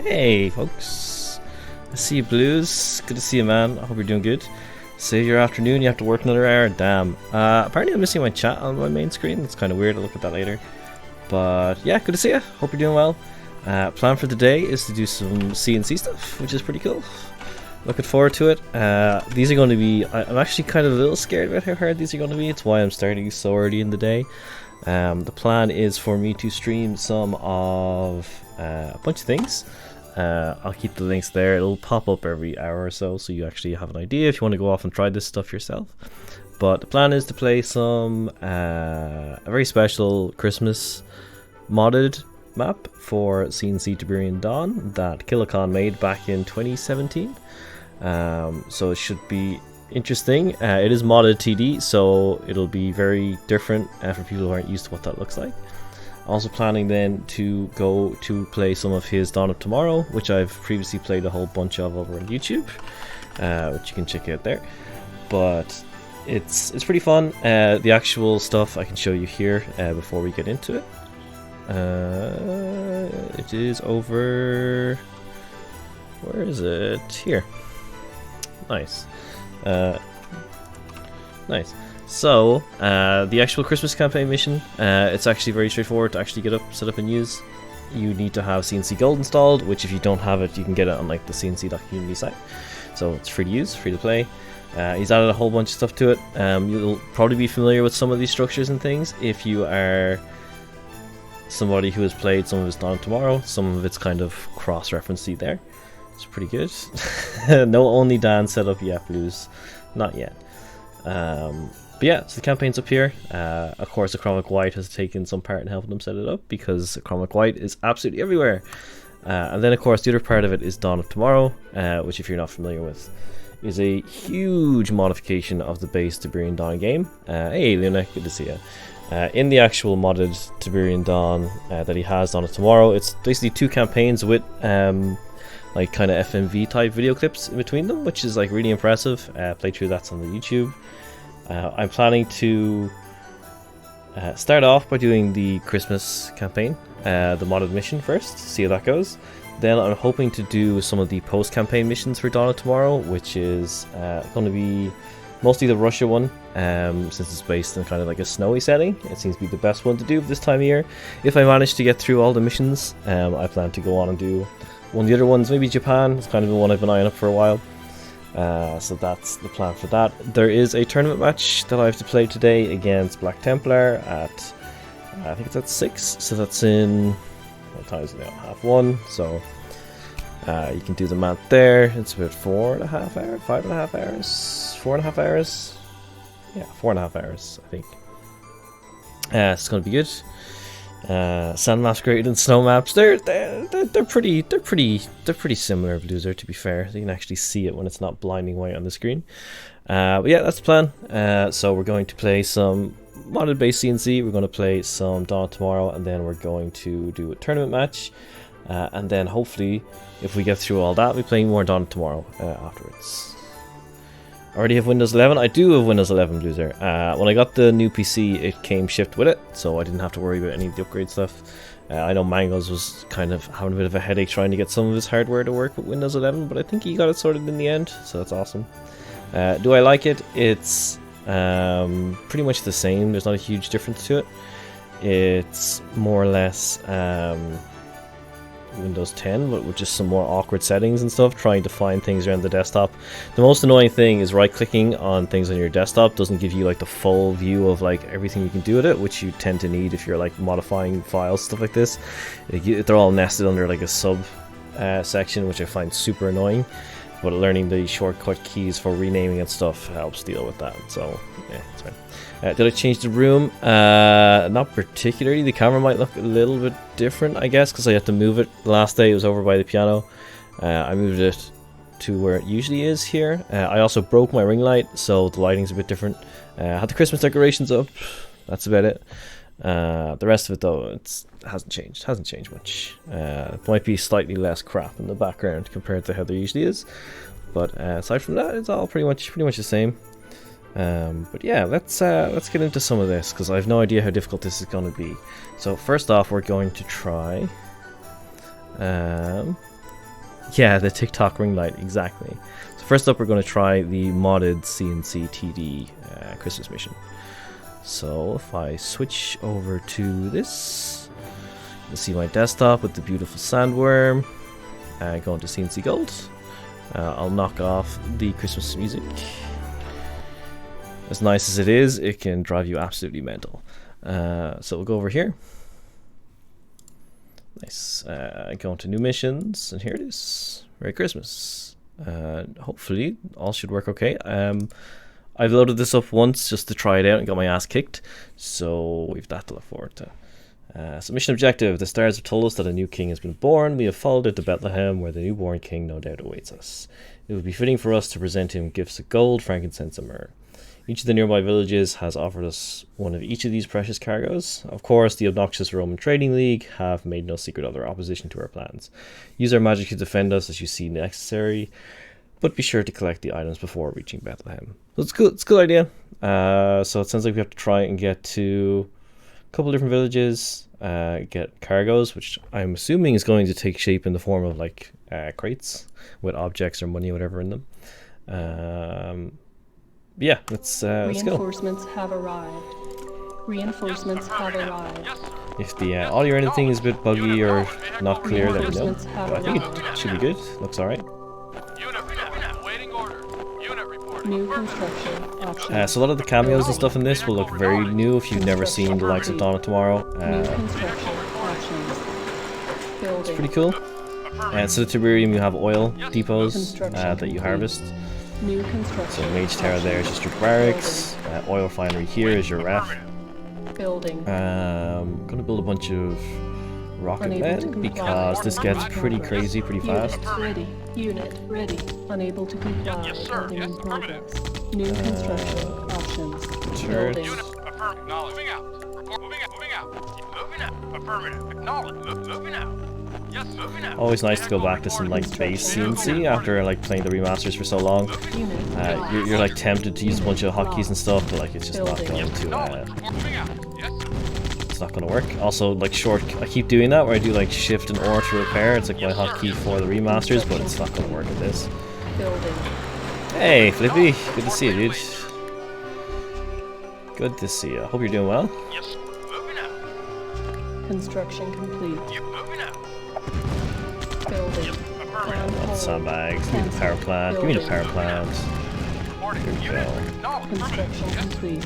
Hey folks, I see you Blues, good to see you man, I hope you're doing good. Save your afternoon, you have to work another hour, damn. Apparently I'm missing my chat on my main screen, it's kind of weird, I'll look at that later. But yeah, good to see you, hope you're doing well. Plan for the day is to do some CNC stuff, which is pretty cool. Looking forward to it. These are going to be, I'm actually kind of a little scared about how hard these are going to be, it's why I'm starting so early in the day. The plan is for me to stream some of a bunch of things. I'll keep the links there. It'll pop up every hour or so you actually have an idea if you want to go off and try this stuff yourself. But the plan is to play some a very special Christmas modded map for CNC Tiberian Dawn that Killicon made back in 2017. So it should be interesting. It is modded TD, so it'll be very different for people who aren't used to what that looks like. Also planning then to go to play some of his Dawn of Tomorrow, which I've previously played a whole bunch of over on YouTube, which you can check out there. But it's pretty fun. The actual stuff I can show you here before we get into it. It is over... where is it? Here. Nice. Nice. So, the actual Christmas campaign mission, it's actually very straightforward to actually get up, set up and use. You need to have CNC Gold installed, which if you don't have it, you can get it on like the CNC.community site. So it's free to use, free to play. He's added a whole bunch of stuff to it. You'll probably be familiar with some of these structures and things if you are somebody who has played some of his Dawn of Tomorrow. Some of it's kind of cross-referenced there. It's pretty good. No only Dan setup yet, Blues. Not yet. But yeah, so the campaign's up here. Of course, Achromic White has taken some part in helping them set it up because Achromic White is absolutely everywhere. And then, of course, the other part of it is Dawn of Tomorrow, which, if you're not familiar with, is a huge modification of the base Tiberian Dawn game. Hey, Luna, good to see you. In the actual modded Tiberian Dawn that he has, Dawn of Tomorrow, it's basically two campaigns with like kind of FMV type video clips in between them, which is like really impressive. Playthrough that's on the YouTube. I'm planning to start off by doing the Christmas campaign, the modded mission first, see how that goes. Then I'm hoping to do some of the post-campaign missions for Dawn of Tomorrow, which is going to be mostly the Russia one, since it's based in kind of like a snowy setting. It seems to be the best one to do this time of year. If I manage to get through all the missions, I plan to go on and do one of the other ones, maybe Japan. It's kind of the one I've been eyeing up for a while. So that's the plan for that. There is a tournament match that I have to play today against Black Templar at, I think it's at 6, so that's in, what time is it now? 1:30, so you can do the math there. It's about 4.5 hours, 5.5 hours, 4.5 hours, yeah, 4.5 hours, I think. It's going to be good. Sand maps greater than snow maps. They're pretty similar, Blueser, to be fair. You can actually see it when it's not blinding white on the screen. But yeah, that's the plan. So we're going to play some modded base CNC. We're going to play some Dawn of Tomorrow, and then we're going to do a tournament match. And then hopefully, if we get through all that, we'll be playing more Dawn of Tomorrow afterwards. I already have Windows 11. I do have Windows 11, Blueser. When I got the new PC, it came shipped with it, so I didn't have to worry about any of the upgrade stuff. I know Mangoes was kind of having a bit of a headache trying to get some of his hardware to work with Windows 11, but I think he got it sorted in the end, so that's awesome. Do I like it? It's pretty much the same. There's not a huge difference to it. It's more or less Windows 10, but with just some more awkward settings and stuff, trying to find things around the desktop. The most annoying thing is right-clicking on things on your desktop doesn't give you like the full view of like everything you can do with it, which you tend to need if you're like modifying files, stuff like this. They're all nested under like a sub section, which I find super annoying. But learning the shortcut keys for renaming and stuff helps deal with that. So yeah, it's fine. Did I change the room? Not particularly. The camera might look a little bit different, I guess, because I had to move it. The last day it was over by the piano. I moved it to where it usually is here. I also broke my ring light, so the lighting's a bit different. I had the Christmas decorations up. That's about it. The rest of it, though, hasn't changed. Hasn't changed much. It might be slightly less crap in the background compared to how there usually is. But aside from that, it's all pretty much the same. But yeah, let's get into some of this, because I have no idea how difficult this is going to be. So first off, we're going to try Yeah, the TikTok ring light, exactly. So first up, we're going to try the modded CNC TD Christmas mission. So if I switch over to this, you'll see my desktop with the beautiful sandworm. Go into CNC Gold. I'll knock off the Christmas music. As nice as it is, it can drive you absolutely mental. So we'll go over here. Nice. Go into new missions, and here it is. Merry Christmas. Hopefully all should work okay. I've loaded this up once just to try it out and got my ass kicked, so we've that to look forward to. So mission objective: the stars have told us that a new king has been born. We have followed it to Bethlehem, where the newborn king no doubt awaits us. It would be fitting for us to present him gifts of gold, frankincense, and myrrh. Each of the nearby villages has offered us one of each of these precious cargoes. Of course, the obnoxious Roman Trading League have made no secret of their opposition to our plans. Use our magic to defend us as you see necessary, but be sure to collect the items before reaching Bethlehem. So it's good. It's a good idea. So it sounds like we have to try and get to a couple different villages, get cargoes, which I'm assuming is going to take shape in the form of like crates with objects or money or whatever in them. Yeah, let's go. Reinforcements have arrived. Reinforcements have arrived. If the audio or anything is a bit buggy or not clear, let me know. But I think it should be good. Looks alright. New construction options. So a lot of the cameos and stuff in this will look very new if you've never seen the likes of Dawn of Tomorrow. New construction options. It's pretty cool. Instead of Tiberium, you have oil depots that you harvest. New construction. So Mage Tower there is just your barracks. Oil refinery here is your ref. Building. Gonna build a bunch of rocket men because this gets pretty crazy pretty fast. Unit ready. Unit ready. Unable to comply. Yes, sir. Building in Yes, progress. New construction options. Turret. Building. Moving out. Moving out. Moving out. Moving out. Affirmative. Acknowledge. Moving out. Yes, moving out. Always nice to go back to some like base CNC after like playing the remasters for so long. You're like tempted to use a bunch of hotkeys and stuff, but like it's just not going to. It's not going to work. Also, like I keep doing that where I do like shift and R to repair. It's like my hotkey for the remasters, but it's not going to work with this. Hey, Flippy, good to see you, dude. Good to see you. Hope you're doing well. Yes, moving out. Construction complete. Yep, moving out. Building. Want sandbags. Give me the power plant. Give me the power plant. There we go. Construction complete.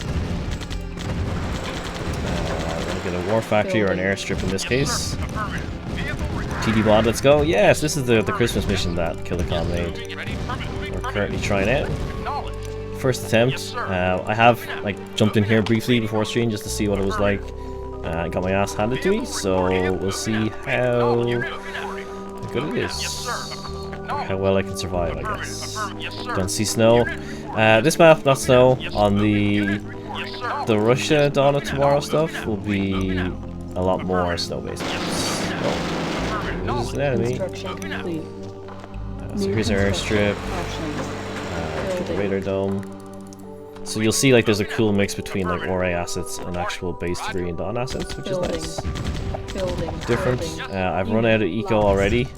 We're gonna get a war factory or an airstrip in this case. TD mod, let's go. Yes, this is the Christmas mission that Killicon made. We're currently trying out. First attempt. I have like jumped in here briefly before stream just to see what it was like. I got my ass handed to me, so we'll see how good it is. How well I can survive, I guess. Don't see snow. This map, not snow. On the Russia Dawn of Tomorrow stuff will be a lot more snow-based maps. Oh, there's an enemy. So here's our airstrip. Get the radar dome. So you'll see like there's a cool mix between like ORA assets and actual base debris and Dawn assets, which is nice. Different. I've run out of eco already.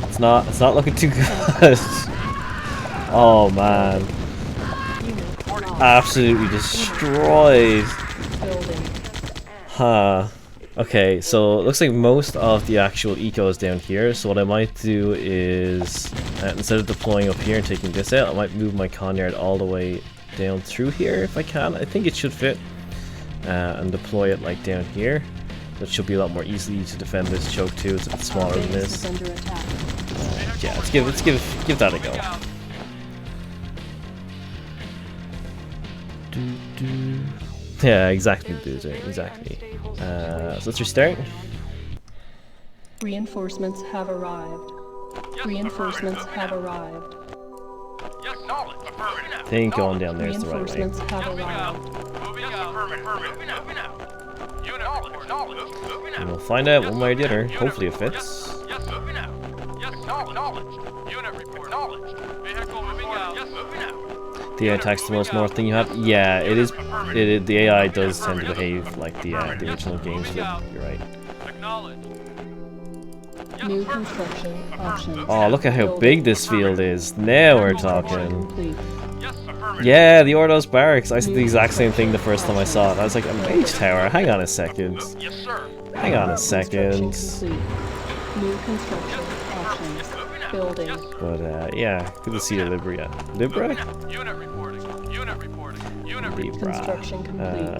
It's not looking too good. Oh man. Absolutely destroyed. Huh. Okay, so it looks like most of the actual eco is down here, so what I might do is, instead of deploying up here and taking this out, I might move my Conyard all the way down through here if I can. I think it should fit, and deploy it like down here. That should be a lot more easy to defend this choke too. It's a bit smaller than this. Yeah, let's give that a go. Yeah, exactly, dude. Exactly. So let's restart. Reinforcements have arrived. Reinforcements have arrived. I think going down there is the right way. Reinforcements have arrived. And we'll find out one way or the other. Hopefully it fits. The AI attacks the most north thing you have. Yeah, it is. The AI does tend to behave like the original games did. You're right. New construction options. Oh, look at how Building. big this field is. Now we're talking. Complete. Yes, affirmative. Yeah, the Ordos Barracks. I said the exact same thing the first time I saw it. I was like, a mage tower? Hang on a second. Yes, sir. Hang on a Construction second. complete. New construction options. Building. But yeah, good to see you, Libra. Libra? Unit reporting. Unit reporting. Unit reporting. Libra. Construction complete.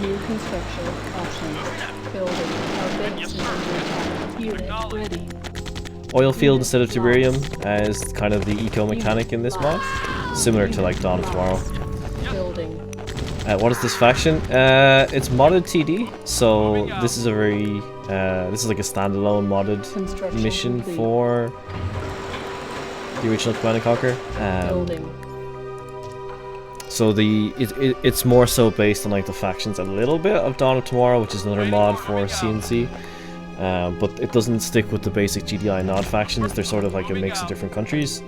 New construction options. Building. Our base is under attack. Unit ready. Oil field instead of Tiberium is kind of the eco mechanic in this mod. Similar to like Dawn of Tomorrow. Building. What is this faction? It's modded TD, so this is a very this is like a standalone modded Construction mission complete. for the original Command and Conquer. Building. So it's more so based on like the factions a little bit of Dawn of Tomorrow, which is another mod for CNC. But it doesn't stick with the basic GDI nod factions. They're sort of like a mix of different countries.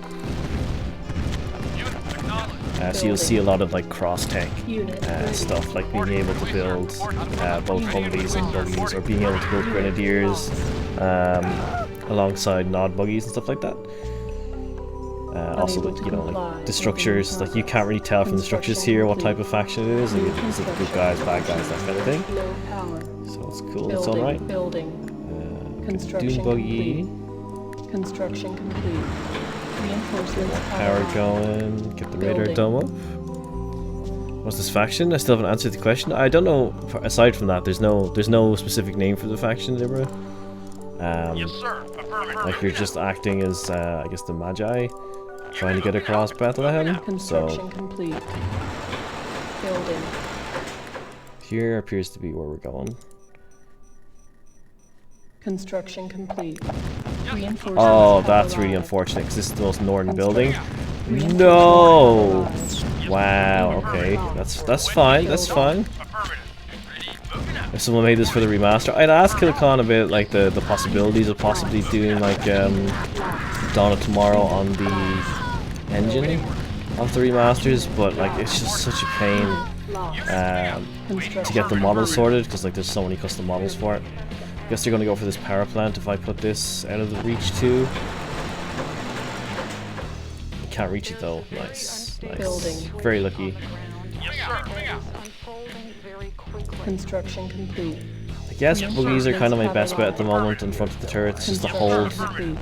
So you'll see a lot of like cross-tech stuff, like being able to build both Humvees and buggies, or being able to build Grenadiers alongside nod buggies and stuff like that. Also, you know, like the structures, like you can't really tell from the structures here what type of faction it is, and is it good guys, bad guys, that kind of thing. Low power. So it's cool. It's all right. Building. Doom Construction buggy. complete. Construction complete. Reinforcements Power going. Get the radar dome up. What's this faction? I still haven't answered the question. I don't know. Aside from that, there's no specific name for the faction, Libra. Yes, sir. Affirmative. Like you're just acting as I guess the Magi, trying to get across Bethlehem. Construction So complete. Building. here appears to be where we're going. Construction complete. Reinforcements Oh, have that's really arrived. unfortunate because this is the most northern building. Reinforcements No. have arrived. Wow. Okay, that's fine. That's fine. Affirmative. Ready. Moving out. If someone made this for the remaster, I'd ask Kilcon about like the possibilities of possibly doing like Dawn of Tomorrow on the engine of the remasters, but like it's just such a pain to get the models sorted because like there's so many custom models for it. I guess they're gonna go for this power plant if I put this out of the reach too. Can't reach it though. Nice, nice. Building. Very lucky. Yes, sir. Moving out. Construction complete. I guess buggies are kind of my best bet at the moment in front of the turrets, just to hold. Complete.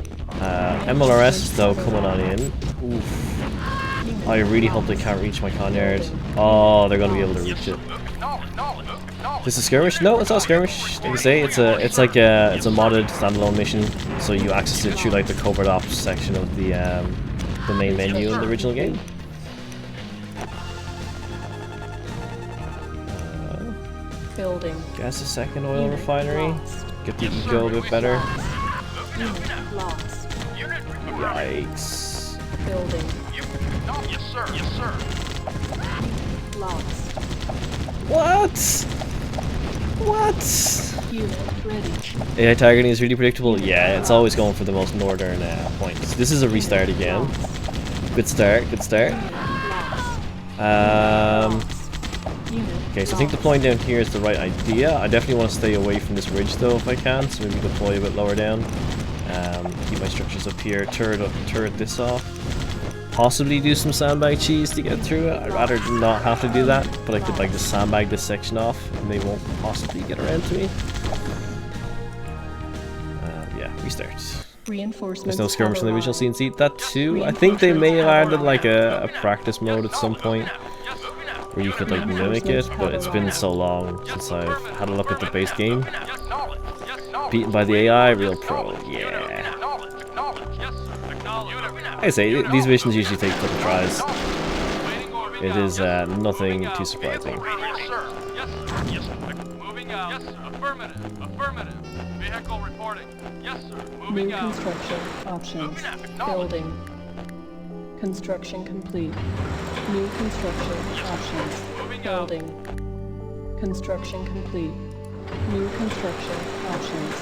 MLRS though coming on in. Oof. I really hope they can't reach my Conyard. Oh, they're gonna be able to reach it. Acknowledge. Acknowledge. Acknowledge. This is skirmish? No, it's not skirmish. Like I say, it's a modded standalone mission, so you access it through like the covert ops section of the main menu in the original game. Building. Guess a second oil refinery. Get the eco a bit better. Unit lost. Unit reporting. Yikes. Building. Yes, sir. Yes, sir. Lost. What? What? Unit ready. AI targeting is really predictable. Yeah, it's always going for the most northern points. This is a restart again. Good start. Good start. Okay, so I think deploying down here is the right idea. I definitely want to stay away from this ridge though if I can, so maybe deploy a bit lower down. Keep my structures up here, turret this off. Possibly do some sandbag cheese to get through it. I'd rather not have to do that, but I could like just sandbag this section off and they won't possibly get around to me. Yeah, restart. Reinforcements. There's no skirmish in the original have CNC. That too, I think they may have added like a practice mode at some point where you could like mimic it, but it's been so long since I've had a look at the base game. Yes, knowledge. Yes, knowledge. Beaten by the AI, real pro, yeah. Acknowledge. Acknowledge. Yes. Acknowledge. I say, these missions usually take a couple tries. Waiting or moving It out. is Yes, nothing moving too out. surprising. Yes, sir. Yes, sir. Yes, sir. Moving out. Yes, sir. Affirmative. Affirmative. Vehicle reporting. Yes, sir. Moving New out. construction options. Moving out. Acknowledge. Building. Construction complete. New construction options. Moving out. Building. Construction complete. New construction options.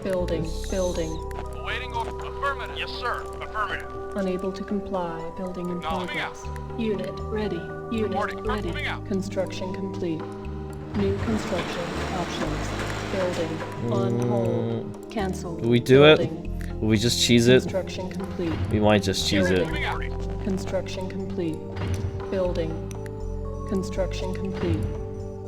Building. Building. Awaiting order. Affirmative. Yes, sir. Affirmative. Unable to comply. Building in Acknowledging progress. Unit ready. Unit Reporting. ready. Moving out. Construction complete. New construction options. Building. On hold. Cancel. Will we do it? Building. Will we just cheese it? Construction complete. We might just cheese it. Moving out. Construction complete. Building. Construction complete.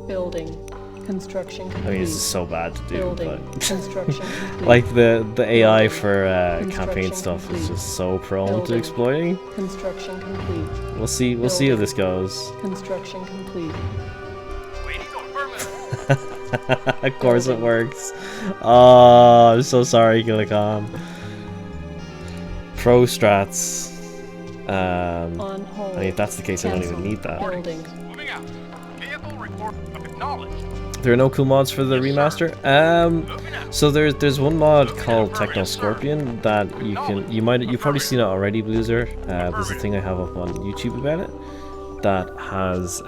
Building. Construction complete. I mean, this is so bad to do, Building. but Construction complete. like the AI for Construction campaign stuff is complete. just so prone to Building. exploiting. Construction complete. We'll see how this goes. Construction complete. Waiting on affirmative. Of course it works. Oh, I'm so sorry, Gilligan. Pro strats. On hold. I mean, if that's the case, I don't even Cancel. need that. Building. Moving out. Vehicle report acknowledged. There are no cool mods for the remaster. Moving out. So there's one mod called Techno Scorpion that you've probably seen it already, Bluezer. There's a thing I have up on YouTube about it that has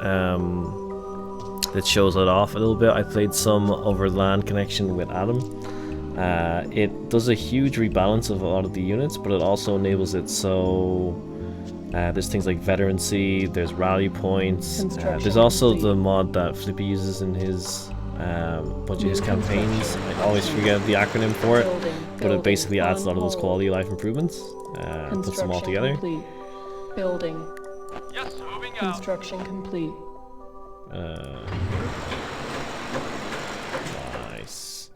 that shows it off a little bit. I played some over LAN connection with Adam. It does a huge rebalance of a lot of the units, but it also enables it so there's things like veterancy, there's rally points. There's also complete. the mod that Flippy uses in his bunch of his campaigns. I always forget the acronym for it, Building. but it basically adds a lot of those On quality of life improvements. Puts them all Construction together. complete. Building. Yes, moving out. Construction complete. Nice.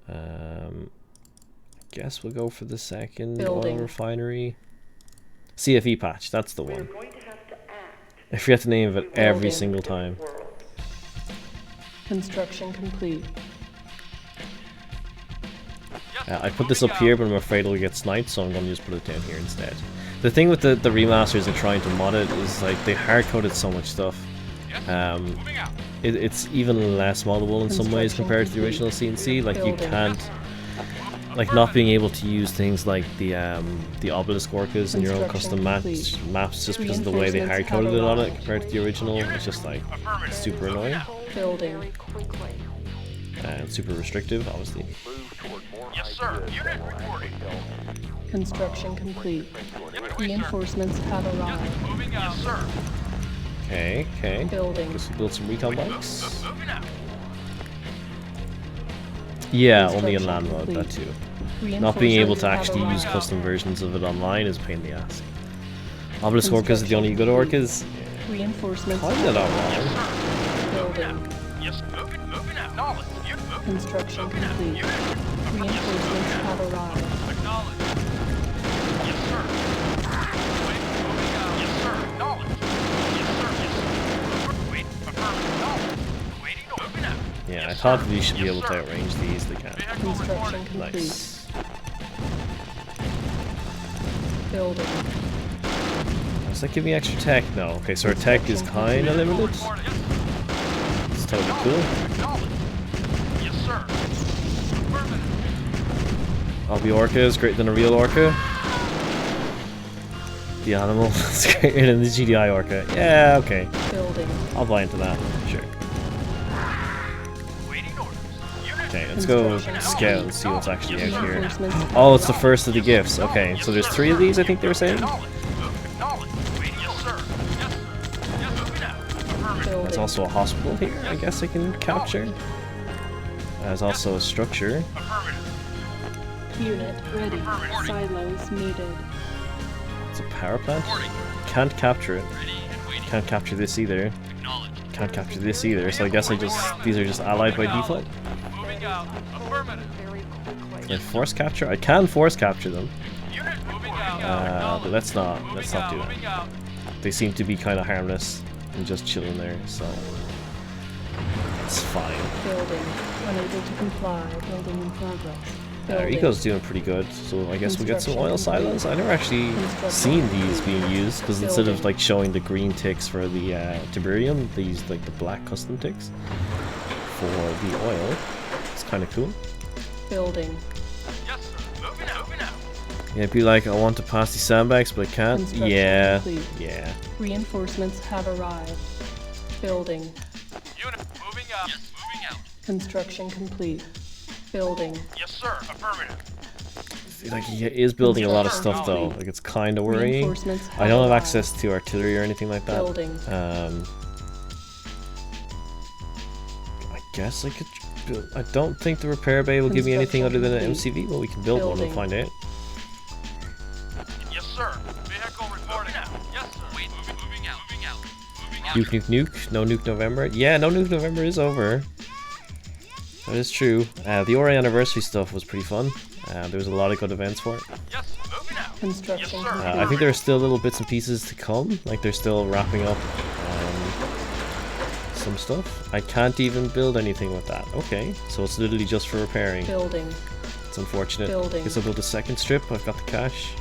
I guess we'll go for the second Building. oil refinery. CFE patch, that's the one. I forget the name of it every Building. single time. Construction complete. I put this up here, but I'm afraid it'll get sniped, so I'm going to just put it down here instead. The thing with the remasters and trying to mod it is like they hard-coded so much stuff. Moving out. It's even less moddable in some ways Construction compared to the original complete. CNC. Like you Building. can't, like not being able to use things like the obelisk orcas in your own custom Construction maps just because of the way they hard-coded it on it compared to the original. It's just like Affirmative. super annoying Building. and super restrictive, obviously. Yes, sir. Unit reporting. Construction complete. Yes, Reinforcements have arrived. moving out. Yes, sir. Okay. Building. Guess we build some recon bikes. Moving out. Yeah, only in land Construction mode, that complete. too. Not being able to Reinforcements actually have use arrived. custom versions of it online is a pain in the ass. Obelisk orcas are the only good orcas. Reinforcements Kinda not have wrong. arrived. Building. Yes, moving out. Knowledge. You moving. Construction complete. Reinforcements have arrived. Acknowledge. Yes, sir. Wait, moving out. Yes, sir. Acknowledge. Yes, sir. Yes, sir. Wait, affirmative. Knowledge. Waiting. Moving out. Yeah, I thought we should be able to outrange these. They can. Vehicle Construction reporting. complete. Nice. Building. Does that give me extra tech? No. Okay, so our tech is kind of limited. Reporting. Yes, It's totally cool. acknowledge. Yes, sir. Affirmative. Albi orca is greater than a real orca. The animal is greater than the GDI orca. Yeah, okay. Building. I'll buy into that. Sure. Waiting orders. Unit. Okay, let's go Construction scout and see what's actually out here. Reinforcements have Oh, it's the arrived. first of the gifts. Okay, so there's 3 of these, I think they were saying. Acknowledge. Acknowledge. Waiting. Yes, sir. Yes, sir. Yes, moving out. Affirmative. Building. There's also a hospital here, I guess I can capture. There's also a structure. Affirmative. Unit ready. Silos needed. It's a power plant. Reporting. Can't capture it. Ready and waiting. Can't capture this either. Acknowledge. Can't capture this either, so I guess these are just allied by default. Moving out. Affirmative. Can I force capture? I can force capture them, Unit moving out. but let's not do that. Moving out. They seem to be kind of harmless and just chilling there, so it's fine. Building. Unable to comply. Building in progress. Our Building. eco's doing pretty good, so I guess we'll get some oil silos. I never actually seen these being used, because instead of like showing the green ticks for the Tiberium, they used like the black custom ticks for the oil. It's kind of cool. Building. Yes, sir. Moving out. Moving out. Yeah, it'd be like, I want to pass these sandbags, but I can't. Construction Yeah, complete. yeah. Reinforcements have arrived. Building. Unit moving out. Yes, moving out. Construction complete. Building. Yes, sir. Affirmative. Like, he is building a lot of stuff though. Like, it's kind of worrying. Reinforcements I don't have arrived. access to artillery or anything like that. Building. I guess I could build. I don't think the repair bay will give me anything other than an Construction MCV, but we can build one and find out. Yes, sir. Vehicle reporting now. Yes, sir. Wait, moving out. Moving out. Moving out. Nuke. No Nuke November. Yeah, no Nuke November is over. That is true. The Ori anniversary stuff was pretty fun. There was a lot of good events for it. Yes, moving out. Construction Yes, sir. complete. I think there are still little bits and pieces to come. Like they're still wrapping up some stuff. I can't even build anything with that. Okay, so it's literally just for repairing. Building. It's unfortunate. Building. Guess I'll build a second strip. I've got the cash.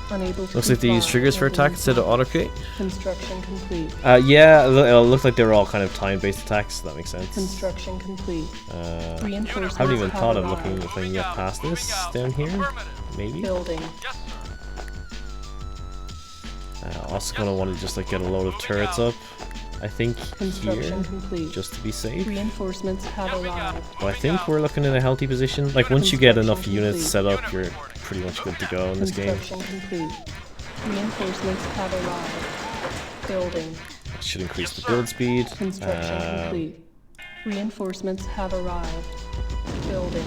Unable to Looks like they use comply. triggers for attack instead of auto create. Construction complete. Yeah, it looks like they're all kind of time-based attacks. So that makes sense. Construction complete. Reinforcements Haven't even have thought of arrived. looking if I can get past this down here. Maybe. Building. Yes, sir. Also gonna want to just like get a load of turrets up. I think Construction here, complete. just to be safe. Reinforcements have arrived. But I think we're looking in a healthy position. Like once you get enough units set up, you're pretty much good to go in this game. Construction complete. Reinforcements have arrived. Building. It should increase the build speed. Construction complete. Reinforcements have arrived. Building.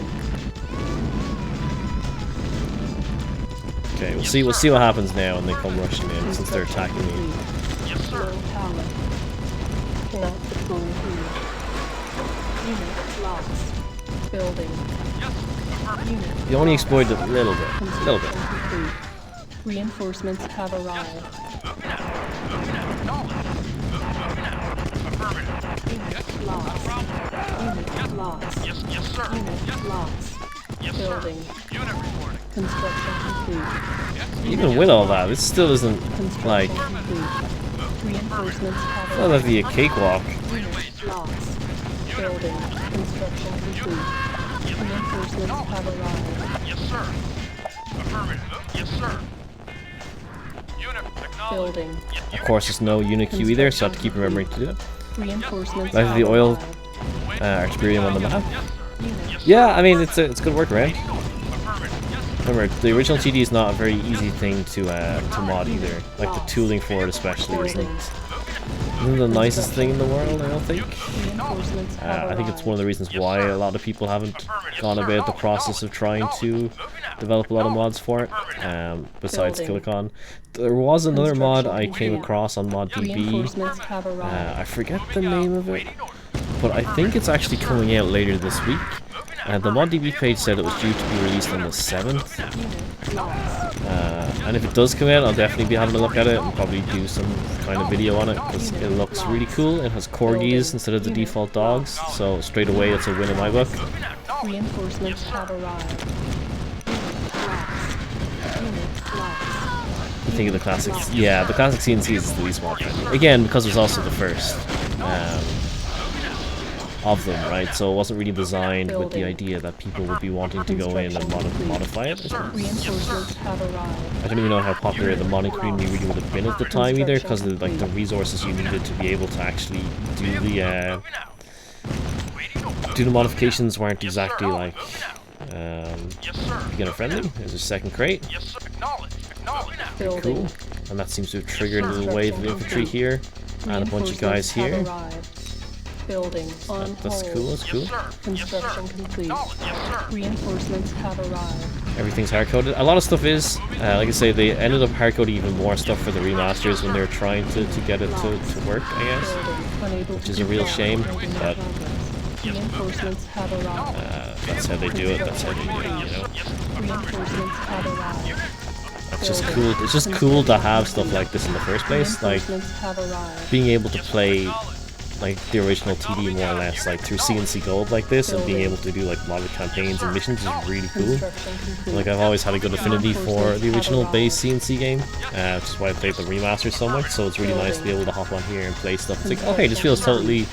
Okay, we'll see what happens now when they come rushing in, since they're attacking me. Complete. Yes, sir. Low power. Not deploying here. Unit lost. Building. Yes, affirmative. Unit You only lost. exploited a little bit, Construction complete. Reinforcements have arrived. Moving out. Knowledge. Moving out. Affirmative. Unit lost. Unit lost. Yes, sir. Unit lost. Yes, sir. Building. Unit reporting. Construction complete. Even with all that, it still isn't Construction like, complete. Reinforcements have well, that'd arrived. be a cakewalk. Unit lost. Building. Construction complete. Reinforcements have arrived. Yes, sir. Affirmative. Yes, sir. Unit acknowledged. Building. Of course, there's no unit queue either, so I have to keep remembering to do it. Reinforcements Like have the oil arrived. Artiberium on the map. Yes, sir. Unit Yeah, I mean, it's a good workaround. Affirmative. Yes, sir. Remember, the original TD is not a very easy thing to mod either. Like the tooling for it especially isn't the nicest thing in the world, I don't think. Reinforcements have I think it's one of the reasons why a lot of people haven't gone about the process of trying to develop a lot of mods for it, besides Building. Killicon. There was another mod I Construction came complete. across on ModDB. Reinforcements have arrived. I forget the name of it, but I think it's actually coming out later this week. The ModDB page said it was due to be released on the 7th. Unit lost. And if it does come out, I'll definitely be having a look at it and probably do some kind of video on it because it looks really cool. It has corgis instead of the default dogs, so straight away it's a win in my book. Reinforcements have arrived. Unit lost. Unit lost. I think of the classics. Yeah, the classic CNC is the least mod friendly. Again, because it was also the first of them, right? So it wasn't really designed with the idea that people would be wanting to go in and modify it. Reinforcements have arrived. I don't even know how popular the modding community really would have been at the time either, because of like the resources you needed to be able to actually do the modifications weren't exactly like beginner friendly. There's a second crate. Yes, sir. Acknowledged. Acknowledged. Building. Cool. And that seems to have triggered a little wave of infantry here and a bunch of guys here. Reinforcements have arrived. Building on That's hold. cool, that's cool. Yes, sir. Construction complete. Acknowledged. Yes, sir. Reinforcements have arrived. Everything's hard-coded. A lot of stuff is, like I say, they ended up hard-coding even more stuff for the remasters when they were trying to get it to work, I guess. Building. Unable Which to is a real comply. shame, Making but progress. Reinforcements have arrived. That's how they do it, that's how they do it, you know? Reinforcements have arrived. It's just cool. It's just cool to have stuff like this in the first place, like Reinforcements have arrived. being able to play like the original TD more or less, like through CNC Gold like this, and being able to do like modded campaigns and missions is really cool. Construction complete. Like I've always had a good affinity for the original base CNC game, which is why I played the remaster so much. So it's really nice to be able to hop on here and play stuff. It's like, okay, this feels totally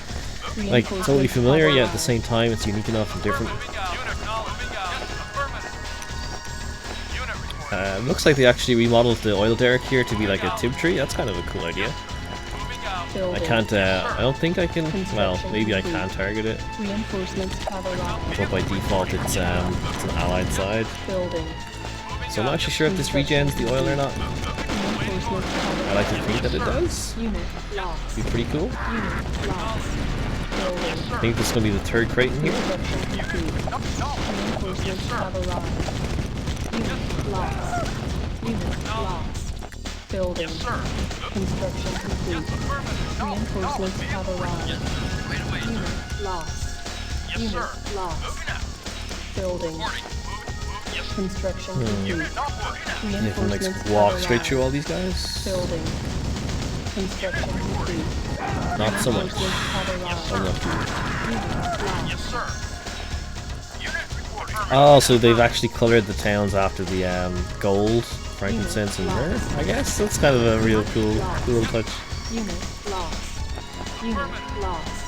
familiar, yet at the same time it's unique enough and different. Looks like they actually remodeled the oil derrick here to be like a tib tree. That's kind of a cool idea. I can't, I don't think I can, well, maybe I can target it, Reinforcements have arrived. but by default it's an allied side. Building. So I'm not actually sure if this regens the oil or not. Reinforcements have I like to think that it does. Unit lost. Be pretty cool. Unit lost. Building. I think this is going to be the third crate in here. Construction complete. Reinforcements have arrived. Unit lost. Unit lost. Building. Construction complete. Reinforcements have arrived. Unit lost. Unit lost. Building. Construction complete. And you can like Reinforcements walk have straight through all arrived. these guys. Building. Construction complete. Not so much. Reinforcements have arrived. Unlucky. Unit lost. Oh, so they've actually colored the towns after the gold, frankincense, and myrrh. I guess that's kind of a real cool touch. Unit lost. Unit lost.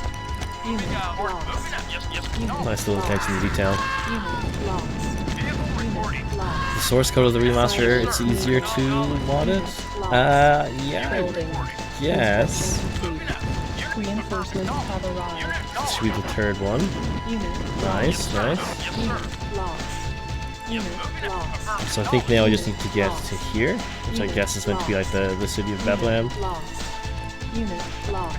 Unit lost. Unit Nice little attention to detail. Unit lost. Unit The lost. source code of the remaster, it's easier to mod it. Yeah, Building. yes. Construction complete. Reinforcements have arrived. This should be the third one. Unit Nice, nice. lost. Unit lost. Unit lost. So I think now I just need to get to here, which I guess is meant to be like the city of Bethlehem. Lost. Unit lost.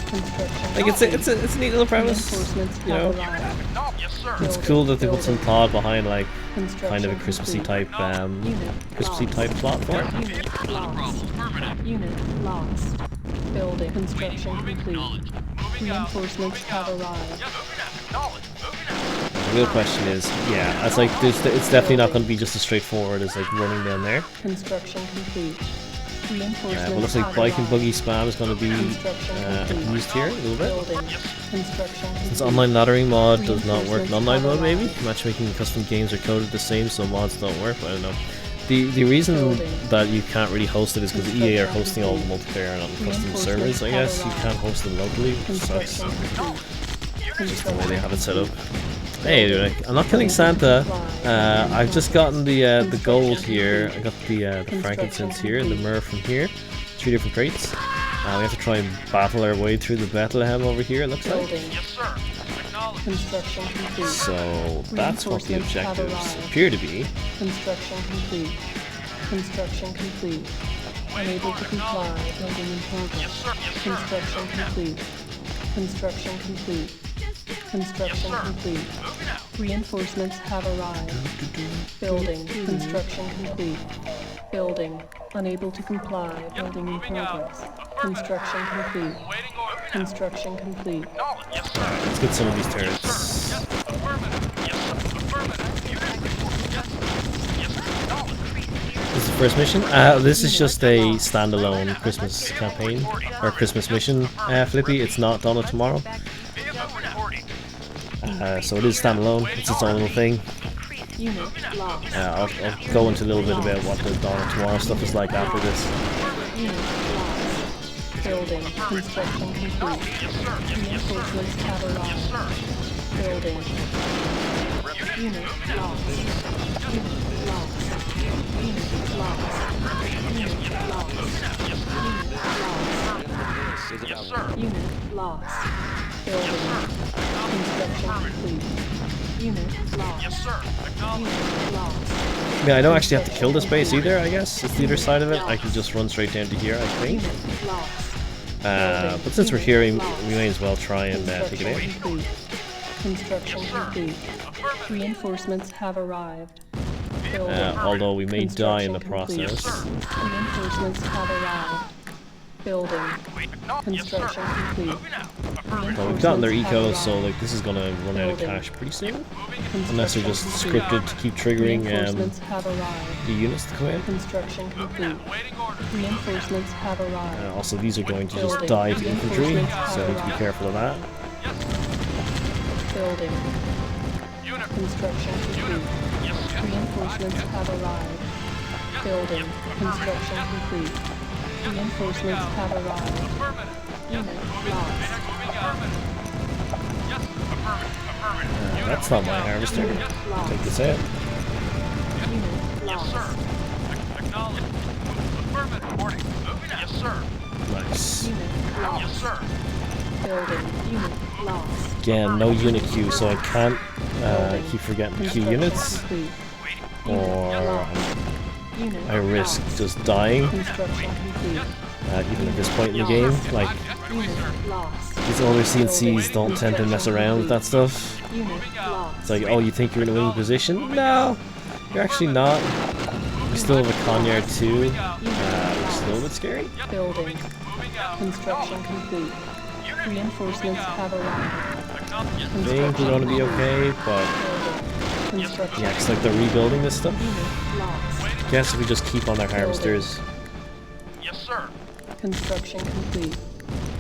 Construction Like it's a neat little premise, Reinforcements you know. have arrived. It's cool that they put some thought behind like Construction kind of a Christmassy complete. type Unit Christmassy lost. type plot for it. Unit lost. Unit lost. Building. Construction complete. Reinforcements have arrived. The real question is, yeah, it's like it's definitely not going to be just as straightforward as like running down there. Construction complete. Reinforcements But looks like have bike and arrived. buggy spam is going to be Construction complete. used here a little bit. Building. Construction complete. Since online laddering mod does not work in online mode, maybe matchmaking and custom games are coded the same, so mods don't work. But I don't know. The reason that you can't really host it is because EA are hosting all the multiplayer on custom servers. I guess you can't host them locally, which sucks. Construction complete. Just the way they have it set up. Hey, dude, I'm not killing Santa. I've just gotten the gold here. I got the frankincense here and the myrrh from here. 3 different crates. We have to try and battle our way through the Bethlehem over here, it looks like. Building. Construction complete. So that's what the objectives appear to be. Construction complete. Construction complete. Unable to comply. Building in progress. Construction complete. Construction complete. Construction complete. Reinforcements have arrived. Building. Construction complete. Building. Unable to comply. Building in progress. Construction complete. Construction complete. Let's get some of these turrets. This is the first mission. This is just a standalone Christmas campaign or Christmas mission, Flippy. It's not Dawn of Tomorrow. So it is standalone. It's its own little thing. Unit lost. I'll go into a little bit about what the Dawn of Tomorrow stuff is like after this. Unit lost. Building. Construction complete. Reinforcements have arrived. Building. Unit lost. Unit lost. Unit lost. Unit lost. Unit lost. Building. Construction complete. Unit lost. Unit lost. I mean, I don't actually have to kill this base either, I guess. It's the other side of it. I can just run straight down to here, I think. Unit lost. But since we're here, we may as well try and take it Construction out. complete. Construction complete. Reinforcements have arrived. Building. Although we may die in the Construction complete. process. Reinforcements have arrived. Building. Construction complete. Well, we've gotten their eco, so like this is gonna run out of cash pretty soon. Unless they're just scripted to keep triggering Reinforcements have arrived. the units to come in. Construction complete. Reinforcements have arrived. Also, these are going to just die to infantry, so I need to be careful of that. Building. Construction complete. Reinforcements have arrived. Building. Construction complete. Reinforcements have arrived. Unit lost. That's not my harvester. Take this out. Unit lost. Nice. Unit lost. Building. Unit lost. Again, no unit queue, so I can't keep forgetting to queue Construction units. complete. or Unit I risk lost. just dying, Construction complete. even at this point in the game. Like, Unit lost. these older CNCs don't tend to mess around with that stuff. Unit lost. It's like, oh, you think you're in a winning position? No, you're actually not. We still have a Conyard too, which is a little bit scary. Building. Construction complete. Reinforcements have arrived. I think we're going to be okay, but Construction. yeah, it's like they're rebuilding this stuff. Unit lost. I guess if we just keep on our harvesters. Yes, sir. Construction complete.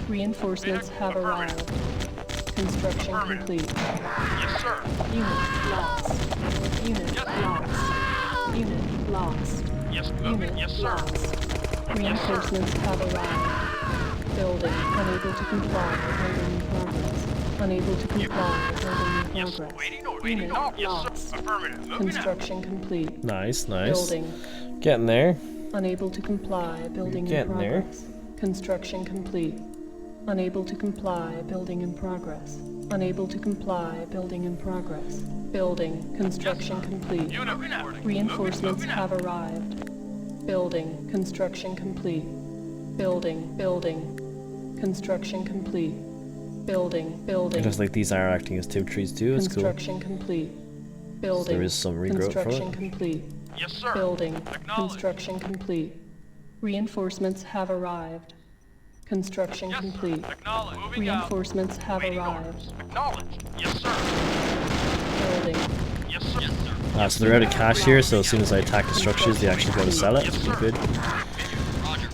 Reinforcements have arrived. Construction complete. Yes, sir. Unit lost. Unit lost. Unit lost. Yes, Unit yes, sir. lost. Reinforcements have arrived. Building unable to comply. Building in progress. Unable to comply. Building in Yes, progress. waiting, Unit waiting. No, yes, lost. sir. Affirmative. Moving out. Construction complete. Nice, nice. Building Getting there. unable to comply. Building in Getting there. progress. Construction complete. Unable to comply. Building in progress. Unable to comply. Building in progress. Building. Construction complete. Unit reporting. Reinforcements have arrived. Building. Construction complete. Building. Building. Construction complete. Building. It Building. looks like these are acting as tube trees too. It's cool. Construction complete. Building. There is some regrowth from Construction it. complete. Yes, sir. Building. Acknowledged. Construction complete. Reinforcements have arrived. Construction Yes, sir. complete. Acknowledged. Moving out. Reinforcements have Waiting arrived. orders. Acknowledged. Yes, sir. Building. Yes, sir. Yes, sir. So they're out of cash here, so as soon as I attack the structures, they actually go to sell it, which is good.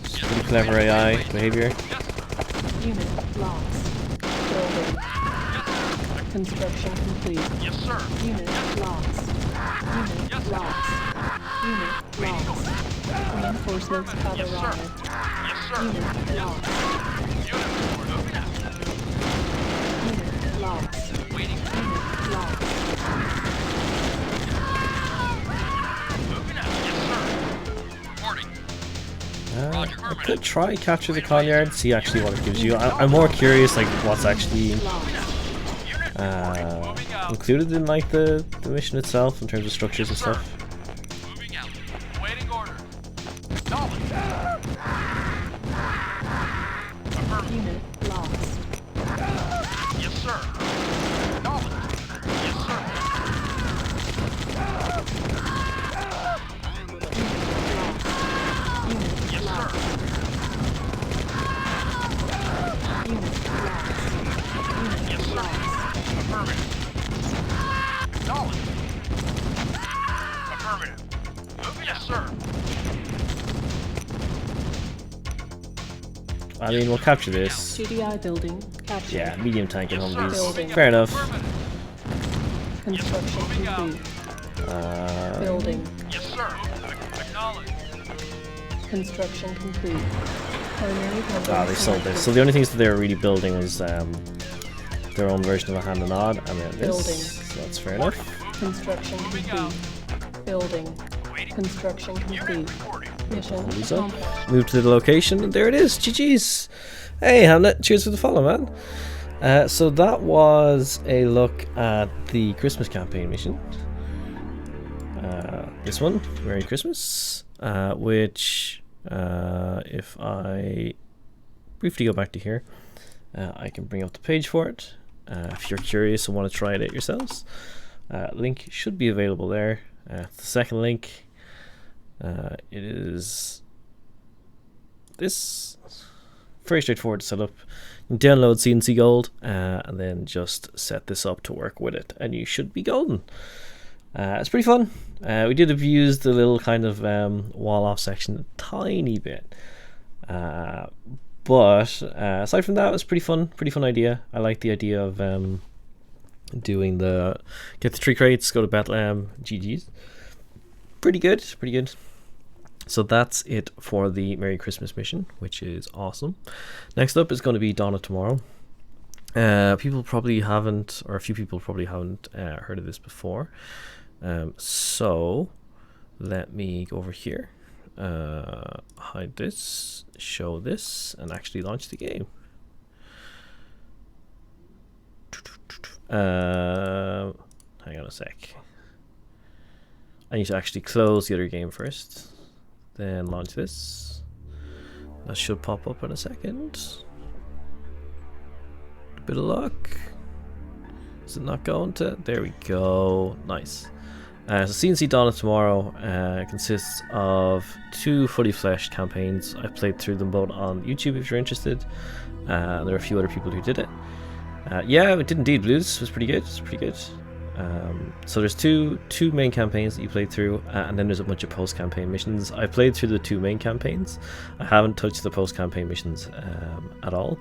It's pretty clever AI behavior. Unit lost. Building. Construction complete. Yes, sir. Unit lost. Unit lost. Unit lost. Reinforcements have Yes, sir. arrived. Yes, sir. Unit lost. Unit report. Moving out. Unit lost. Waiting. Unit lost. Moving out. Yes, sir. Reporting. I could try capture the Conyard, see actually what it gives you. I'm more curious, like what's actually included in like the mission itself in terms of structures and stuff. Moving out. Waiting order. Acknowledged. Affirmative. Unit lost. Yes, sir. Acknowledged. Yes, sir. Unit Yes, lost. sir. Unit lost. Unit Yes, sir. lost. Affirmative. Acknowledged. Affirmative. Moving. Yes, sir. I mean, we'll capture this. GDI building captured. Yeah, medium tank and Yes, sir. Humvees. Building. Fair enough. Affirmative. Construction Moving out. complete. Building. Yes, sir. Acknowledged. Construction complete. Primary building Ah, they sold selected. this. So the only things that they were really building was their own version of a hand and nod, and then Building. this. So that's fair enough. Construction complete. Building. Waiting. Construction complete. Reporting. Mission These up. accomplished. Move to the location, and there it is. GG's. Hey, Hamlet. Cheers for the follow, man. So that was a look at the Christmas campaign mission. This one, Merry Christmas, which, if I briefly go back to here, I can bring up the page for it. If you're curious and want to try it out yourselves, link should be available there. The second link, it is this. Very straightforward to set up. You can download CNC Gold and then just set this up to work with it, and you should be golden. It's pretty fun. We did abuse the little kind of wall off section a tiny bit, but aside from that, it was pretty fun idea. I like the idea of doing get the 3 crates, go to Bethlehem. GG's. Pretty good. So that's it for the Merry Christmas mission, which is awesome. Next up is going to be Dawn of Tomorrow. People probably haven't, or a few people probably haven't heard of this before. So let me go over here, hide this, show this, and actually launch the game. Hang on a sec. I need to actually close the other game first, then launch this. That should pop up in a second. A bit of luck. Is it not going to? There we go. Nice. So CNC Dawn of Tomorrow consists of 2 fully fleshed campaigns. I played through them both on YouTube if you're interested. There are a few other people who did it. Yeah, it did indeed, Blues. It was pretty good. It's pretty good. So there's two main campaigns that you played through, and then there's a bunch of post-campaign missions. I played through the 2 main campaigns. I haven't touched the post-campaign missions at all.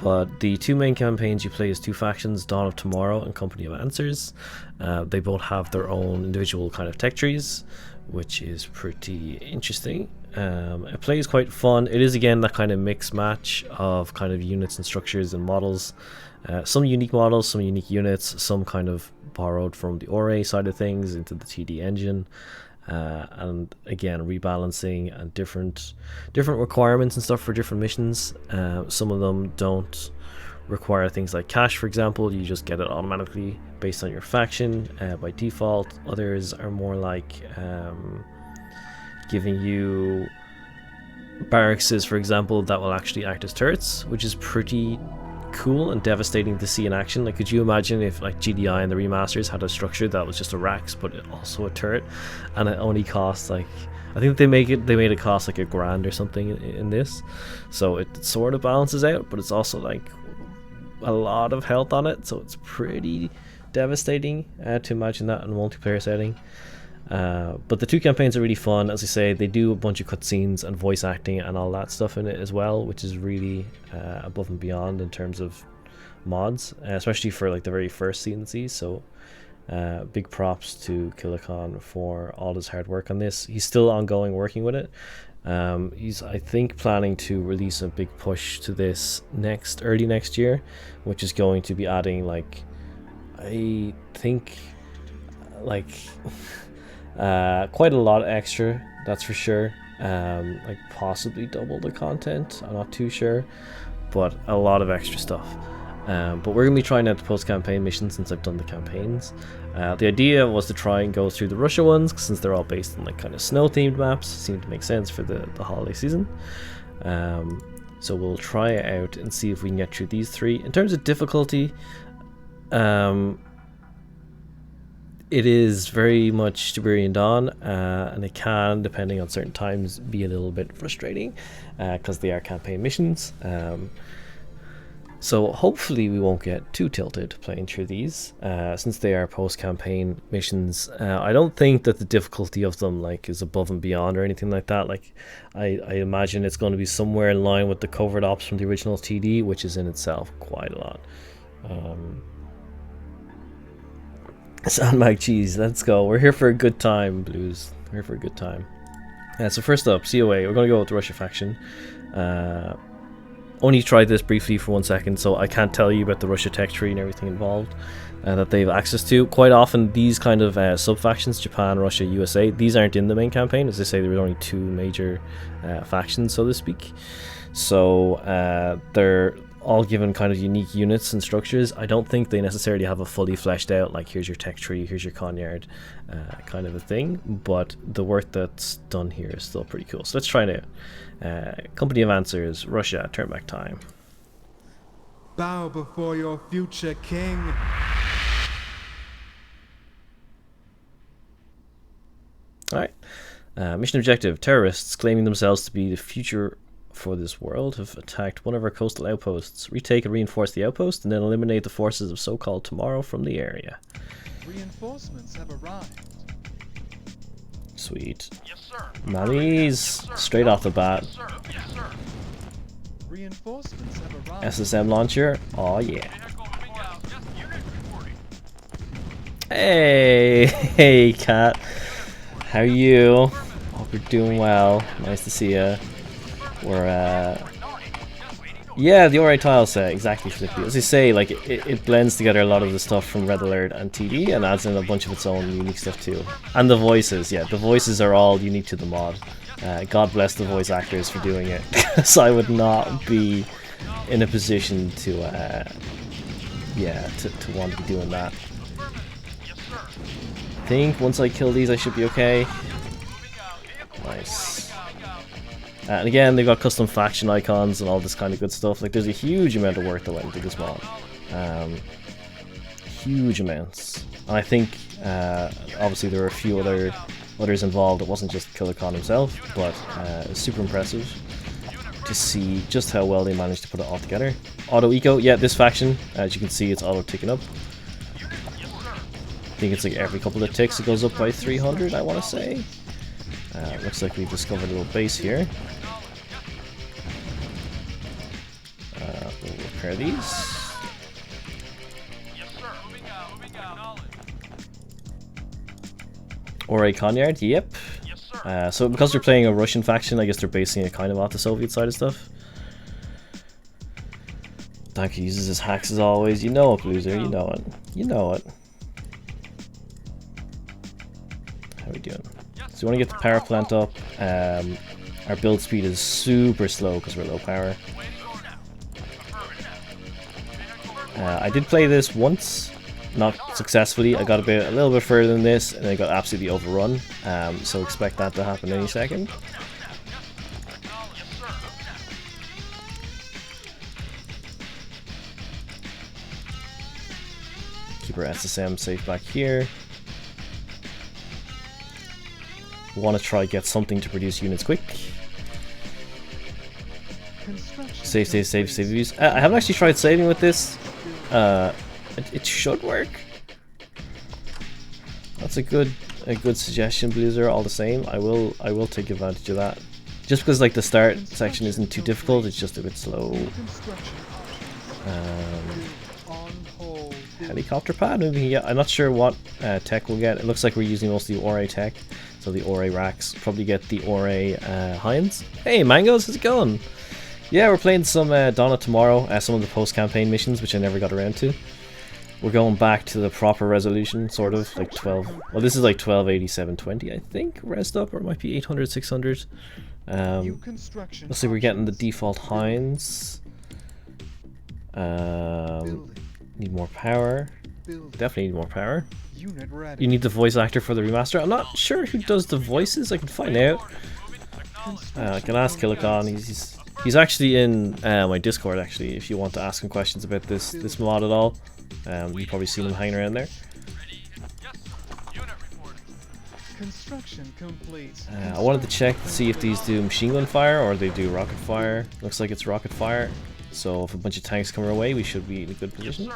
But the 2 main campaigns you play as 2 factions, Dawn of Tomorrow and Company of Answers. They both have their own individual kind of tech trees, which is pretty interesting. It plays quite fun. It is again that kind of mix match of kind of units and structures and models. Some unique models, some unique units, some kind of borrowed from the ORA side of things into the TD engine. And again, rebalancing and different requirements and stuff for different missions. Some of them don't require things like cash, for example. You just get it automatically based on your faction by default. Others are more like giving you barracks, for example, that will actually act as turrets, which is pretty cool and devastating to see in action. Like, could you imagine if like GDI and the remasters had a structure that was just a racks but also a turret, and it only costs like, I think they made it cost like $1,000 or something in this, so it sort of balances out, but it's also like a lot of health on it, so it's pretty devastating to imagine that in a multiplayer setting. But the 2 campaigns are really fun. As I say, they do a bunch of cutscenes and voice acting and all that stuff in it as well, which is really above and beyond in terms of mods, especially for like the very first CNC. So big props to Killicon for all his hard work on this. He's still ongoing working with it. He's, I think, planning to release a big push to this early next year, which is going to be adding like, I think, like quite a lot extra, that's for sure. Like possibly double the content, I'm not too sure, but a lot of extra stuff. But we're gonna be trying out the post-campaign missions since I've done the campaigns. The idea was to try and go through the Russia ones, since they're all based on like kind of snow-themed maps. Seem to make sense for the holiday season. So we'll try it out and see if we can get through these 3. In terms of difficulty, it is very much Tiberian Dawn, and it can, depending on certain times, be a little bit frustrating because they are campaign missions. So hopefully we won't get too tilted playing through these, since they are post-campaign missions. I don't think that the difficulty of them like is above and beyond or anything like that. Like I imagine it's going to be somewhere in line with the covert ops from the original TD, which is in itself quite a lot. Sandbag cheese, let's go. We're here for a good time, Blues. We're here for a good time. So first up, COA. We're going to go with the Russia faction. Only tried this briefly for 1 second, so I can't tell you about the Russia tech tree and everything involved that they have access to. Quite often, these kind of sub-factions, Japan, Russia, USA, these aren't in the main campaign. As I say, there were only 2 major factions, so to speak. So they're all given kind of unique units and structures. I don't think they necessarily have a fully fleshed out, like here's your tech tree, here's your Conyard kind of a thing, but the work that's done here is still pretty cool. So let's try it out. Company of Answers, Russia, turn back time. Bow before your future king. Alright. Mission objective, terrorists claiming themselves to be the future for this world have attacked one of our coastal outposts. Retake and reinforce the outpost, and then eliminate the forces of so-called tomorrow from the area. Reinforcements have arrived. Sweet. Yes, sir. Nannies, straight off the bat. Yes, sir. Yes, sir. Reinforcements have arrived. SSM launcher. Oh yeah. Vehicle moving out. Yes, unit reporting. Hey Kat. How are you? Hope you're doing well. Nice to see you. We're yeah, the ORA tile set, exactly, Flippy. As I say, like it blends together a lot of the stuff from Red Alert and TD and adds in a bunch of its own unique stuff too. And the voices, yeah, the voices are all unique to the mod. God bless the voice actors for doing it, because I would not be in a position to yeah, to want to be doing that. think once I kill these I should be okay. Nice. And again, they've got custom faction icons and all this kind of good stuff. Like, there's a huge amount of work that went into this mod. Huge amounts. And I think, obviously there were a few others involved. It wasn't just Killer Khan himself, but it was super impressive to see just how well they managed to put it all together. Auto eco, yeah, this faction, as you can see, it's auto ticking up. I think it's like every couple of ticks it goes up by 300, I want to say. Looks like we've discovered a little base here. We'll repair these. Or a Conyard, yep. So because they're playing a Russian faction, I guess they're basing it kind of off the Soviet side of stuff. Danku uses his hacks as always. You know it, loser. You know it. You know it. How are we doing? So we want to get the power plant up. Our build speed is super slow because we're low power. I did play this once, not successfully. I got a little bit further than this, and I got absolutely overrun. So expect that to happen any second. Keep our SSM safe back here. We want to try get something to produce units quick. Save use. I haven't actually tried saving with this. It should work. That's a good suggestion, Blizzard. All the same, I will take advantage of that. Just because like the start section isn't too difficult, it's just a bit slow. Helicopter pad, maybe we can get. I'm not sure what tech we'll get. It looks like we're using mostly Ore tech, so the Ore racks. Probably get the Ore Hinds. Hey, Mangoes, how's it going? Yeah, we're playing some Dawn of Tomorrow, some of the post-campaign missions, which I never got around to. We're going back to the proper resolution, sort of, like 12. Well, this is like 1280-720, I think, resed up, or it might be 800-600. Let's see, we're getting the default Hinds. Need more power. Definitely need more power. You need the voice actor for the remaster. I'm not sure who does the voices. I can find out. I can ask Killer Khan. He's actually in my Discord. Actually, if you want to ask him questions about this mod at all, you've probably seen him hanging around there. Construction complete. I wanted to check to see if these do machine gun fire or they do rocket fire. Looks like it's rocket fire. So if a bunch of tanks come our way, we should be in a good position.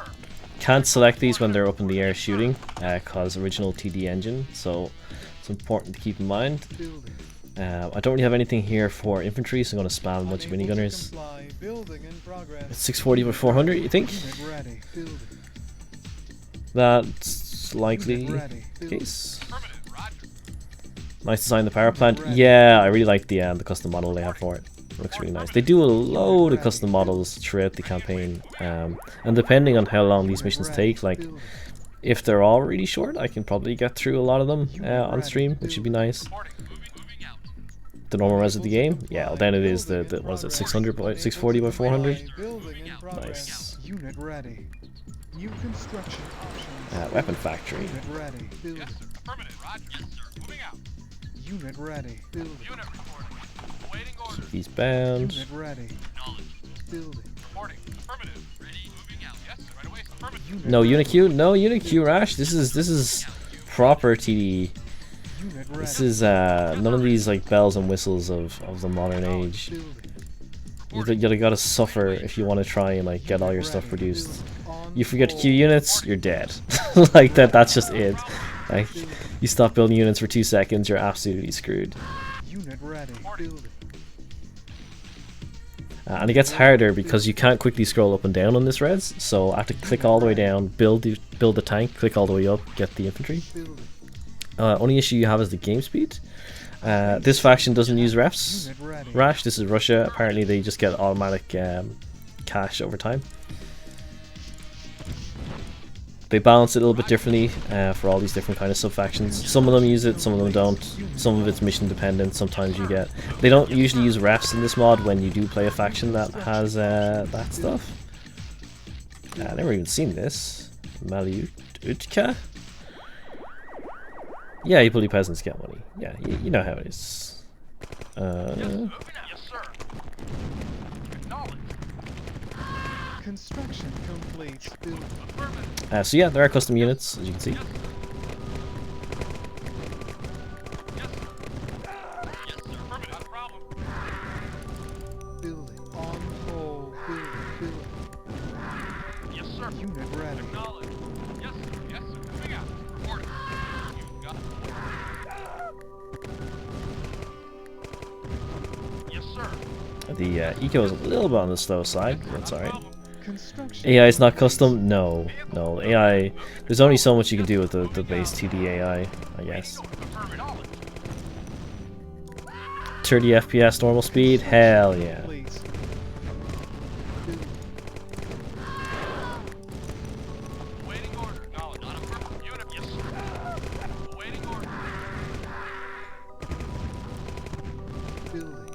Can't select these when they're up in the air shooting, cause original TD engine. So it's important to keep in mind. I don't really have anything here for infantry, so I'm going to spam a bunch of minigunners. It's 640 by 400, you think? That's likely the case. Nice design, the power plant. Yeah, I really like the custom model they have for it. It looks really nice. They do a load of custom models throughout the campaign, and depending on how long these missions take, like if they're all really short, I can probably get through a lot of them on stream, which would be nice. The normal res of the game, yeah. Well, then it is the what is it, 600 by 640 by 400. Nice. Weapon factory. Unit ready. Keep these bound. No unit queue. No unit queue, Rash. This is proper TD. This is none of these like bells and whistles of the modern age. You gotta suffer if you want to try and like get all your stuff produced. You forget to queue units, you're dead. Like that's just it. Like you stop building units for 2 seconds, you're absolutely screwed. And it gets harder because you can't quickly scroll up and down on this res, so I have to click all the way down, build the tank, click all the way up, get the infantry. Only issue you have is the game speed. This faction doesn't use refs. Rash, this is Russia. Apparently they just get automatic cash over time. They balance it a little bit differently for all these different kind of sub-factions. Some of them use it, some of them don't. Some of it's mission dependent, sometimes you get... They don't usually use refs in this mod when you do play a faction that has that stuff. I've never even seen this. Maliutka? Yeah, you bully peasants get money. Yeah, you know how it is. Moving out. Yes, sir. Acknowledged. Construction complete. Building. Affirmative. So yeah, there are custom units, as you can see. Yes, sir. Yes, sir. Affirmative. Not a problem. Building. On hold. Building. Yes, sir. Unit ready. Acknowledged. Yes, sir. Yes, sir. Moving out. Reporting. You got it. Yes, sir. The eco is a little bit on the slow side, but that's alright. Construction. AI is not custom? No. No, AI... There's only so much you can do with the base 2D AI, I guess. Affirmative. 30 FPS normal speed? Hell yeah. Complete. Awaiting order. Acknowledged. Not affirmative. Unit. Yes, sir. Awaiting order. Building.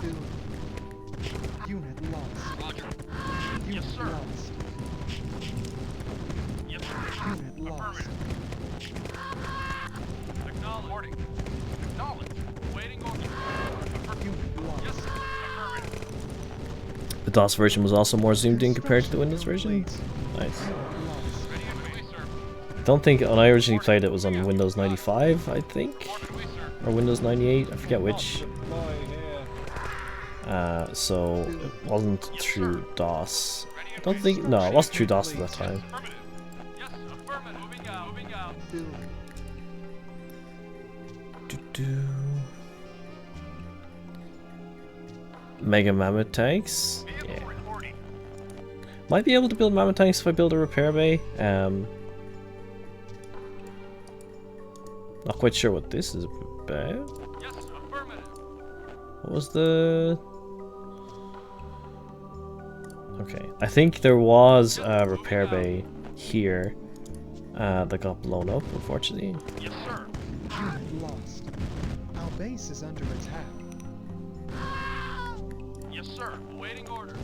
Building. Unit lost. Roger. Unit sir. lost. Yes, sir. Unit lost. Affirmative. Acknowledged. Reporting. Acknowledged. Awaiting order. Unit lost. Yes, sir. Affirmative. The DOS version was also more zoomed in compared to the Windows version. Nice. Ready underway, sir. Don't think when I originally played it was on Windows 95, I think, Report underway, sir. or Windows 98. I forget which. So it wasn't through DOS. I don't think. No, it wasn't through DOS at that time. Affirmative. Yes, affirmative. Moving out. Moving out. Building. Doo-doo. Mega Mammoth tanks. Vehicle Yeah. reporting. Might be able to build Mammoth tanks if I build a repair bay. Not quite sure what this is about. Yes, affirmative. What was the... Okay, I think there was a repair bay here that got blown up, unfortunately. Yes, sir. Unit lost. Our base is under attack. Yes, sir. Awaiting order.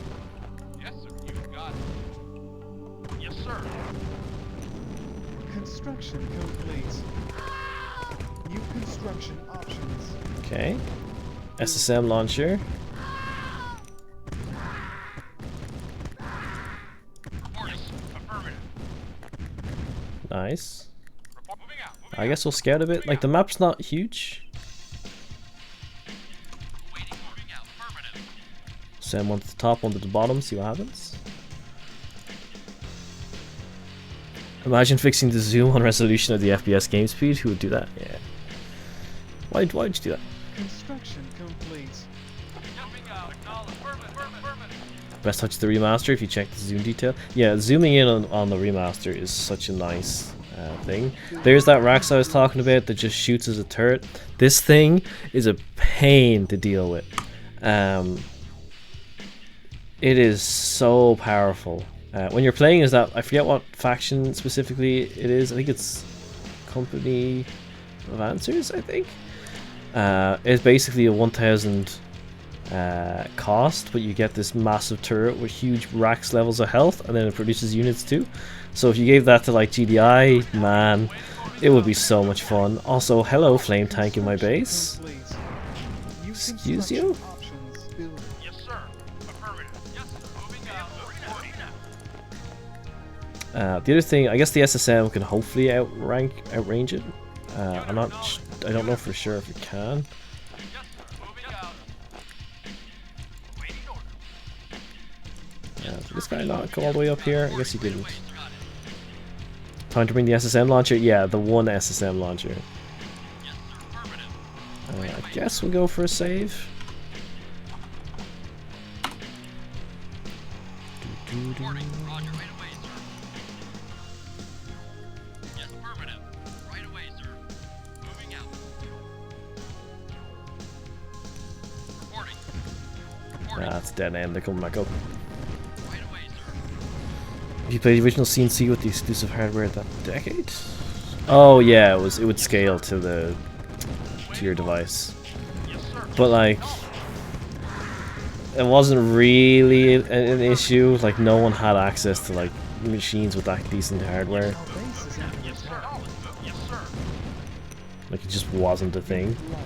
Yes, sir. You got it. Yes, sir. Construction complete. New construction options. Okay. SSM launcher. Report. Yes, affirmative. Nice. Report. Moving out. Moving I guess we'll scout a bit. Like, the map's not huge. Waiting. Moving out. Affirmative. Send one to the top, one to the bottom, see what happens. Imagine fixing the zoom on resolution of the FPS game speed. Who would do that? Yeah. Why'd you do that? Construction complete. Jumping out. Acknowledge. Affirmative. Best touch the remaster if you check the zoom detail. Yeah, zooming in on the remaster is such a nice thing. There's that Rax I was talking about that just shoots as a turret. This thing is a pain to deal with. It is so powerful. When you're playing as that, I forget what faction specifically it is. I think it's Company of Answers, I think. It's basically a 1000 cost, but you get this massive turret with huge Rax levels of health, and then it produces units too. So if you gave that to like GDI, man, it would be so much fun. Also, hello flame tank in my base. Complete. New Excuse you? construction options. Building. Yes, sir. Affirmative. Yes, sir. Moving out. Reporting. The other thing, I guess the SSM can hopefully outrange it. I don't know for sure if it can. Yes, sir. Moving out. Waiting order. Did this guy not come all the way up here? I guess he didn't. Got it. Time to bring the SSM launcher? Yeah, the one SSM launcher. Yes, sir. Affirmative. I guess we'll go for a save. Reporting. Roger. Right away, sir. Yes, affirmative. Right away, sir. Moving out. Reporting. Reporting. It's dead end. They're coming back up. Right away, sir. If you played the original CNC with the exclusive hardware that decade? Oh yeah, it would scale to your device. Yes, sir. But like, it wasn't really an issue. Like, no one had access to like machines with that decent hardware. Our base is under Yes, sir. attack. Yes, sir. Like it just wasn't a thing. Lost.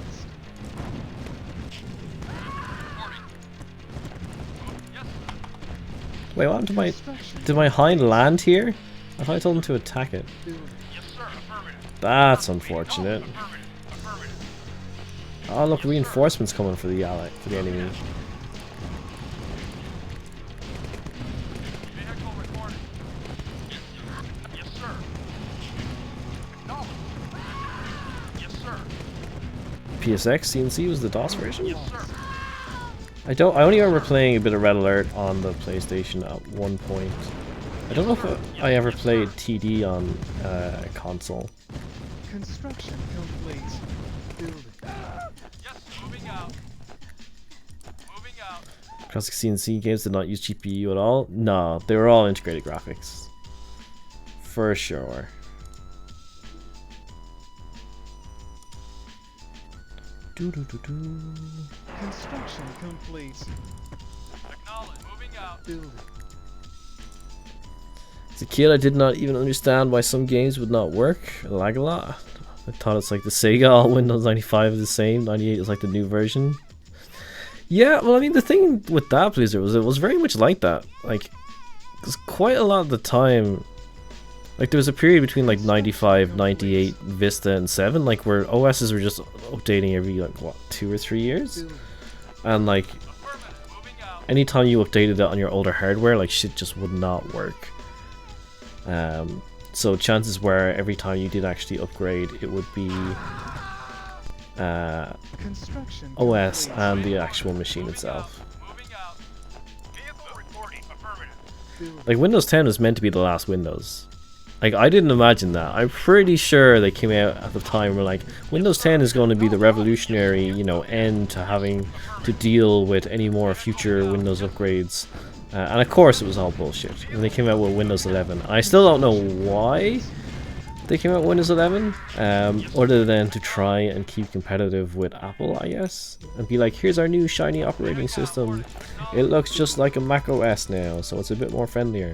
Wait, what happened to my... Construction Did my hind land here? I thought I told him to attack it. building. Yes, sir. Affirmative. That's unfortunate. Affirmative. Affirmative. Oh look, reinforcements coming for the ally, for the enemy. Vehicle recording. Yes, sir. Acknowledged. Yes, sir. PSX CNC was the DOS version? Yes, sir. I only remember playing a bit of Red Alert on the PlayStation at one point. I don't know if I ever played TD on a console. Construction complete. Building. Yes, moving out. Moving out. Classic CNC games did not use GPU at all? No, they were all integrated graphics. For sure. Construction complete. Acknowledged. Moving out. Building. As a kid, I did not even understand why some games would not work. It lag a lot. I thought it's like the Sega, all Windows 95 is the same, 98 is like the new version. Yeah, well, I mean, the thing with that Blizzard was it was very much like that. Like, because quite a lot of the time, like there was a period between like 95, 98, Vista, and 7, like where OSs were just updating every like what 2 or 3 years, Building. and like Affirmative. Moving out. anytime you updated it on your older hardware, like shit just would not work. So chances were every time you did actually upgrade, it would be Construction OS complete. and the actual machine itself. Moving out. Vehicle recording. Affirmative. Building. Like Windows 10 was meant to be the last Windows. Like I didn't imagine that. I'm pretty sure they came out at the time were like Windows 10 is going to be the revolutionary, you know, end to having to deal with any more future Windows upgrades. And of course it was all bullshit. And they came out with Windows 11. I still don't know why they came out with Windows 11, other than to try and keep competitive with Apple, I guess. And be like, here's our new shiny operating system. It looks just like a Mac OS now, so it's a bit more friendlier.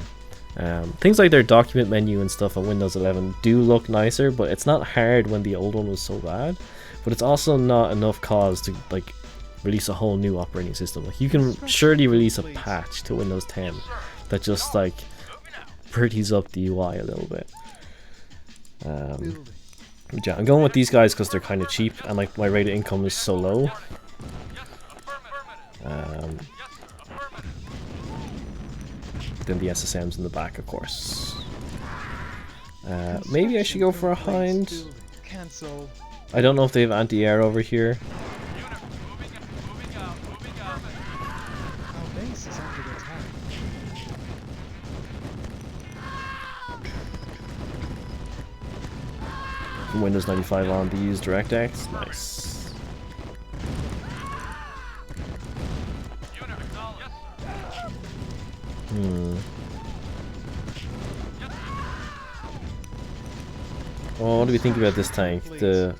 Things like their document menu and stuff on Windows 11 do look nicer, but it's not hard when the old one was so bad. But it's also not enough cause to like release a whole new operating system. Like you can surely release a patch to Windows 10 that just like pretties up the UI a little bit. Building. Yeah, I'm going with these guys because they're kind of cheap and like my rate of income is so low. Then the SSM's in the back, of course. Maybe I should go for a hind. Building. Cancel. I don't know if they have anti-air over here. Our base is under attack. From Windows 95 on to use DirectX. Nice. Oh, what do we think about this tank? The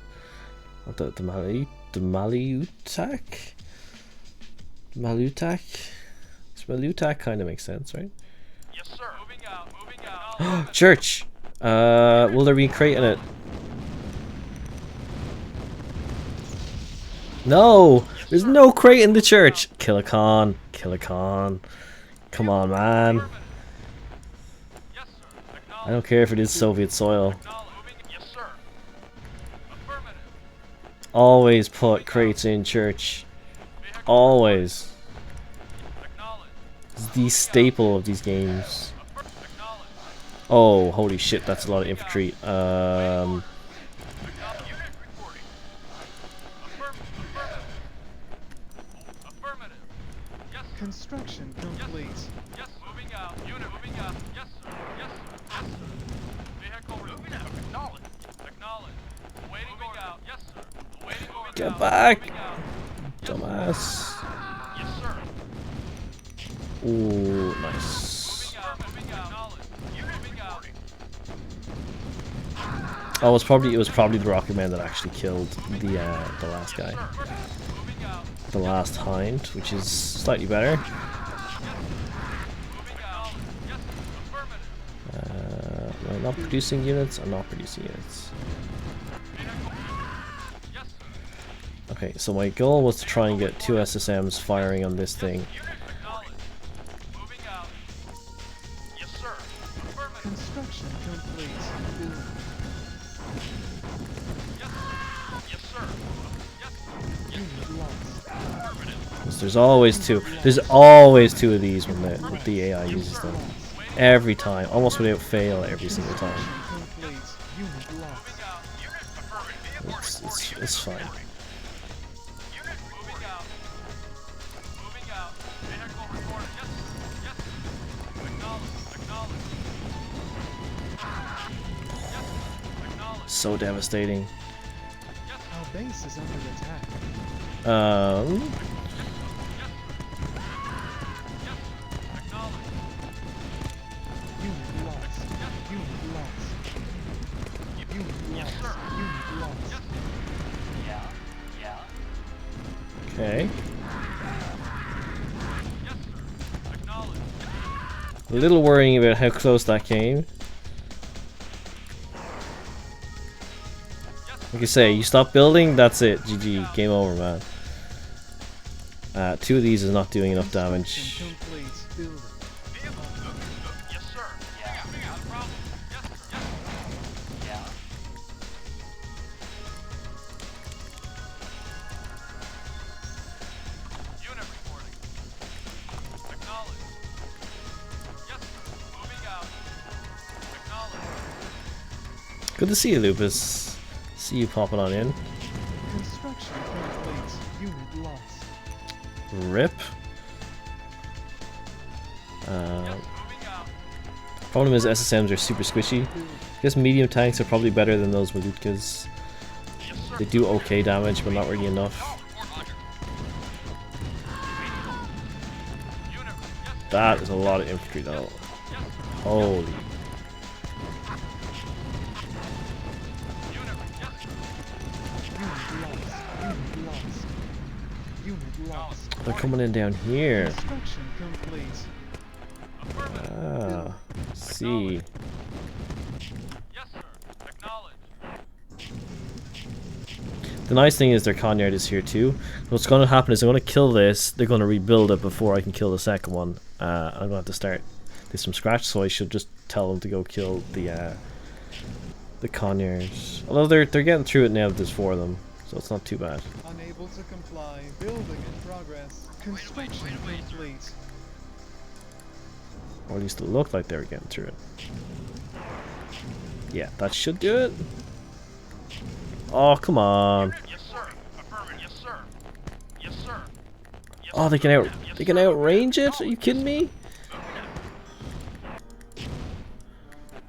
Malutak? Malutak kind of makes sense, right? Yes, sir. Moving out. Moving out. Church! Will there be a crate in it? No! There's no crate in the church! Kill a con. Kill a con. Come on, man. Yes, sir. I don't care if it is Soviet soil. Yes, sir. Affirmative. Always put crates in church. Always. Acknowledged. It's the staple of these games. Acknowledged. Oh, holy shit, that's a lot of infantry. Unit reporting. Affirmative. Yes, sir. Construction complete. Yes, moving out. Unit moving out. Yes, sir. Yes, sir. Yes, sir. Vehicle moving out. Acknowledged. Acknowledged. Awaiting moving out. Yes, sir. Awaiting moving Get out. back! Moving out. Dumbass. Yes, sir. Ooh, nice. Moving out. Moving out. Acknowledged. Unit moving out. Oh, it was probably the Rocket Man that actually killed the last guy. Moving out. The last hind, which is slightly better. Moving out. Yes, sir. Affirmative. Am I not producing units? I'm not producing units. Okay, so my goal was to try and get 2 SSMs firing on this thing. Unit acknowledged. Moving out. Yes, sir. Affirmative. Construction complete. Building. Yes, sir. Yes. Unit lost. Affirmative. 'Cause there's always 2. There's always 2 of these when the AI uses them. Every time, almost without fail, every single time. Complete. Unit lost. Moving out. Unit affirmative. It's fine. Unit moving out. Moving out. Vehicle reported. Yes. Yes. Acknowledged. Yes. Acknowledged. So devastating. Our base is under attack. Acknowledged. Unit lost. Unit lost. Unit Yes, lost. sir. Unit lost. Yeah. Okay. Yes, sir. Acknowledged. A little worrying about how close that came. Like I say, you stop building, that's it. GG. Game over, man. 2 of these is not doing enough damage. Construction complete. Building. Vehicle. Yes, sir. Yeah. No problem. Yes. Yeah. Unit reporting. Acknowledged. Yes, sir. Moving out. Acknowledged. Good to see you, Lupus. See you popping on in. Construction complete. Unit lost. Rip. Moving out. Problem is SSMs are super squishy. I guess medium tanks are probably better than those Malutkas. Yes, sir. They do okay damage, but not really enough. Roger. Unit. Yes. That is a lot of infantry though. Holy. Unit. Yes. Unit lost. Unit lost. They're coming in down here. Construction complete. Ah. See. Yes, sir. Acknowledged. The nice thing is their Conyard is here too. What's going to happen is I'm going to kill this. They're going to rebuild it before I can kill the second one. I'm going to have to start this from scratch, so I should just tell them to go kill the Conyards. Although they're getting through it now that there's 4 of them, so it's not too bad. Unable to comply. Building in progress. Construction complete. Or at least it looked like they were getting through it. Yeah, that should do it. Oh, come on. Yes, sir. Affirmative. Yes, sir. Yes, sir. Yes, Oh, they can outrange it? Are you kidding me?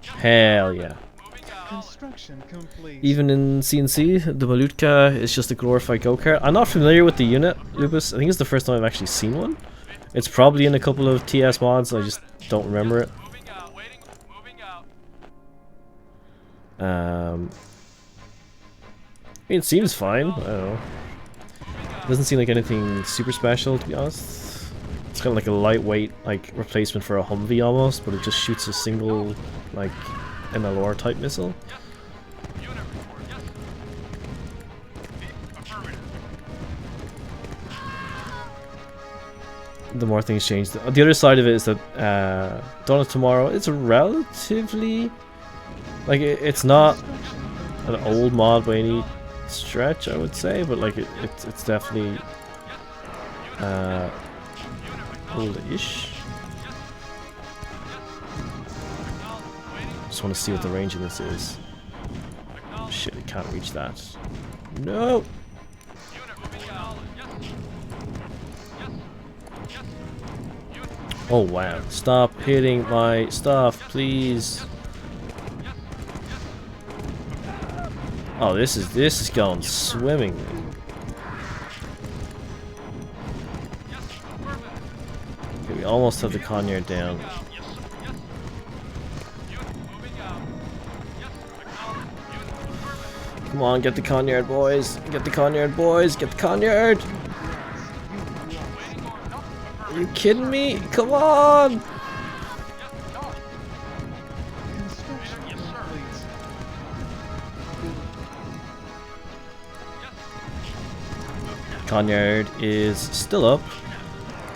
Hell yeah. moving out. Construction complete. Even in CNC, the Malutka is just a glorified go-kart. I'm not familiar with the unit, Lupus. I think it's the first time I've actually seen one. It's probably in a couple of TS mods, I just don't remember it. Moving out. Waiting. Moving out. I mean, it seems fine. I don't know. Doesn't seem like anything super special, to be honest. It's kind of like a lightweight, like, replacement for a Humvee almost, but it just shoots a single, like, MLR type missile. Unit report. Yes. Affirmative. The more things change. The other side of it is that Dawn of Tomorrow, it's relatively, like, it's not an old mod by any stretch, I would say, but like it's definitely old-ish. Just want to see what the range of this is. Shit, it can't reach that. No. Oh wow! Stop hitting my stuff, please. Oh, this is going swimmingly. Okay, we almost have the Conyard down. Come on, get the Conyard, boys! Get the Conyard, boys! Get the Conyard! Are you kidding me? Come on! Construction complete. Conyard is still up.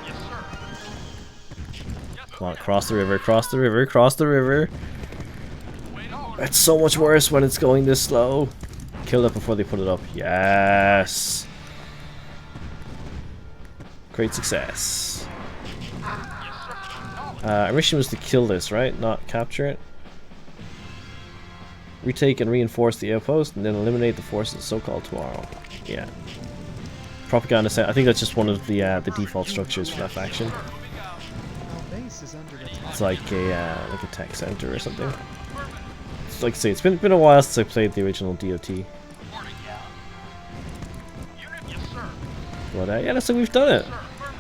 Yes, sir. Come on, cross the river, cross the river, cross the river. Wait on. It's so much worse when it's going this slow. Kill it before they put it up. Yes. Great success. Our mission was to kill this, right? Not capture it. Retake and reinforce the outpost, and then eliminate the forces so-called tomorrow. Yeah. Propaganda set. I think that's just one of the default structures for that faction. Our base is under attack. It's like a tech center or something. It's like I say, it's been a while since I played the original DOT. Unit, yes, sir. But yeah, that's how we've done it.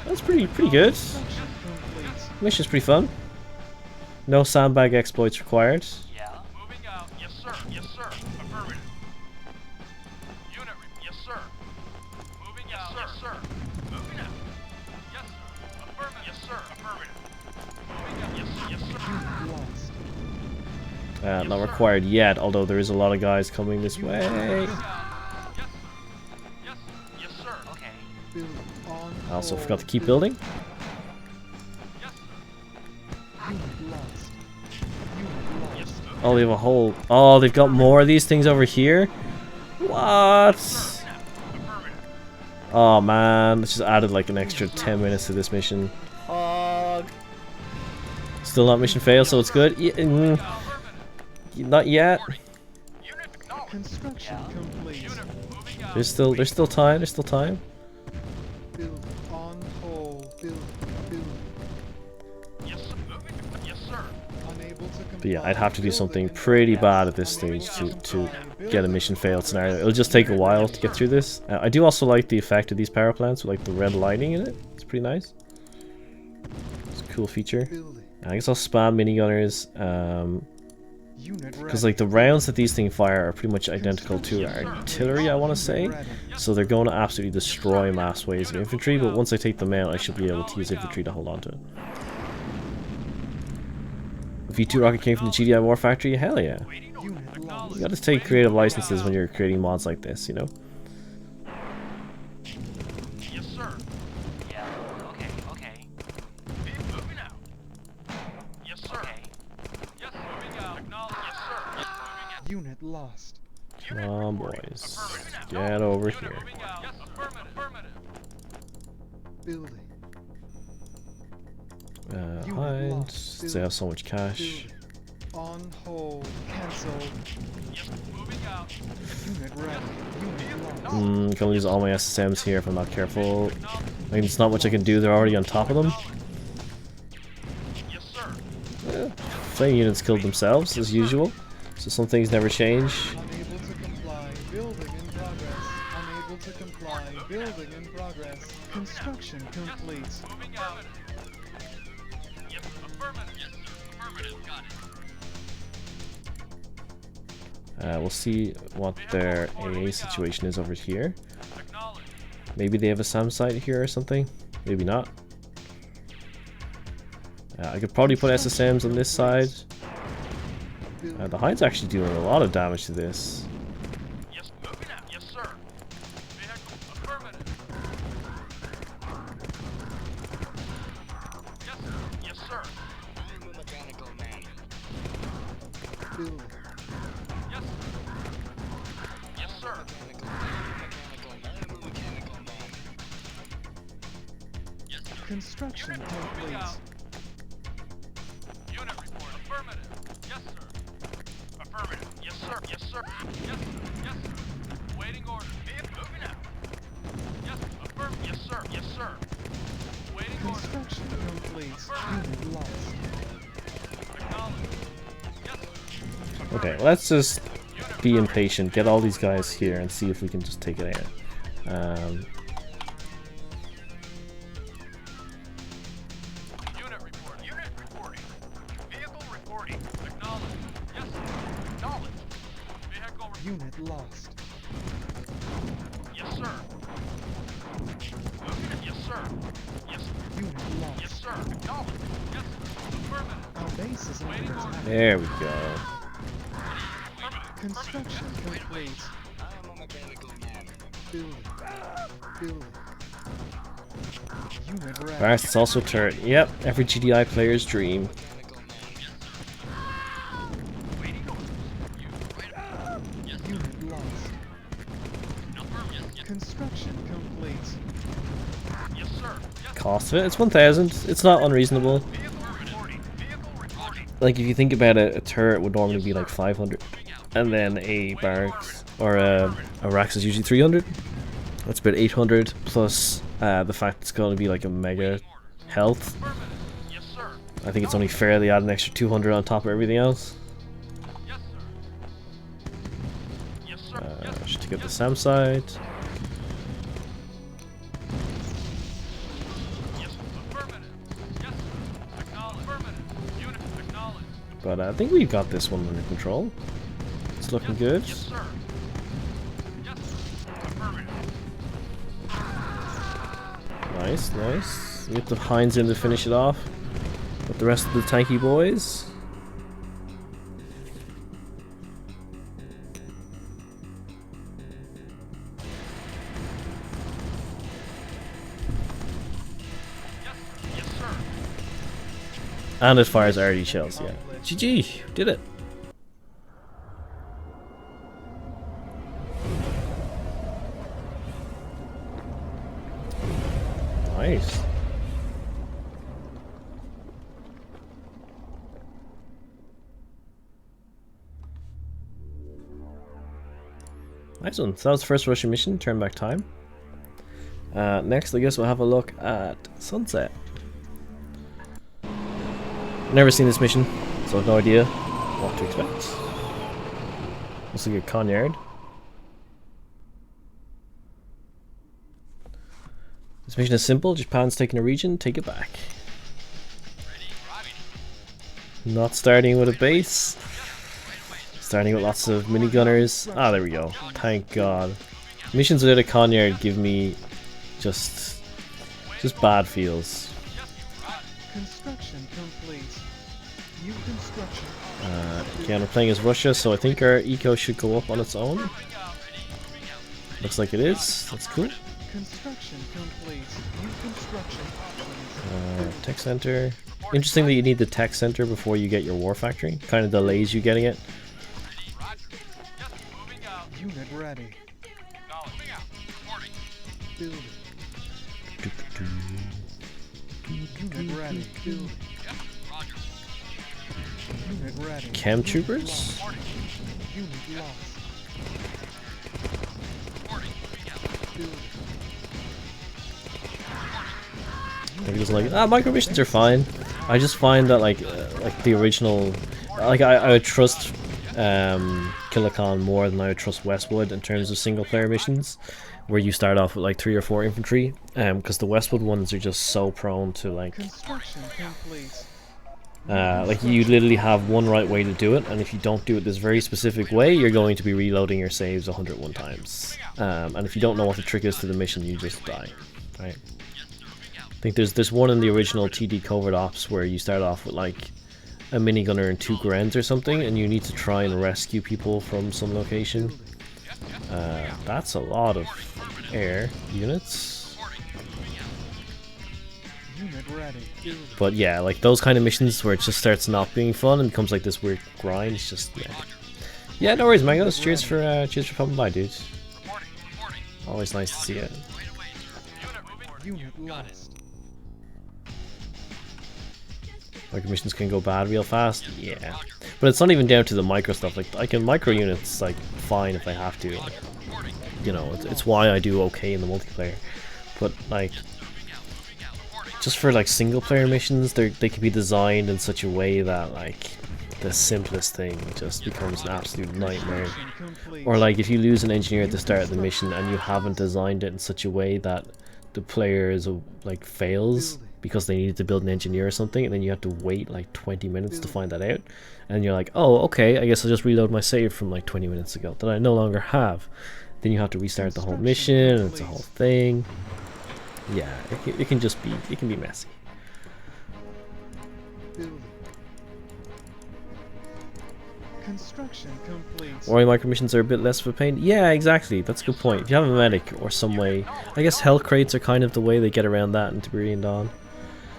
That's pretty good. Mission's pretty fun. No sandbag exploits required. Yeah. Moving out. Yes, sir. Yes, sir. Affirmative. Unit, yes, sir. Moving out. Yes, sir. Moving out. Yes, sir. Affirmative. Yes, sir. Affirmative. Moving out. Yes, yes, sir. Lost. Not required yet, although there is a lot of guys coming this way. Yes, sir. Yes, yes, sir. Okay. Build on I also hold. forgot to keep building. Yes, sir. Unit lost. Unit Yes, lost. sir. Oh, they have a whole... Oh, they've got more of these things over here? What? Affirmative. Oh, man. This just added like an extra 10 minutes to this mission. Still not mission fail, so it's good. Not yet. Unit acknowledged. Construction complete. Unit moving out. There's still time. There's still time. Build on hold. Build. Yes, sir. Moving. Yes, sir. Unable to comply. But yeah, I'd have to do Building something in pretty progress. bad at this stage Unable to comply. get a mission failed scenario. It'll just take a while to get through this. I do also like the effect of these power plants with like the red lighting in it. It's pretty nice. It's a cool feature. Building. I guess I'll spam minigunners. Unit Because like the rounds that these things fire are pretty much identical to artillery, I want to say. So they're going to absolutely destroy mass waves of infantry, but once I take them out, I should be able to use infantry to hold on to it. V2 rocket came from the GDI War Factory? Hell yeah. Unit lost. You gotta take creative licenses when you're creating mods like this, you know? Yes, sir. Yeah. Okay. Okay. Moving out. Yes, sir. Okay. Yes, moving out. Acknowledge. Yes, sir. Yes, moving out. Unit lost. Come on, boys. Get over here. Moving out. Yes, affirmative. Affirmative. Building. Hide. Since they have so much cash. Building. On hold. Cancelled. Yes, moving out. Unit ready. Unit lost. Gonna lose all my SSMs here if I'm not careful. I mean, it's not much I can do, they're already on top of them. Yes, sir. Flame units killed themselves, as usual. So some things never change. Unable to comply. Building in progress. Unable to comply. Building in progress. Construction complete. Moving out. Yes, affirmative. Yes, sir. Affirmative. Got it. We'll see what their AA situation is over here. Acknowledge. Maybe they have a SAM site here or something. Maybe not. I could probably put SSMs on this side. The Hind's actually doing a lot of damage to this. Yes, moving out. Yes, sir. Vehicle. Affirmative. Yes, sir. Yes, sir. Mechanical man. Building. Yes, sir. Yes, sir. Yes, sir. Construction Moving complete. out. Unit report. Affirmative. Yes, sir. Affirmative. Yes, sir. Yes, sir. Yes, sir. Yes, sir. Waiting order. Vehicle moving out. Yes, affirmative. Yes, sir. Yes, sir. Waiting order. Construction complete. Unit lost. Acknowledge. Yes, sir. Okay, let's just be impatient, get all these guys here, and see if we can just take it out. Unit report. Unit reporting. Vehicle reporting. Acknowledge. Yes, sir. Acknowledge. Vehicle Unit lost. Yes, sir. Moving it. Yes, sir. Yes, sir. Unit lost. Yes, sir. Acknowledge. Yes, sir. Affirmative. Our base is under attack. There we go. Construction complete. Building. Building. Unit ready. Barracks is also a turret. Yep, every GDI player's dream. Unit lost. Construction complete. Yes, sir. Yes, Cost of it, it's 1,000. It's not unreasonable. vehicle reporting. Vehicle reporting. Like if you think about it, a turret would normally be like 500, and then a barracks or a racks is usually 300. That's about 800 plus the fact it's going to be like a mega health. Affirmative. Yes, sir. I think it's only fair they add an extra 200 on top of everything else. Yes, sir. Yes, sir. Yes, Should take out the SAM side. yes. Affirmative. Yes, sir. Acknowledge. Affirmative. Unit acknowledged. But I think we've got this one under control. It's looking good. Yes, sir. Yes, sir. Affirmative. Nice, nice. We get the Heinz in to finish it off. But the rest of the tanky boys. Yes, sir. And it fires RD shells, yeah. GG, did it. Nice. Nice one. So that was the first Russian mission, turn back time. Next, I guess we'll have a look at Sunset. Never seen this mission, so I have no idea what to expect. Let's look at Conyard. This mission is simple, Japan's taking a region, take it back. Not starting with a base. Starting with lots of minigunners. Ah, there we go. Thank God. Missions without a Conyard give me just bad feels. Construction complete. New construction. Again, we're playing as Russia, so I think our eco should go up on its own. Looks like it is. That's cool. Construction complete. New construction options. Tech center. Interesting that you need the tech center before you get your war factory. Kind of delays you getting it. Unit ready. Building. Unit ready. Building. Unit ready. Chem troopers. Unit lost. Building. Maybe doesn't like it. Micro missions are fine. I just find that like the original, like I would trust Killicon more than I would trust Westwood in terms of single player missions, where you start off with like 3 or 4 infantry, because the Westwood ones are just so prone to like you literally have one right way to do it, and if you don't do it this very specific way, you're going to be reloading your saves 101 times, and if you don't know what the trick is to the mission, you just die, right? I think there's one in the original TD Covert Ops where you start off with like a minigunner and 2 Grens or something, and you need to try and rescue people from some location. That's a lot of air units. But yeah, like those kind of missions where it just starts not being fun and becomes like this weird grind. It's just yeah. No worries, Mangoes. Cheers for popping by, dude. Always nice to see it. Unit lost. Micro missions can go bad real fast, yeah. But it's not even down to the micro stuff. Like I can micro units like fine if I have to. Like, you know, it's why I do okay in the multiplayer. But like, just for like single player missions, they can be designed in such a way that like the simplest thing just becomes an absolute nightmare. Or like if you lose an engineer at the start of the mission and you haven't designed it in such a way that the player is like fails because they needed to build an engineer or something, and then you have to wait like 20 minutes to find that out, and you're like, oh okay, I guess I'll just reload my save from like 20 minutes ago that I no longer have. Then you have to restart the whole mission, and it's a whole thing. Yeah, it can just be, it can be messy. Construction complete. Ori micro missions are a bit less of a pain. Yeah, exactly. That's a good point. If you have a medic or some way, I guess health crates are kind of the way they get around that in Tiberian Dawn.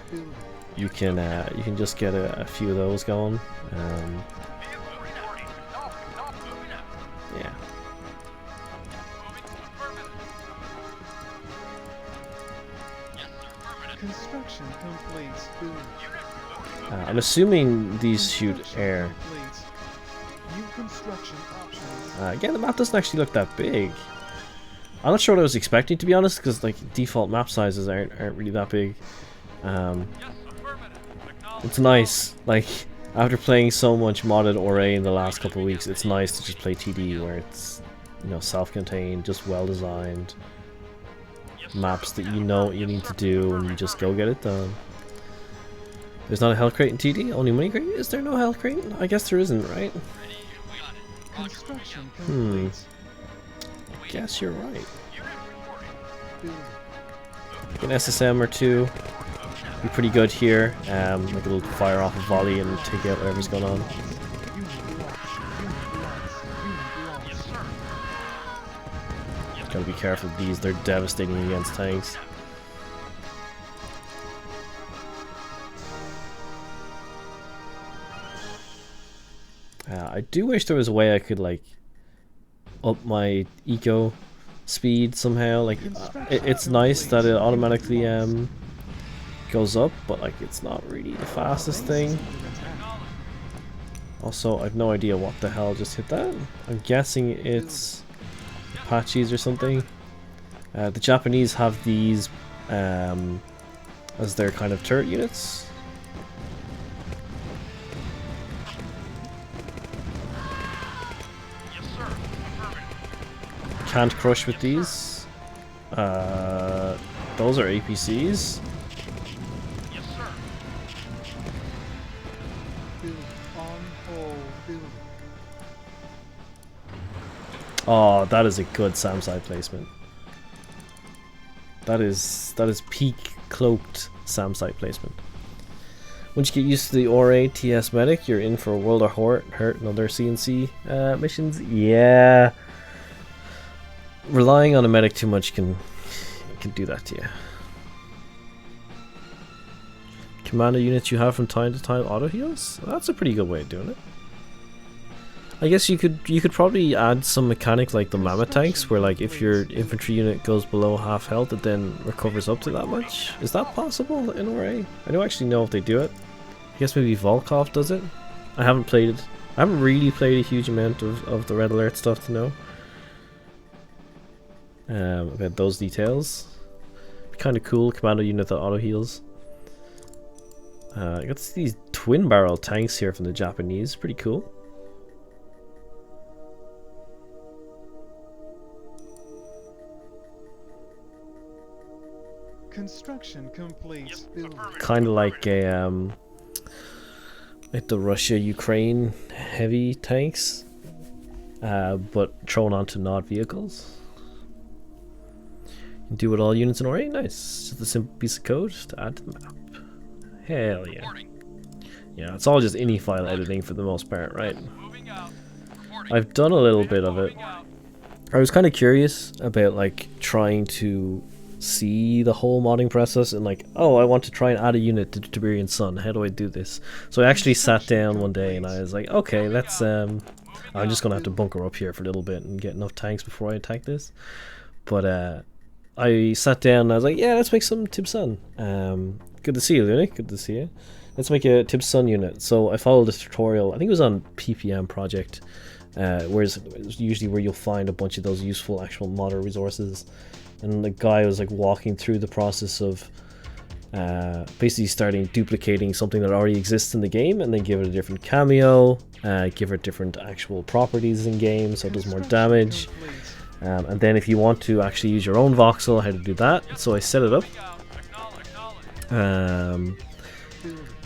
Building. You can just get a few of those going. Yeah. Construction complete. Building. I'm assuming these shoot air. New construction options. Again, the map doesn't actually look that big. I'm not sure what I was expecting, to be honest, because like default map sizes aren't really that big. It's nice, like after playing so much modded Ori in the last couple of weeks, it's nice to just play TD where it's, you know, self-contained, just well designed maps that you know what you need to do and you just go get it done. There's not a health crate in TD, only money crate? Is there no health crate? I guess there isn't, right? Construction complete. I guess you're right. Building. Like an SSM or two. Be pretty good here. Like it'll fire off a volley and take out whatever's going on. Unit lost. Unit lost. Unit lost. Gotta be careful with these, they're devastating against tanks. I do wish there was a way I could like up my eco speed somehow. Like it's nice that it automatically goes up, but like it's not really the fastest thing. Also, I've no idea what the hell just hit that. I'm guessing it's Apaches or something. The Japanese have these as their kind of turret units. Can't crush with these. Those are APCs. Build on hold. Building. Oh, that is a good SAM side placement. That is peak cloaked SAM site placement. Once you get used to the Ori TS medic, you're in for a World of Hurt and other CNC missions. Yeah. Relying on a medic too much can do that to you. Commando units you have from time to time auto heals? That's a pretty good way of doing it. I guess you could probably add some mechanic like the mammoth tanks, where like if your infantry unit goes below half health, it then recovers up to that much. Is that possible in Ori? I don't actually know if they do it. I guess maybe Volkov does it. I haven't played it. I haven't really played a huge amount of the Red Alert stuff to know about those details. Kind of cool commando unit that auto heals. I got these twin barrel tanks here from the Japanese. Pretty cool. Construction complete. Building. Kind of like a like the Russia-Ukraine heavy tanks, but thrown onto Nod vehicles. You can do it all units in Ori. Nice. Just a simple piece of code to add to the map. Hell yeah. Yeah, it's all just ini file editing for the most part, right? I've done a little bit of it. I was kind of curious about like trying to see the whole modding process and like, oh, I want to try and add a unit to Tiberian Sun. How do I do this? So I actually sat down one day and I was like, okay, let's I'm just gonna have to bunker up here for a little bit and get enough tanks before I attack this. But I sat down and I was like, yeah, let's make some Tib Sun. Good to see you, Lunik. Good to see you. Let's make a Tib Sun unit. So I followed this tutorial. I think it was on PPM project, whereas it's usually where you'll find a bunch of those useful actual modder resources. And the guy was like walking through the process of basically starting duplicating something that already exists in the game, and then give it a different cameo, give it different actual properties in game, so it does more damage. And then if you want to actually use your own voxel, how to do that. So I set it up.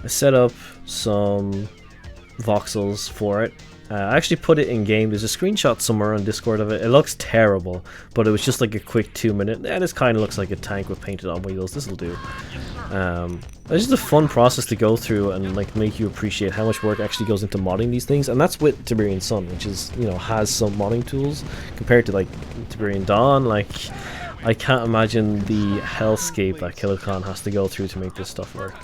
I set up some voxels for it, I actually put it in game. There's a screenshot somewhere on Discord of it. It looks terrible, but it was just like a quick 2-minute. Yeah, this kind of looks like a tank with painted on wheels. This will do. It's just a fun process to go through and like make you appreciate how much work actually goes into modding these things. And that's with Tiberian Sun, which is, you know, has some modding tools compared to like Tiberian Dawn. Like, I can't imagine the hellscape that Kilocon has to go through to make this stuff work.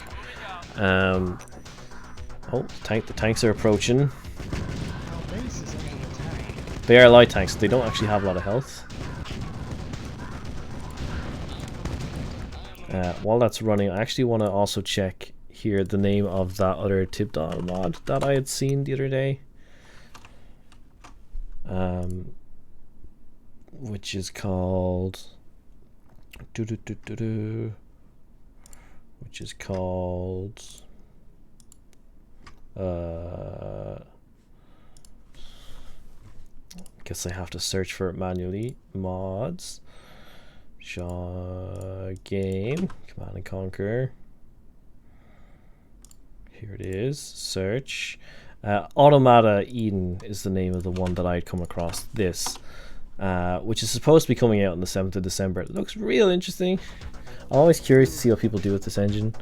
Oh, the tanks are approaching. They are light tanks, they don't actually have a lot of health. While that's running, I actually want to also check here the name of that other Tibdon mod that I had seen the other day. Which is called... Which is called... guess I have to search for it manually. Mods. Game. Command and Conquer. Here it is. Search. Automata Eden is the name of the one that I'd come across. This. Which is supposed to be coming out on the 7th of December. It looks real interesting. I'm always curious to see what people do with this engine.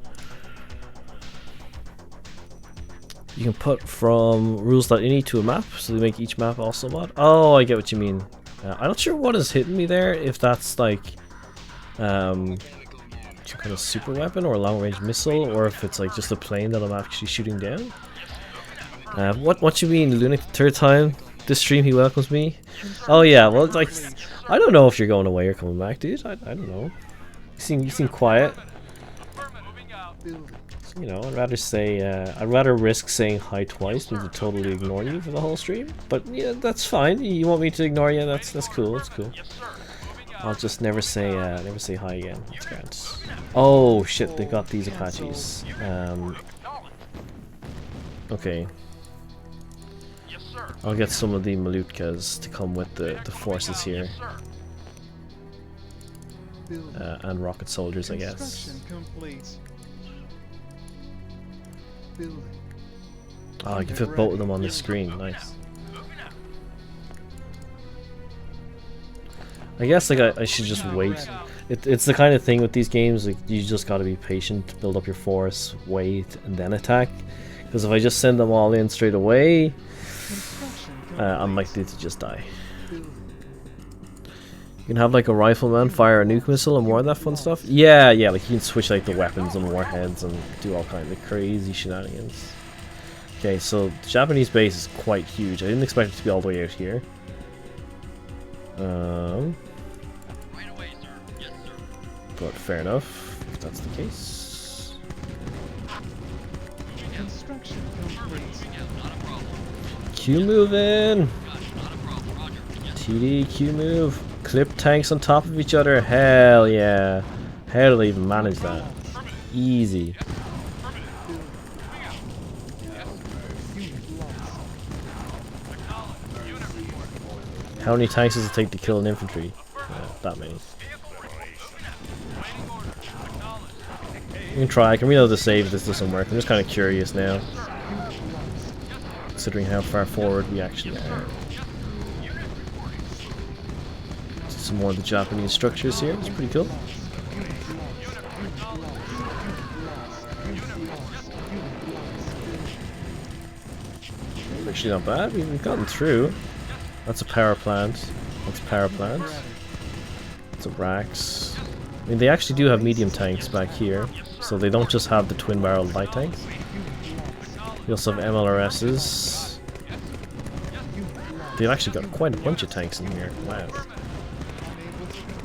You can put from rules.ini to a map, so they make each map also mod. Oh, I get what you mean. I'm not sure what is hitting me there, if that's like some kind of super weapon or a long range missile, or if it's like just a plane that I'm actually shooting down. What you mean, Lunatic, the third time this stream he welcomes me? Oh yeah, well it's like, I don't know if you're going away or coming back, dude. I don't know. You seem quiet. You know, I'd rather say, I'd rather risk saying hi twice than to totally ignore you for the whole stream. But yeah, that's fine. You want me to ignore you? That's cool. That's cool. I'll just never say hi again. That's great. Oh shit! They got these Apaches. Okay. I'll get some of the Malutkas to come with the forces here. And rocket soldiers, I guess. Oh, I can fit both of them on the screen. Nice. I guess like I should just wait. It's the kind of thing with these games, like you just gotta be patient, build up your force, wait, and then attack. Because if I just send them all in straight away, I'm likely to just die. You can have like a rifleman fire a nuke missile and more of that fun stuff. Yeah, like you can switch like the weapons and warheads and do all kinds of crazy shenanigans. Okay, so the Japanese base is quite huge. I didn't expect it to be all the way out here. But fair enough, if that's the case. Q moving! TD, Q move. Clip tanks on top of each other. Hell yeah. How do they even manage that? Easy. How many tanks does it take to kill an infantry? That many. You can try. I can reload the save if this doesn't work. I'm just kind of curious now, considering how far forward we actually are. Some more of the Japanese structures here. It's pretty cool. Actually not bad. We've gotten through. That's a power plant. That's a power plant. It's a racks. I mean, they actually do have medium tanks back here, so they don't just have the twin-barrel light tanks. We also have MLRSs. They've actually got quite a bunch of tanks in here. Wow.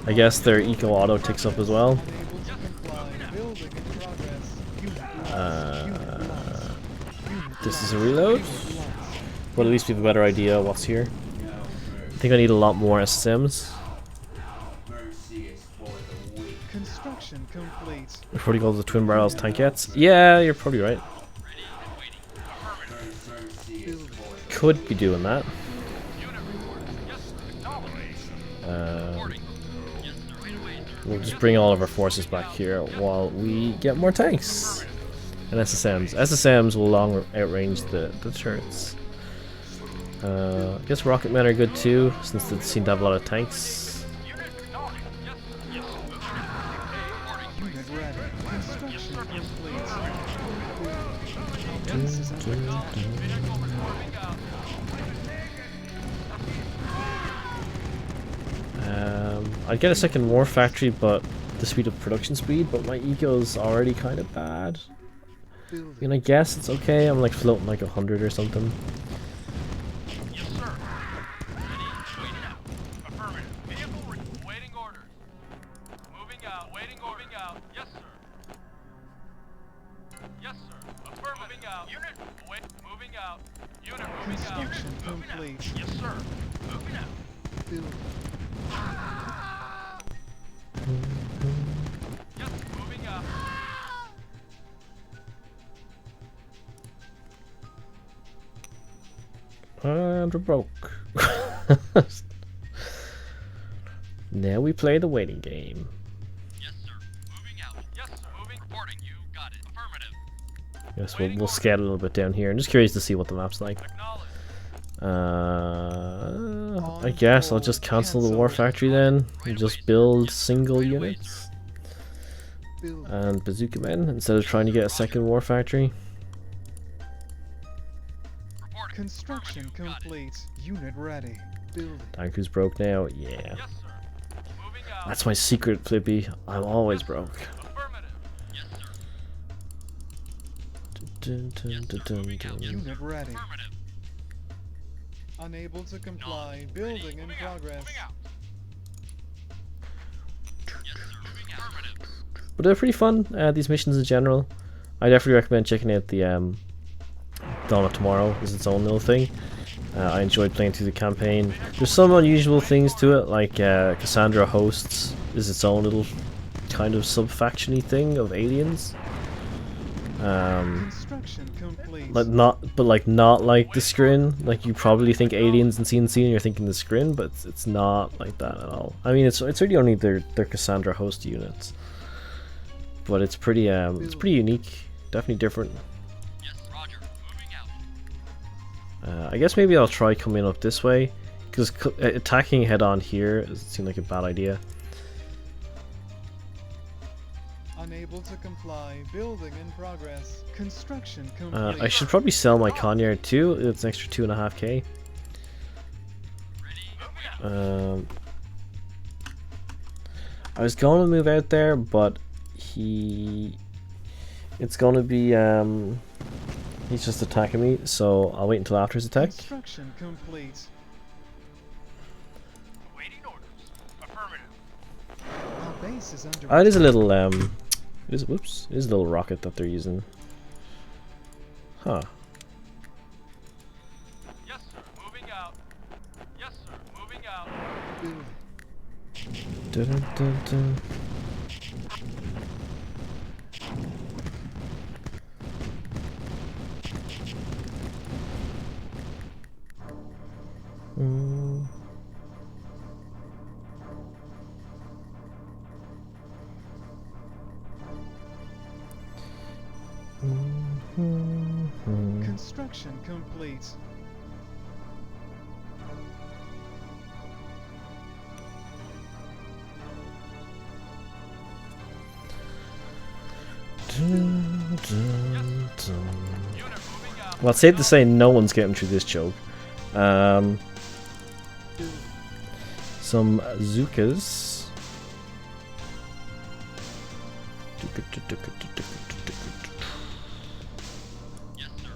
I guess their eco-auto ticks up as well. This is a reload, but at least we have a better idea of what's here. I think I need a lot more SSMs. Construction complete. Before you go to the twin barrels tankettes. Yeah, you're probably right. Could be doing that. We'll just bring all of our forces back here while we get more tanks and SSMs. SSMs will long outrange the turrets. I guess rocket men are good too, since they seem to have a lot of tanks. Unit acknowledged. Yes, sir. Yes, sir. Unit ready. Construction complete. Our base is under attack. Vehicle reporting out. I'd get a second war factory, but the speed of production speed, but my eco's already kind of bad. I mean, I guess it's okay. I'm like floating like 100 or something. Yes, sir. Ready? Waiting out. Affirmative. Vehicle waiting orders. Moving out. Waiting or moving out. Yes, sir. Yes, sir. Affirmative. Moving out. Unit. Wait. Moving out. Unit moving out. Construction complete. Yes, sir. Moving out. Building. Yes, moving out. And we're broke. Now we play the waiting game. Yes, sir. Moving out. Yes, sir. Moving. Reporting. You got it. Affirmative. Yes, we'll scale a little bit down here. I'm just curious to see what the map's like. Acknowledged. I guess I'll just cancel the war factory then and just build single units Building. and bazooka men instead of trying to get a second war factory. Reporting. Construction complete. Unit ready. Building. Danku's broke now. Yeah, Yes, sir. Moving out. that's my secret, Flippy. I'm always broke. Affirmative. Yes, sir. Dun, dun, dun, dun, dun. Unit ready. Affirmative. Unable to comply. Building in progress. Moving out. Yes, sir. Moving out. Affirmative. But they're pretty fun, these missions in general. I definitely recommend checking out the Dawn of Tomorrow. It's its own little thing. I enjoyed playing through the campaign. There's some unusual things to it, like Cassandra Hosts is its own little kind of sub-faction-y thing of aliens. Construction complete. Not like the Scrin. Like you probably think aliens and CNC and you're thinking the Scrin, but it's not like that at all. I mean, it's really only their Cassandra host units, but it's pretty unique, definitely different. Yes, Roger. Moving out. I guess maybe I'll try coming up this way, because attacking head on here seemed like a bad idea. Unable to comply. Building in progress. Construction complete. I should probably sell my Conyard too. It's an extra 2.5k. I was going to move out there, but it's going to be he's just attacking me, so I'll wait until after his attack. Construction complete. Awaiting orders. Affirmative. Our base is under It is a little it is a little rocket that they're using. Huh. Yes, sir. Moving out. Yes, sir. Moving out. building. Dun, dun, dun, dun. Mm. Construction complete. Dun, dun, dun. Unit moving out. Well, it's safe to say no one's getting through this choke. Some Zukas. Yes, sir.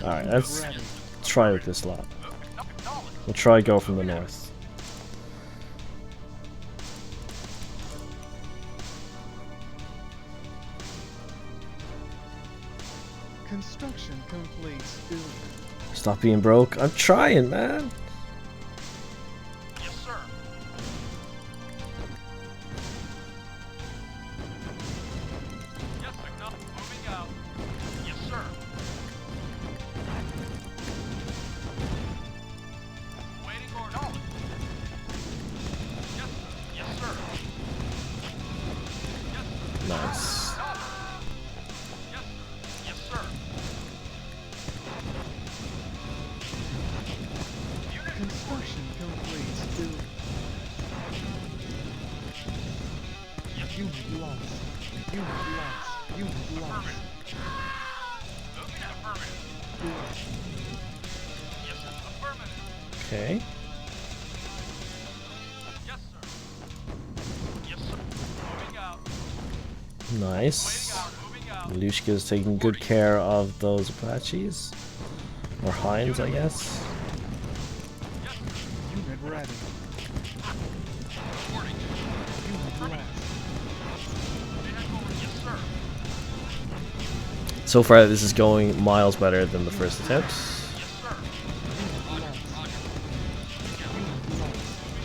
Alright, let's Ready. try with this lot. Acknowledged. We'll try go from the north. Construction complete. Building. Stop being broke. I'm trying, man. Yes, sir. Yes, acknowledged. Moving out. Yes, sir. Waiting order. Yes, yes, sir. Yes, sir. Nice. Yes, Okay. Yes, sir. Yes, sir. Moving out. Nice. Moving out. Lushka's taking good care of those Apaches. Or Hinds, I guess. Unit ready. Reporting. Unit lost. Yes, sir. So far, this is going miles better than the first attempt. Yes, sir.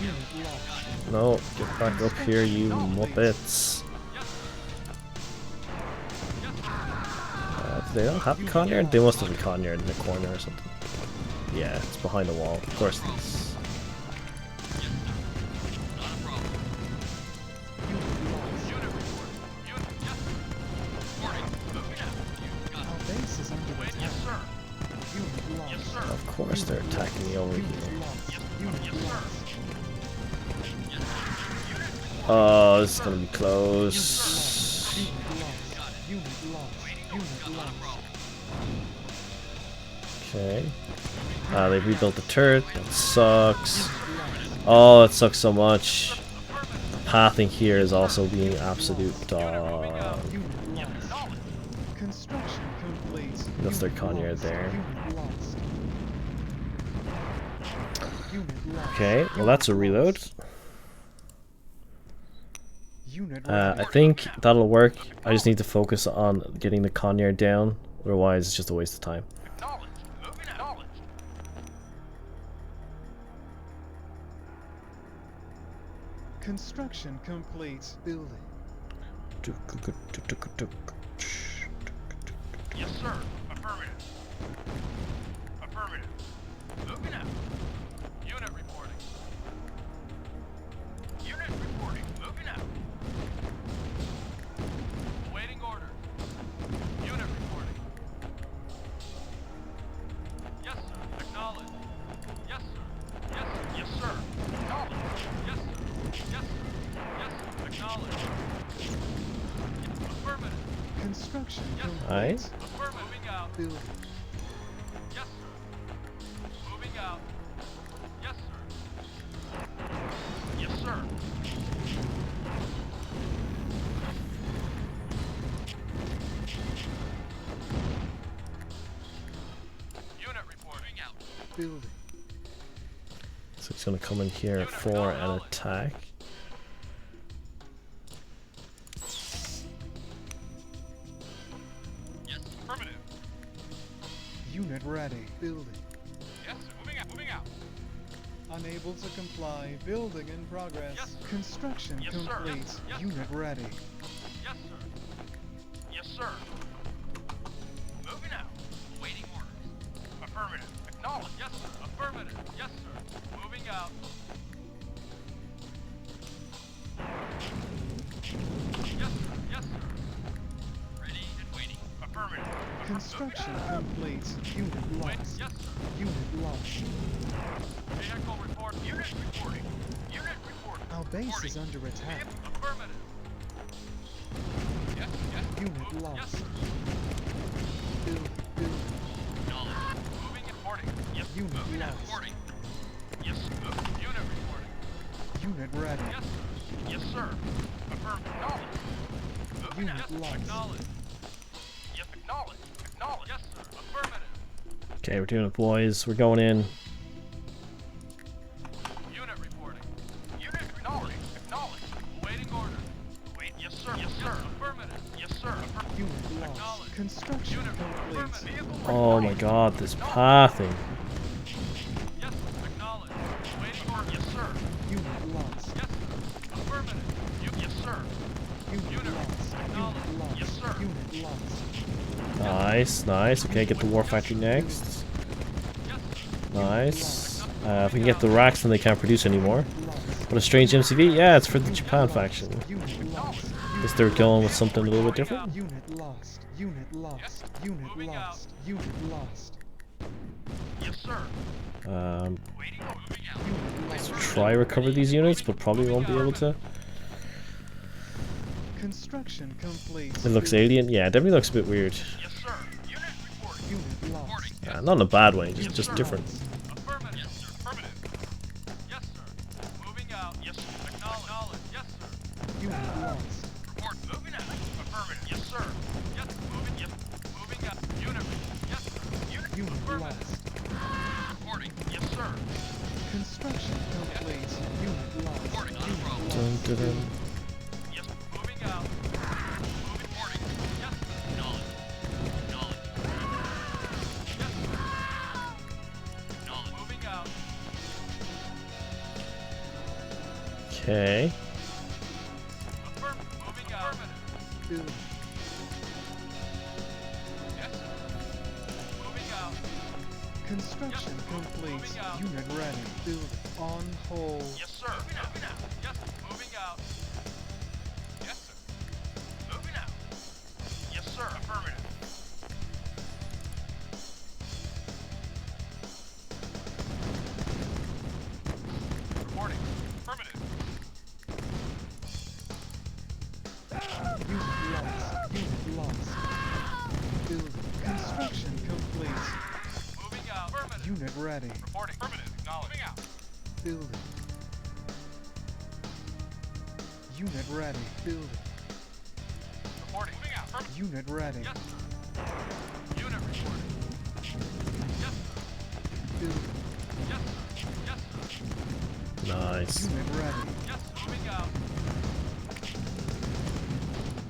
Unit lost. No, get back up here, you muppets. They don't have Conyard? They must have a Conyard in the corner or something. Yeah, it's behind the wall. Of course it is. Our base is under attack. Yes, sir. Unit lost. Yes, sir. Of course they're attacking me over here. Unit lost. Unit lost. Oh, this is gonna be close. Unit lost. Unit lost. Unit lost. Okay. They rebuilt the turret. That sucks. Oh, that sucks so much. The pathing here is also being absolute dog. Unit lost. Construction complete. That's their Unit Conyard lost. there. Unit lost. Unit lost. Okay, well that's a reload. Unit I ready. think that'll work. I just need to focus on getting the Conyard down. Otherwise, it's just a waste of time. Acknowledged. Moving out. Acknowledged. Construction complete. Building. Yes, sir. Affirmative. Affirmative. Moving out. Unit reporting. Unit reporting. Moving out. Awaiting order. Unit reporting. Yes, sir. Acknowledged. Yes, sir. Yes, sir. Yes, sir. Acknowledged. Yes, sir. Yes, sir. Yes, sir. Acknowledged. Affirmative. Construction Yes, complete. Nice. Affirmative. Moving out. Building. Yes, sir. Moving out. Yes, sir. Yes, sir. Unit reporting out. Building. So he's gonna come in here for an attack. Yes, affirmative. Unit ready. Building. Yes, moving out. Moving out. Unable to comply. Building in progress. Yes, sir. Construction Yes, sir. complete. Yes, yes, Unit ready. Yes, sir. Yes, sir. Moving out. Waiting orders. Affirmative. Acknowledge. Yes, sir. Affirmative. Yes, sir. Moving out. Yes, sir. Yes, sir. Ready and waiting. Affirmative. Construction complete. Unit lost. Yes, sir. Unit lost. Vehicle report. Unit reporting. Unit reporting. Our base Reporting. is under attack. Affirmative. Yes, yes. Unit Move. Yes, lost. sir. Building. Building. Acknowledge. Moving and reporting. Yes. Unit Moving and lost. reporting. Yes. Move. Unit reporting. Unit ready. Yes, sir. Yes, sir. Affirm. Acknowledge. Moving Unit out. Yes. lost. Acknowledge. Yes. Acknowledge. Acknowledge. Yes, sir. Affirmative. Okay, we're doing it, boys. We're going in. Unit reporting. Unit acknowledge. Acknowledge. Waiting order. Wait. Yes, sir. Yes, sir. Affirmative. Yes, sir. Unit lost. Acknowledge. Construction Unit complete. affirmative. Vehicle Oh my god, this pathing. Yes, acknowledge. Waiting order. Yes, sir. Unit lost. Yes, sir. Affirmative. Yes, sir. Unit Unit lost. acknowledged. Unit lost. Yes, sir. Unit lost. Nice, nice. Okay, get the war factory next. Yes, sir. Nice. If we can get the racks, then they can't produce anymore. Lost. What a strange MCV. Yeah, it's for the Japan faction. Unit lost. Guess they're going with something a little bit different. Unit lost. Unit lost. Unit Moving out. lost. Unit lost. Yes, sir. Waiting order. Moving out. Unit Let's lost. try recover these units, but probably won't be able to. Construction complete. It looks alien. Yeah, it definitely looks a bit weird. Yes, sir. Unit reporting. Unit lost. Not in a bad way, just different. Affirmative. Yes, sir. Affirmative. lost. Reporting. Yes, sir. Construction complete. Unit lost. Reporting. Unit Dun, lost. dun, dun. Building. Yes, moving out. Moving. Reporting. Yes. Knowledge. Knowledge. Yes. Knowledge. Moving out. Okay. Affirmative. Moving out. Affirmative. Building. Yes, sir. Moving out. Construction complete. Moving out. Unit ready. Building. On hold. Yes, sir. Moving out. Yes, moving out. Yes, sir. Moving out. Yes, sir. Affirmative. Reporting. Affirmative. Unit lost. Unit lost. Building. Construction complete. Moving out. Affirmative. Unit ready. Reporting. Affirmative. Acknowledge. Moving out. Building. Unit ready. Building. Reporting. Moving out. Affirmative. Unit ready. Yes, sir. Unit reporting. Yes, sir. Building. Yes, sir. Yes, sir. Nice. Unit ready. Yes, moving out.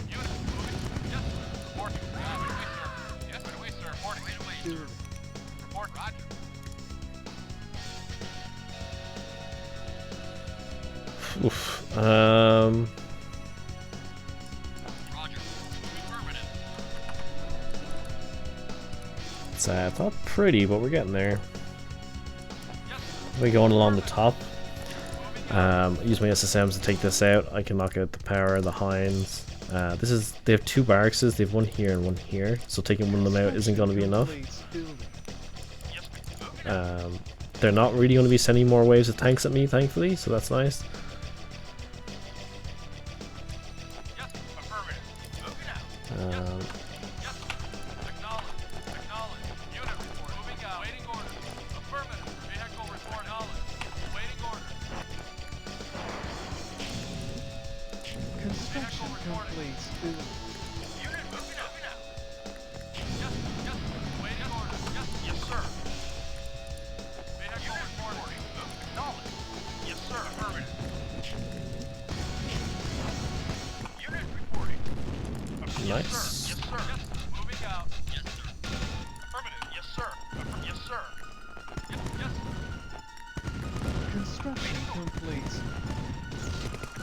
Unit moving. Yes, sir. Reporting. Right away, sir. Yes, right away, sir. Reporting. Right away, sir. Building. Report. Roger. Oof. Roger. Affirmative. It's not pretty, but we're getting there. Yes, sir. We're going along the top. Moving out. Use my SSMs to take this out. I can knock out the power, the hinds. They have two barracks. They have one here and one here. So taking one of them out isn't going to be enough. Complete. Building. Yes, moving out. They're not really going to be sending more waves of tanks at me, thankfully. So that's nice. Yes, affirmative. Moving out. Um, Yes, acknowledge. Acknowledge. Unit report. Moving out. Waiting orders. Affirmative. Vehicle report. Knowledge. Waiting orders. Construction complete. Building. Unit moving out. Yes, yes. Waiting orders. Yes, yes, sir. Vehicle reporting. Acknowledge. Yes, sir. Affirmative. Unit reporting. Nice. Yes, sir. Yes, sir. Moving out. Yes, sir. Affirmative. Yes, sir. Yes, sir. Yes, yes. Construction complete.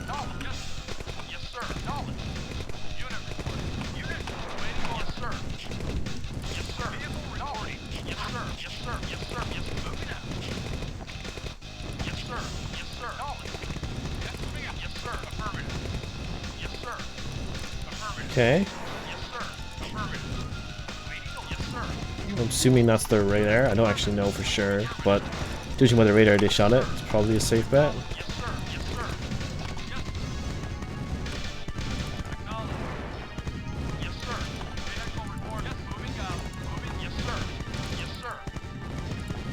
Knowledge. Yes. Yes, sir. Knowledge. Unit reporting. Unit waiting. Yes, sir. Yes, sir. Vehicle reporting. Yes, sir. Yes, sir. Yes, sir. Yes, moving out. Yes, sir. Yes, sir. Knowledge. Yes, moving out. Yes, sir. Affirmative. Yes, sir. Affirmative. okay. Yes, sir. Affirmative. Waiting. Yes, sir. I'm assuming that's their radar. I don't actually know for sure, but judging by the radar they shot it, it's probably a safe bet. Yes, sir. Yes, sir. Yes. Acknowledge. Yes, sir. Vehicle report. Yes, moving out. Moving. Yes, sir. Yes, sir.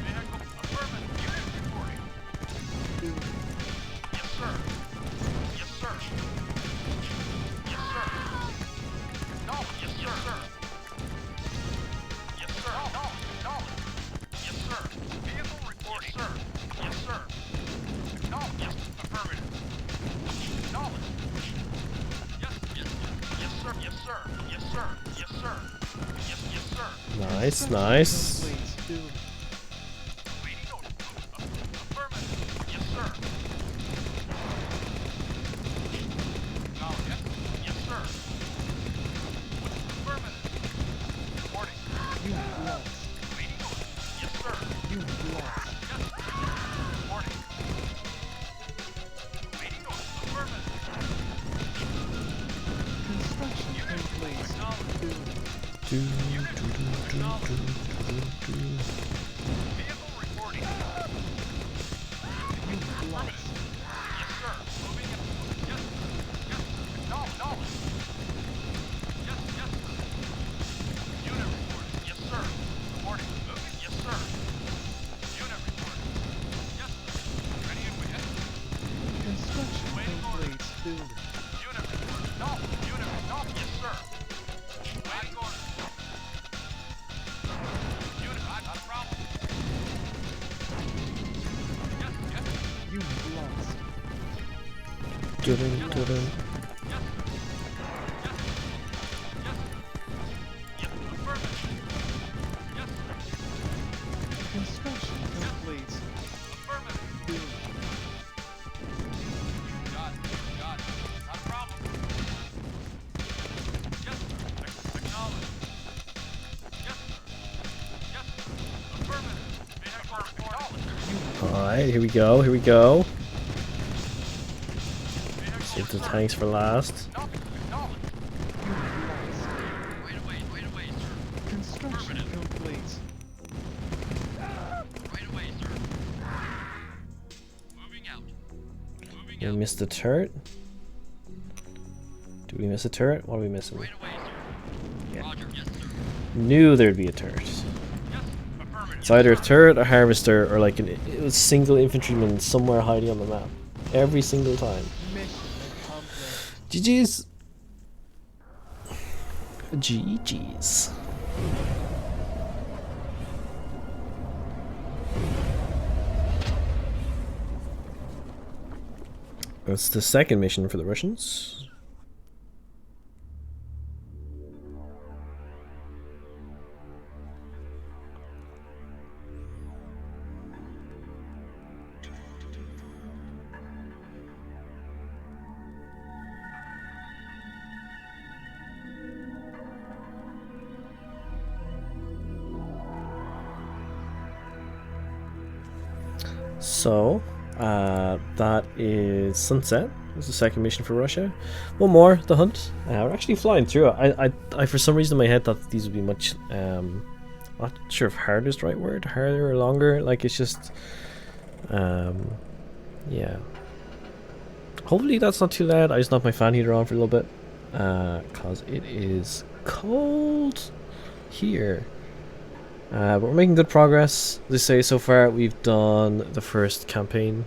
Vehicle affirmative. Unit reporting. Building. Yes, sir. Yes, sir. Yes, sir. Acknowledge. Yes, yes, sir. Yes, sir. Acknowledge. Yes, sir. Vehicle reporting. Yes, sir. Yes, sir. Acknowledge. Yes, affirmative. Acknowledge. Yes, yes, yes, sir. Yes, sir. Yes, sir. Yes, sir. Yes, yes, sir. Nice, Construction nice. complete. Building. Waiting order. Affirmative. Yes, sir. Acknowledge. Yes, yes, sir. Affirmative. Reporting. Unit lost. Waiting order. Yes, sir. Unit lost. Yes. Reporting. Waiting order. Affirmative. Construction complete. Acknowledge. Building. Vehicle reporting. Unit lost. Yes, sir. Moving in. Yes. Yes. Acknowledge. Yes, yes. Unit reporting. Yes, sir. Reporting. Moving. Yes, sir. Unit reporting. Yes, sir. Ready and wait. Yes. Construction Waiting order. complete. Building. Unit reporting. No. Unit. No. Yes, sir. Waiting order. Unit. Not a problem. Dun, dun, dun. Construction complete. Building. Got it. Got it. Not a problem. Yes, sir. Acknowledged. Yes, sir. Yes, sir. Affirmative. Vehicle report. Alright, here we go, here we go. Save the tanks for last. Acknowledged. Wait away, sir. Construction complete. Right away, sir. Moving out. Moving We out. missed the turret. Did we miss a turret? What are we missing? Right away, sir. Roger. Yes, sir. Knew there'd be a turret. Yes. Affirmative. It's either a turret, a harvester, or like a single infantryman somewhere hiding on the map. Every single time. Mission accomplished. GG's. GG's. That's the second mission for the Russians. So, that is Sunset. It's the second mission for Russia. One more, the Hunt. We're actually flying through it. I for some reason in my head thought these would be much, not sure if harder is the right word, harder or longer. Like it's just, yeah. Hopefully that's not too loud. I just knocked my fan heater on for a little bit, cause it is cold here. But we're making good progress. As I say, so far we've done the first campaign,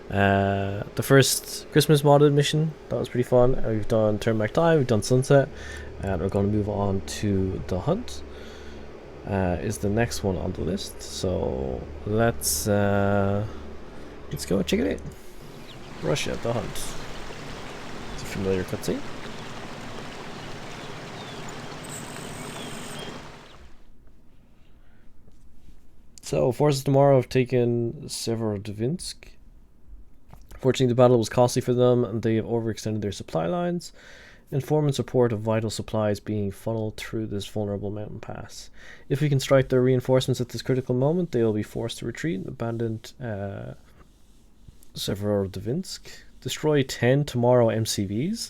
the first Christmas modded mission. That was pretty fun. We've done Turn Back Time, we've done Sunset, and we're going to move on to the Hunt. Is the next one on the list. So let's go check it out. Russia, the Hunt. It's a familiar cutscene. So, forces tomorrow have taken Severodvinsk. Fortunately, the battle was costly for them, and they have overextended their supply lines. Informants report of vital supplies being funneled through this vulnerable mountain pass. If we can strike their reinforcements at this critical moment, they will be forced to retreat and abandon Severodvinsk. Destroy 10 tomorrow MCVs.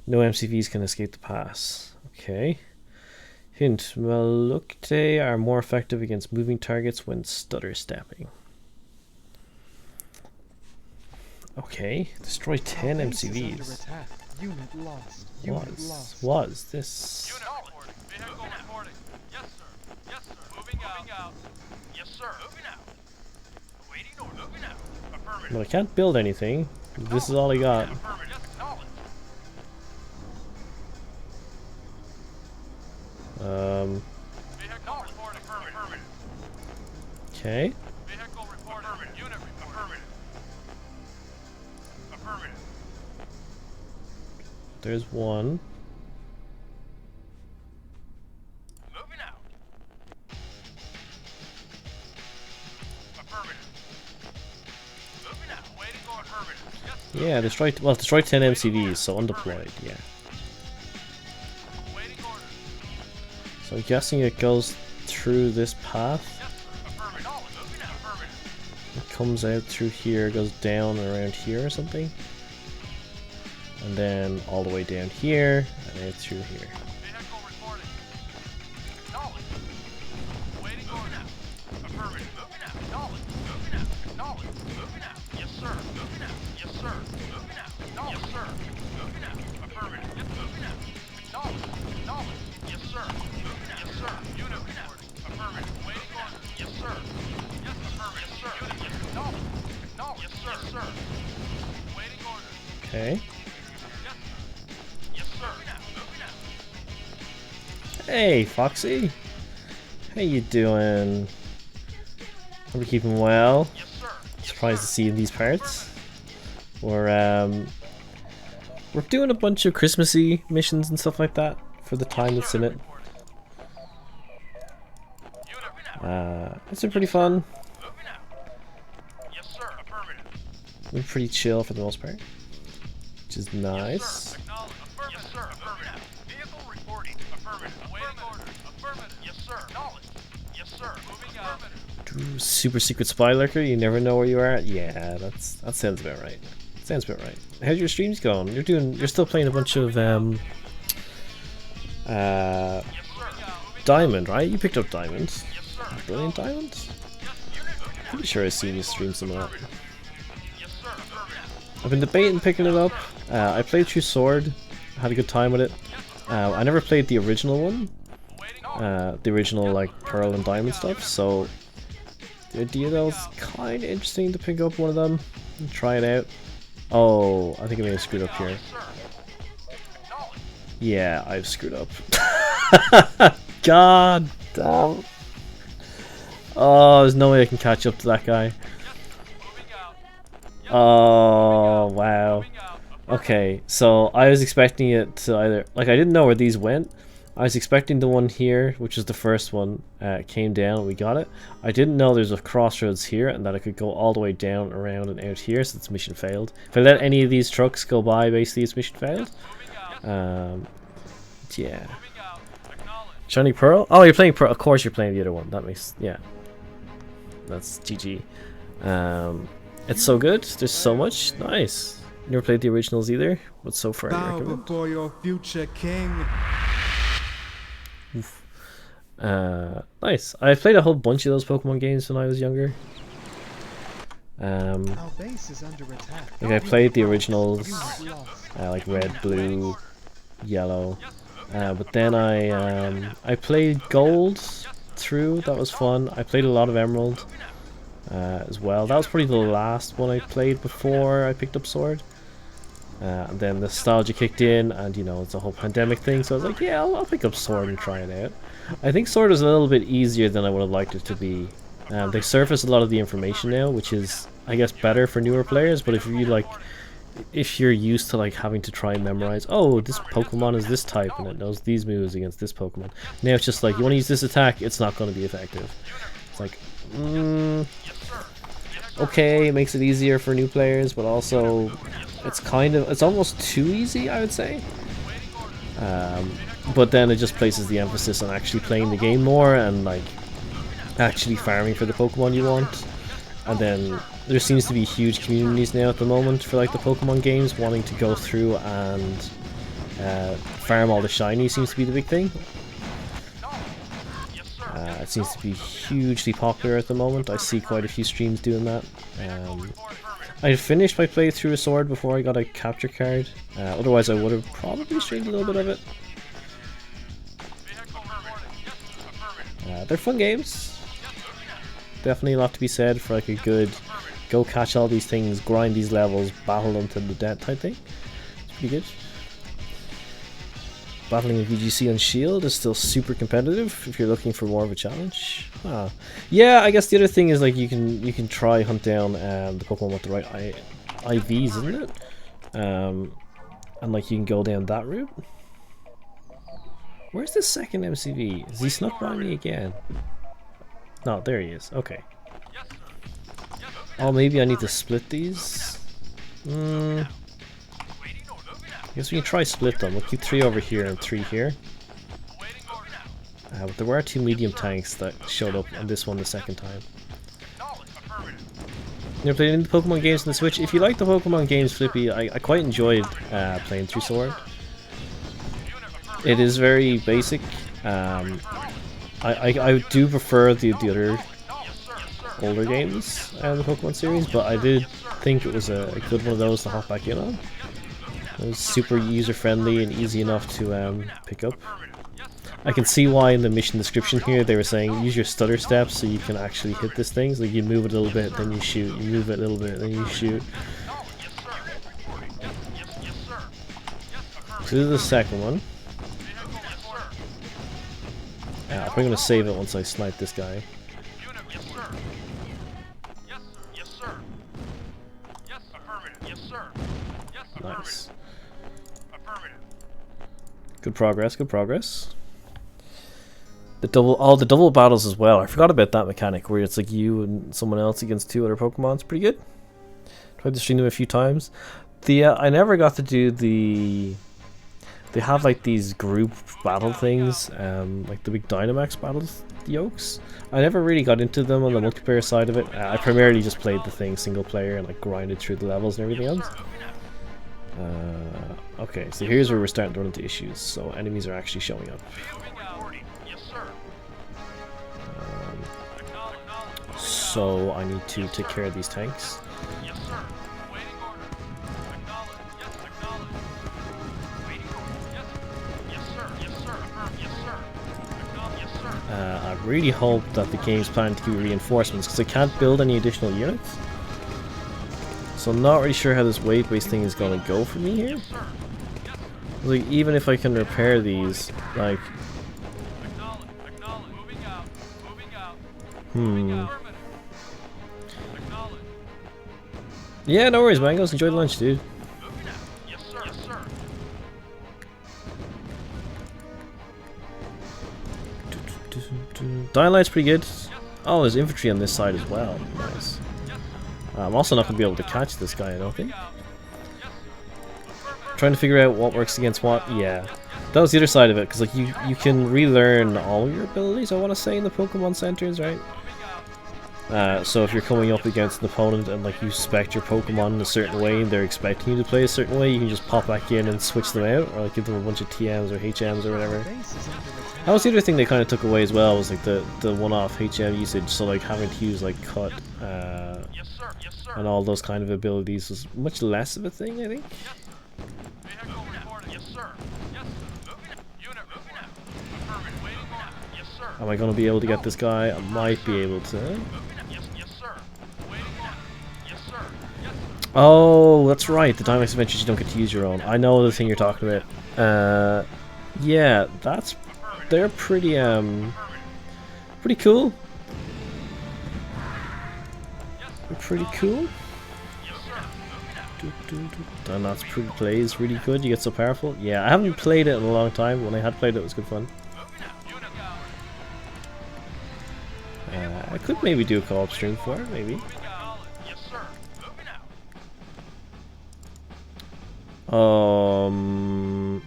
No MCVs can escape the pass. Okay. Hint, Malukte are more effective against moving targets when stutter stepping. Okay, destroy 10 Our base is under MCVs. attack. Unit lost. Unit lost. Was this? Unit reporting. Vehicle reporting. Yes, sir. Yes, sir. Moving out. Yes, sir. Moving out. Awaiting order. Moving out. Affirmative. But I can't build anything. This is all I got. Affirmative. Knowledge. Vehicle reporting. Affirmative. Okay. Vehicle reporting. Affirmative. Unit report. Affirmative. Affirmative. There's one. Moving out. Affirmative. Moving out. Waiting for affirmative. Yes, sir. Yeah, destroy 10 MCVs, so undeployed, yeah. Waiting orders. So I'm guessing it goes through this path. Yes, sir. Affirmative. Knowledge. Moving out. Affirmative. It comes out through here, goes down around here or something. And then all the way down here, and out through here. Vehicle reporting. Knowledge. Waiting orders. Affirmative. Moving out. Knowledge. Moving out. Knowledge. Moving out. Yes, sir. Moving out. Yes, sir. Moving out. Knowledge. Yes, sir. Moving out. Affirmative. Yes, moving out. Knowledge. Knowledge. Yes, sir. Moving out. Yes, sir. Unit moving out. Affirmative. Waiting orders. Yes, sir. Yes, affirmative. Yes, sir. Unit. Yes, knowledge. Knowledge. Yes, sir. Yes, sir. Waiting orders. Okay. Yes, sir. Moving out. Moving out. Hey, Foxy. How you doing? Hope you're keeping well. Yes, sir. Yes, Surprised to sir. see you in these parts. We're we're doing a bunch of Christmassy missions and stuff like that for the time that's in it. It's been pretty fun. Moving out. Yes, sir. Affirmative. Been pretty chill for the most part, which is nice. Acknowledge. Affirmative. Yes, sir. Affirmative. Vehicle reporting. Affirmative. Awaiting order. Affirmative. Yes, sir. Acknowledge. Yes, sir. Moving out. Ooh, super secret spy lurker. You never know where you are at. Yeah, that sounds about right. Sounds about right. How's your streams going? You're still playing a bunch of Diamond, right? You picked up Diamond. Brilliant Diamond. Pretty sure I've seen you stream some of that. I've been debating picking it up. I played through Sword, had a good time with it. I never played the original one, the original like Pearl and Diamond stuff. So the idea that was kind of interesting to pick up one of them and try it out. Oh, I think I may have screwed up here. Yeah, I've screwed up. God damn. Oh, there's no way I can catch up to that guy. Oh, wow. Okay, so I was expecting it to either... Like, I didn't know where these went. I was expecting the one here, which is the first one, came down and we got it. I didn't know there's a crossroads here and that I could go all the way down, around, and out here, so it's mission failed. If I let any of these trucks go by, basically it's mission failed. Yeah. Shiny Pearl? Oh, you're playing Pearl. Of course you're playing the other one. That makes... Yeah. That's GG. It's so good. There's so much. Nice. Never played the originals either, but so far I recommend. Before your future king. Oof. Nice. I played a whole bunch of those Pokemon games when I was younger. Our base is under attack. Like I played the originals, like Red, Blue, Yellow. But then I played Gold through. That was fun. I played a lot of Emerald as well. That was probably the last one I played before I picked up Sword. And then nostalgia kicked in, and you know, it's a whole pandemic thing, so I was like, yeah, I'll pick up Sword and try it out. I think Sword is a little bit easier than I would have liked it to be. They surface a lot of the information now, which is, I guess, better for newer players, but if you like, if you're used to like having to try and memorize, oh, this Pokemon is this type and it knows these moves against this Pokemon. Now it's just like, you want to use this attack, it's not going to be effective. It's like, okay, it makes it easier for new players, but also it's kind of, it's almost too easy, I would say. But then it just places the emphasis on actually playing the game more and like actually farming for the Pokemon you want. And then there seems to be huge communities now at the moment for like the Pokemon games, wanting to go through and farm all the shiny seems to be the big thing. It seems to be hugely popular at the moment. I see quite a few streams doing that. I finished my playthrough of Sword before I got a capture card. Otherwise I would have probably streamed a little bit of it. They're fun games. Definitely a lot to be said for like a good go catch all these things, grind these levels, battle them to the death type thing. It's pretty good. Battling a VGC on Shield is still super competitive if you're looking for more of a challenge. Yeah, I guess the other thing is like you can try hunt down the Pokemon with the right IVs, isn't it? And like you can go down that route. Where's the second MCV? Is he snuck by me again? No, there he is. Okay. Oh, maybe I need to split these. I guess we can try split them. We'll keep 3 over here and 3 here. But there were 2 medium tanks that showed up on this one the second time. You ever played any of the Pokemon games on the Switch? If you like the Pokemon games, Flippy, I quite enjoyed playing through Sword. It is very basic. I do prefer the other older games in the Pokemon series, but I did think it was a good one of those to hop back in on. It was super user-friendly and easy enough to pick up. I can see why in the mission description here they were saying use your stutter steps so you can actually hit this thing. So like you move it a little bit, then you shoot. You move it a little bit, then you shoot. So this is the second one. I'm probably going to save it once I snipe this guy. Nice. Good progress, good progress. The double battles as well. I forgot about that mechanic where it's like you and someone else against 2 other Pokemon. It's pretty good. Tried to stream them a few times. I never got to do the. They have like these group battle things, like the big Dynamax battles, the Yokes. I never really got into them on the multiplayer side of it. I primarily just played the thing single player and like grinded through the levels and everything else. Okay, so here's where we're starting to run into issues. So enemies are actually showing up. So I need to take care of these tanks. I really hope that the game's planning to give me reinforcements because I can't build any additional units. So I'm not really sure how this wave-based thing is going to go for me here. Like, even if I can repair these, like... Yeah, no worries, Mangoes. Enjoy the lunch, dude. Dying Light's pretty good. Oh, there's infantry on this side as well. Nice. I'm also not going to be able to catch this guy, I don't think. Trying to figure out what works against what. Yeah. That was the other side of it, because like you can relearn all your abilities, I want to say, in the Pokemon Centers, right? So if you're coming up against an opponent and like you spec your Pokemon in a certain way and they're expecting you to play a certain way, you can just pop back in and switch them out, or like give them a bunch of TMs or HMs or whatever. That was the other thing they kind of took away as well, was like the one-off HM usage, so like having to use like cut and all those kind of abilities was much less of a thing, I think. Am I going to be able to get this guy? I might be able to. Oh, that's right. The Dynamax Adventures, you don't get to use your own. I know the thing you're talking about. Yeah, they're pretty pretty cool. They're pretty cool. And that's pretty plays really good. You get so powerful. Yeah, I haven't played it in a long time. When I had played it, it was good fun. I could maybe do a co-op stream for it, maybe. Am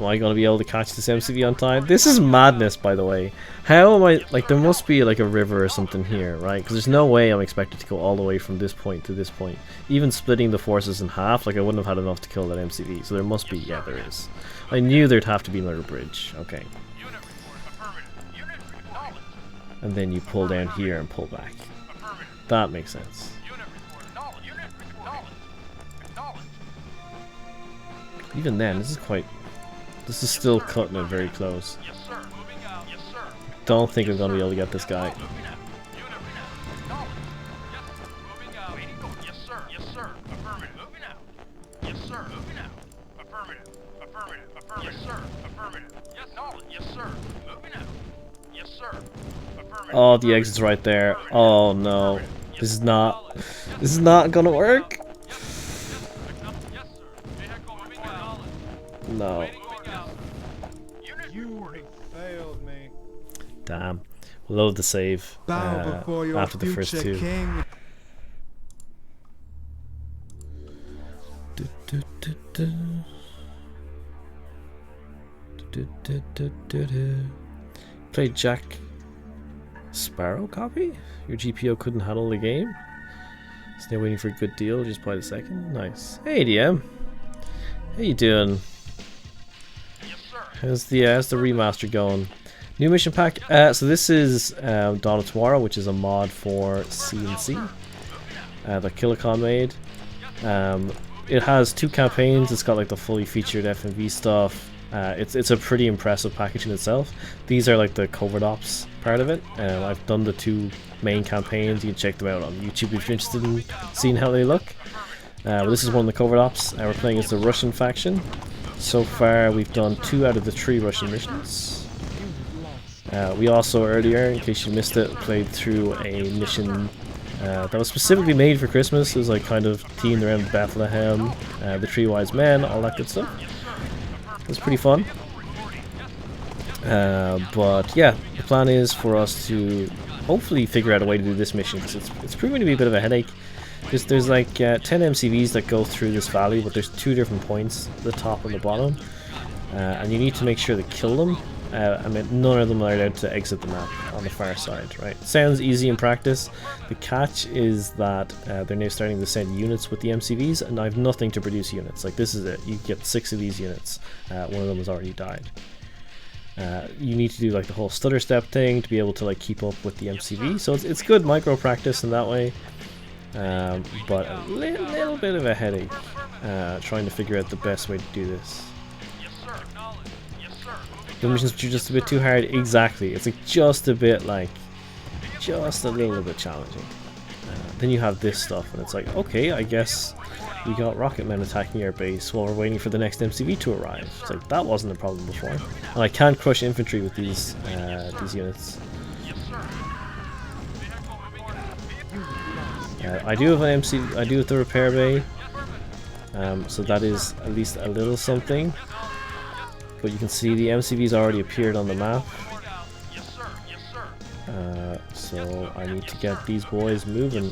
I gonna be able to catch this MCV on time? This is madness, by the way. How am I, like, there must be like a river or something here, right? Because there's no way I'm expected to go all the way from this point to this point. Even splitting the forces in half, like I wouldn't have had enough to kill that MCV. So there must be, yeah, there is. I knew there'd have to be another bridge. Okay. And then you pull down here and pull back. That makes sense. Even then, this is still cutting it very close. Don't think I'm gonna be able to get this guy. Oh, the exit's right there. Oh no. This is not gonna work. No. You failed me. Damn. Load the save after the first two. King. Play Jack Sparrow copy? Your GPO couldn't handle the game? Still waiting for a good deal, just buy the second? Nice. Hey DM. How you doing? How's the remaster going? New mission pack. So this is Dawn of Tomorrow, which is a mod for CNC that Killicon made. It has 2 campaigns. It's got like the fully featured FMV stuff. It's a pretty impressive package in itself. These are like the covert ops part of it. I've done the 2 main campaigns. You can check them out on YouTube if you're interested in seeing how they look. But this is one of the covert ops. We're playing as the Russian faction. So far we've done 2 out of the 3 Russian missions. We also earlier, in case you missed it, played through a mission that was specifically made for Christmas. It was like kind of themed around Bethlehem, the 3 wise men, all that good stuff. It's pretty fun. But yeah, the plan is for us to hopefully figure out a way to do this mission, because it's proving to be a bit of a headache. There's like 10 MCVs that go through this valley, but there's 2 different points, the top and the bottom, and you need to make sure to kill them. I mean, none of them are allowed to exit the map on the far side, right? Sounds easy in practice. The catch is that they're now starting to send units with the MCVs, and I have nothing to produce units. Like, this is it. You get 6 of these units. One of them has already died. You need to do like the whole stutter step thing to be able to like keep up with the MCV. So it's good micro practice in that way. But a little bit of a headache trying to figure out the best way to do this. The missions are just a bit too hard. Exactly. It's like just a bit like, just a little bit challenging. Then you have this stuff and it's like, okay, I guess we got rocket men attacking our base while we're waiting for the next MCV to arrive. It's like, that wasn't a problem before. And I can't crush infantry with these units. I do have an MC. I do have the repair bay, so that is at least a little something. But you can see the MCV's already appeared on the map. So I need to get these boys moving.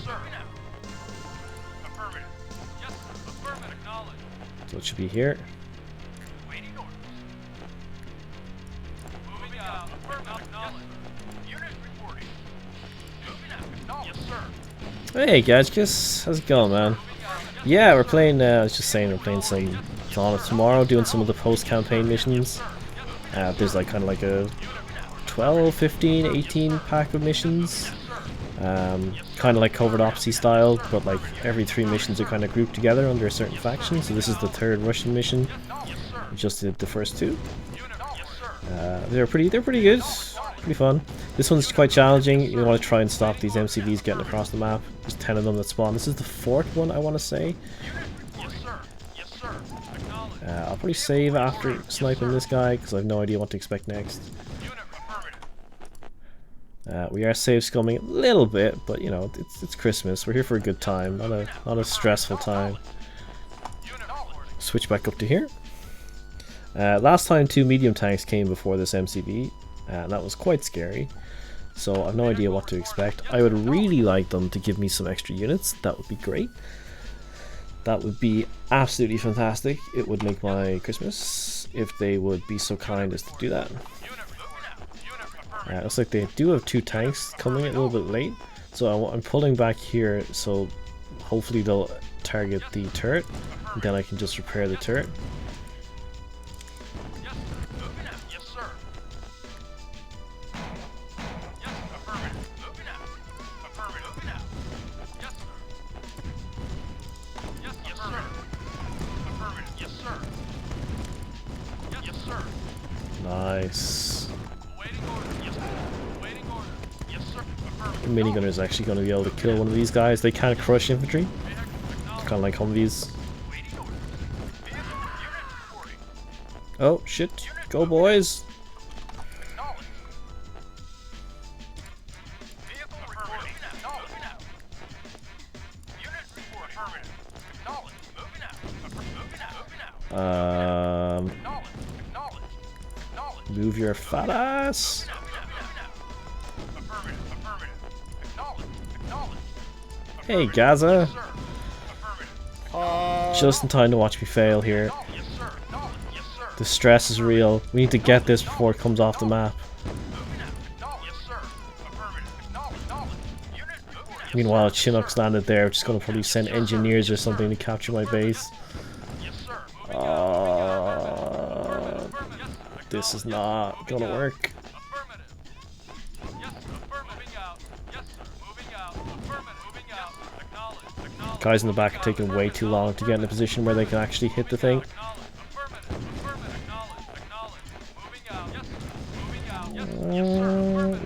So it should be here. Hey guys, how's it going, man? Yeah, we're playing, I was just saying, we're playing some Dawn of Tomorrow, doing some of the post-campaign missions. There's like kind of like a 12, 15, 18 pack of missions. Kind of like Covert Opsy style, but like every 3 missions are kind of grouped together under a certain faction. So this is the 3rd Russian mission. We just did the first 2. They're pretty good, pretty fun. This one's quite challenging. You want to try and stop these MCVs getting across the map. There's 10 of them that spawn. This is the 4th one, I want to say. I'll probably save after sniping this guy because I have no idea what to expect next. We are save scumming a little bit, but you know, it's Christmas. We're here for a good time, not a stressful time. Switch back up to here. Last time 2 medium tanks came before this MCV, and that was quite scary. So I've no idea what to expect. I would really like them to give me some extra units. That would be great. That would be absolutely fantastic. It would make my Christmas if they would be so kind as to do that. Looks like they do have 2 tanks coming a little bit late, so I'm pulling back here, so hopefully they'll target the turret, and then I can just repair the turret. Nice. The minigunner is actually going to be able to kill one of these guys. They can't crush infantry. It's kind of like Humvees. Oh shit! Go boys! Move your fat ass! Hey Gaza! Just in time to watch me fail here. The stress is real. We need to get this before it comes off the map. Meanwhile, Chinook's landed there, just gonna probably send engineers or something to capture my base. This is not gonna work. Guys in the back are taking way too long to get in a position where they can actually hit the thing.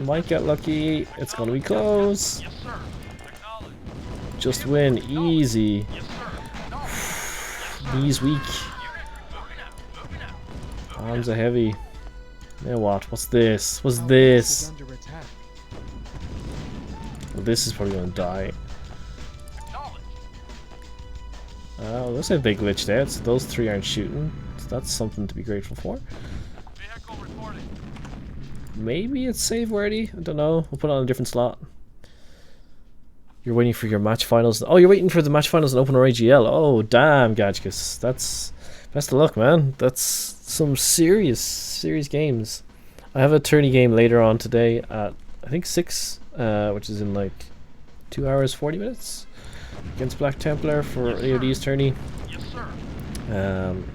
Might get lucky. It's gonna be close. Just win. Easy. Knees weak. Arms are heavy. Now what? What's this? What's this? Well, this is probably gonna die. Oh, looks like they glitched out, so those 3 aren't shooting. That's something to be grateful for. Vehicle reporting. Maybe it's save worthy. I don't know. We'll put it on a different slot. You're waiting for your match finals. Oh, you're waiting for the match finals in Open or AGL. Oh, damn, Gadgkus. That's best of luck, man. That's some serious games. I have a tourney game later on today at I think 6, which is in like 2 hours 40 minutes against Black Templar for AOD's tourney. Yes, sir.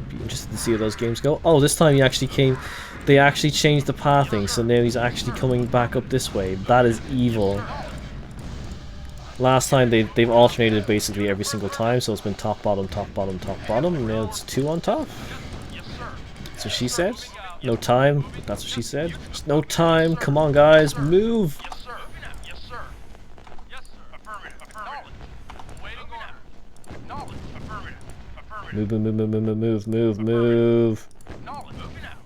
Be interested to see how those games go. Oh, this time he actually came. They actually changed the pathing, so now he's actually coming back up this way. That is evil. Last time they've alternated basically every single time, so it's been top bottom top bottom top bottom, and now it's 2 on top. That's what she said. No time, but that's what she said. Just no time. Come on, guys, move. Yes, sir. Yes, sir. Yes, sir. Affirmative. Affirmative. Waiting order. Knowledge. Affirmative. Affirmative. Move. Knowledge. Moving out.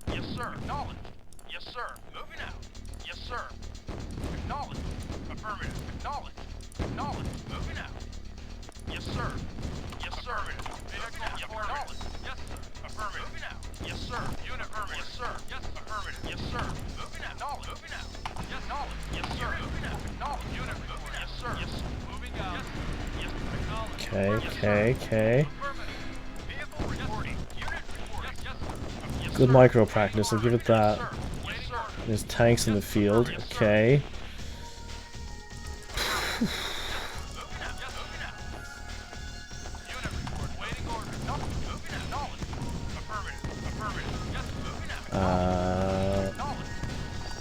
Yes, sir. Knowledge. Yes, sir. Moving out. Yes, sir. Acknowledge. Affirmative. Acknowledge. Knowledge. Moving out. Yes, sir. Yes, sir. Acknowledge. Yes, sir. Affirmative. Moving out. Yes, sir. Unit affirmative. Yes, sir. Yes, affirmative. Yes, sir. Moving out. Knowledge. Moving out. Yes, knowledge. Yes, sir. Moving out. Knowledge. Unit moving. Yes, sir. Yes. Moving out. Yes. Acknowledge. Okay. Vehicle reporting. Unit reporting. Yes, sir. Yes, Good sir. micro practice. I'll give it that. Yes, sir. There's tanks in the field. Okay. Moving out. Yes, moving out. Unit report. Waiting order. Moving out. Knowledge. Affirmative. Affirmative. Yes, moving out. Knowledge.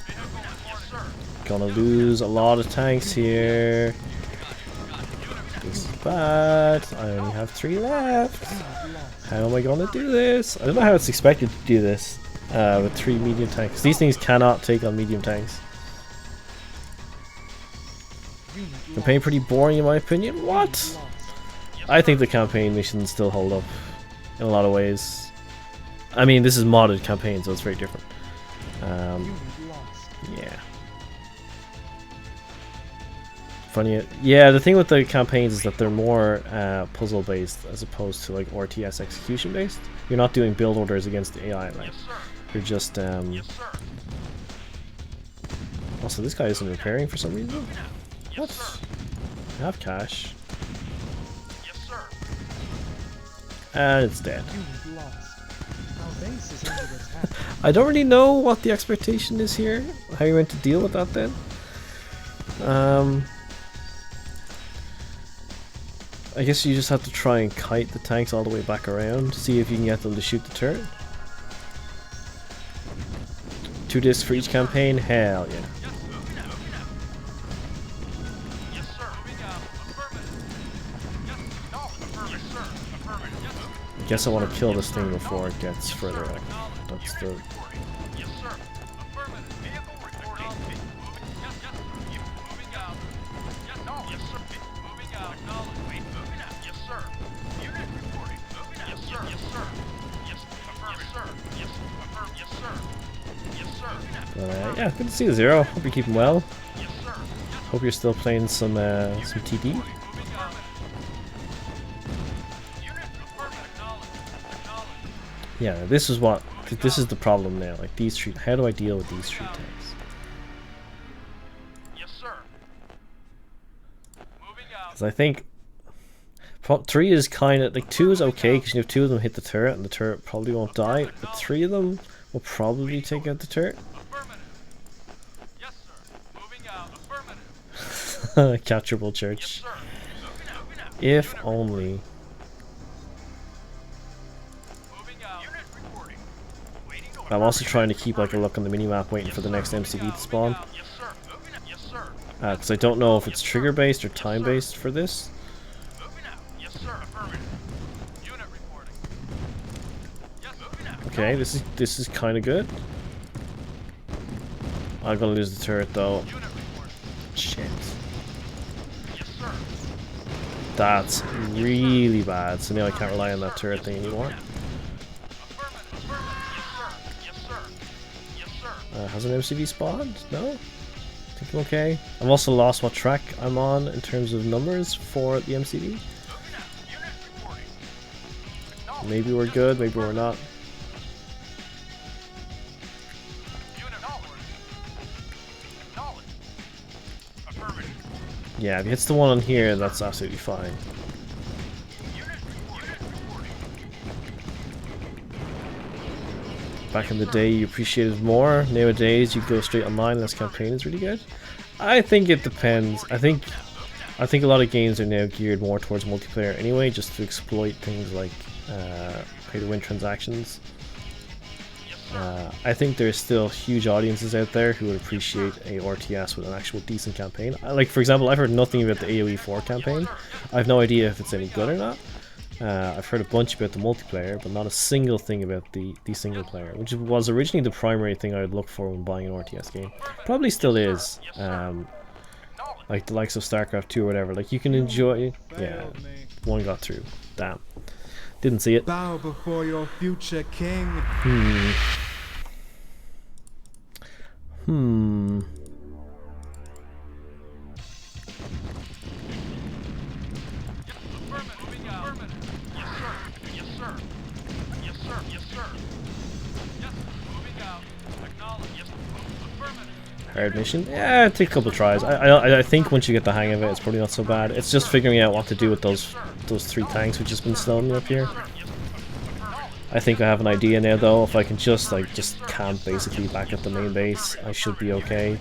Vehicle reporting. Yes, sir. Gonna lose a lot of tanks here. This is bad. I only have 3 left. How am I gonna do this? I don't know how it's expected to do this with 3 medium tanks. These things cannot take on medium tanks. Campaign pretty boring in my opinion. What? I think the campaign missions still hold up in a lot of ways. I mean, this is modded campaign, so it's very different. Yeah. Funny. Yeah, the thing with the campaigns is that they're more puzzle based as opposed to like RTS execution based. You're not doing build orders against the AI, right? Yes, sir. You're just Yes, sir. Also, this guy isn't repairing for some reason. Yes, What? sir. I have cash. Yes, sir. And it's dead. Unit lost. Our base is under attack. I don't really know what the expectation is here. How you meant to deal with that then? I guess you just have to try and kite the tanks all the way back around. See if you can get them to shoot the turret. 2 discs for each campaign? Hell yeah. Yes, moving out. Moving out. Yes, sir. Moving out. Affirmative. Yes, knowledge. Affirmative. Yes, sir. Affirmative. Yes, moving. I guess I want to kill this thing before it gets further out. That's the... Reporting. Yes, sir. Affirmative. Vehicle reporting. Moving. Yes, yes, sir. Moving out. Yes, knowledge. Yes, sir. Moving out. Knowledge. Wait, moving out. Yes, sir. Unit reporting. Moving out. Yes, sir. Yes, sir. Yes, affirmative. Yes, sir. Yes, affirm. Yes, sir. Yes, sir. yeah, good to see you, Zero. Hope you're keeping well. Yes, sir. Hope you're still playing some TD. Moving out. Unit affirmative. Knowledge. Yeah, this is what... This is the problem now. Like, these 3... How do I deal with these 3 tanks? Yes, sir. Moving out. Because I think... 3 is kind of... Like, 2 is okay, because you have 2 of them hit the turret, and the turret probably won't die. But 3 of them will probably take out the turret. Affirmative. Yes, sir. Moving out. Affirmative. Capturable Yes, church. sir. Moving out. Moving out. If only... Moving out. Unit reporting. Waiting order. I'm also trying to keep like a look on the minimap waiting for the next MCV to spawn. Yes, sir. Moving out. Yes, sir. Because I don't know if it's trigger based or time based for this. Moving out. Yes, sir. Affirmative. Unit reporting. Yes, moving out. Okay, this is kind of good. I'm gonna lose the turret though. Unit reporting. Shit. Yes, sir. That's really bad. So now I can't rely on that turret thing anymore. Affirmative. Affirmative. Yes, sir. Yes, sir. Yes, sir. Has an MCV spawned? No? I think I'm okay. I've also lost what track I'm on in terms of numbers for the MCV. Moving out. Unit reporting. Maybe we're good, maybe we're not. Yeah, if he hits the one on here, that's absolutely fine. Back in the day, you appreciated more. Nowadays, you go straight online. This campaign is really good. I think it depends. I think a lot of games are now geared more towards multiplayer anyway, just to exploit things like pay-to-win transactions. I think there's still huge audiences out there who would appreciate a RTS with an actual decent campaign. Like, for example, I've heard nothing about the AoE 4 campaign. I have no idea if it's any good or not. I've heard a bunch about the multiplayer, but not a single thing about the single player, which was originally the primary thing I would look for when buying an RTS game. Probably still is. Like the likes of StarCraft 2 or whatever. Like, you can enjoy. Yeah, one got through. Damn. Didn't see it. Bow before your future king. Hard mission? Yeah, it takes a couple tries. I think once you get the hang of it, it's probably not so bad. It's just figuring out what to do with those 3 tanks which has been slowing me up here. I think I have an idea now though. If I can just camp basically back at the main base, I should be okay.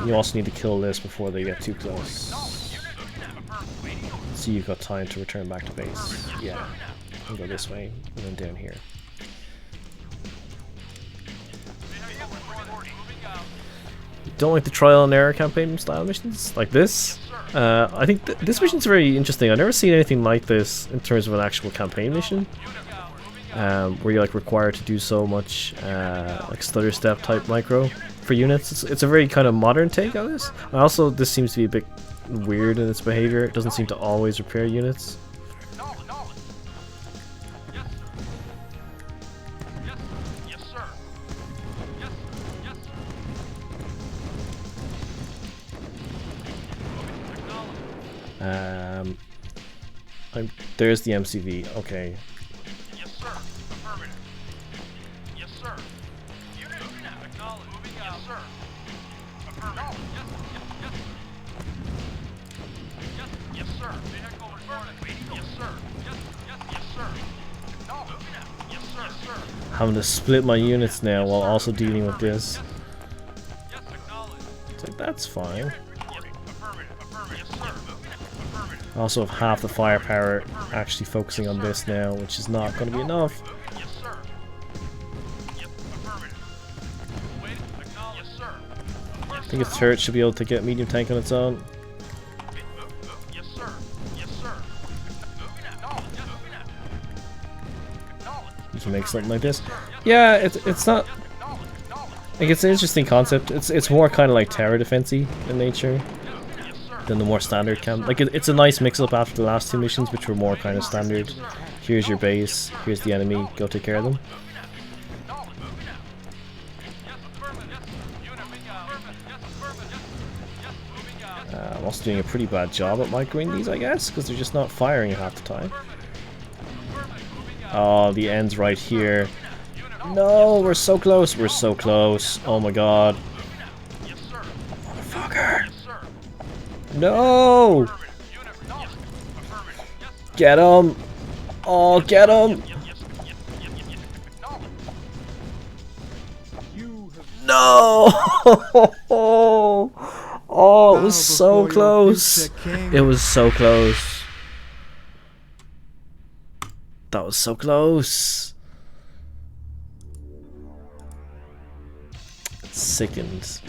You also need to kill this before they get too close. So you've got time to return back to base. Yeah, and go this way and then down here. Don't like the trial and error campaign style missions like this. I think this mission's very interesting. I've never seen anything like this in terms of an actual campaign mission, where you're like required to do so much like stutter step type micro for units. It's a very kind of modern take on this. And also, this seems to be a bit weird in its behavior. It doesn't seem to always repair units. There's the MCV. Okay. Yes, sir. Affirmative. Yes, sir. Unit acknowledged. Moving out. Yes, sir. Affirmative. Yes. Yes, sir. Vehicle reporting. Yes, sir. Yes, sir. No. Moving out. Yes, sir. Yes, sir. Having to split my units now while also dealing with this. Yes, acknowledged. It's like, that's fine. Affirmative. Yes, sir. I also have half the firepower actually focusing on this now, which is not going to be enough. Yes, sir. Yep, affirmative. Wait, acknowledge. Yes, sir. I think its turret should be able to get medium tank on its own. Yes, sir. Yes, sir. Moving out. Moving out. Acknowledge. You can make something like this. Yeah, it's not. Like, it's an interesting concept. It's more kind of like tower defense-y in nature than the more standard camp. Like, it's a nice mix-up after the last 2 missions, which were more kind of standard. Here's your base, here's the enemy, go take care of them. I'm also doing a pretty bad job at microing these, I guess, because they're just not firing half the time. Oh, the end's right here. No, we're so close, we're so close. Oh my god. Motherfucker. No! Get him! Oh, get him! No! Oh, it was so close. It was so close. That was so close. Sickened.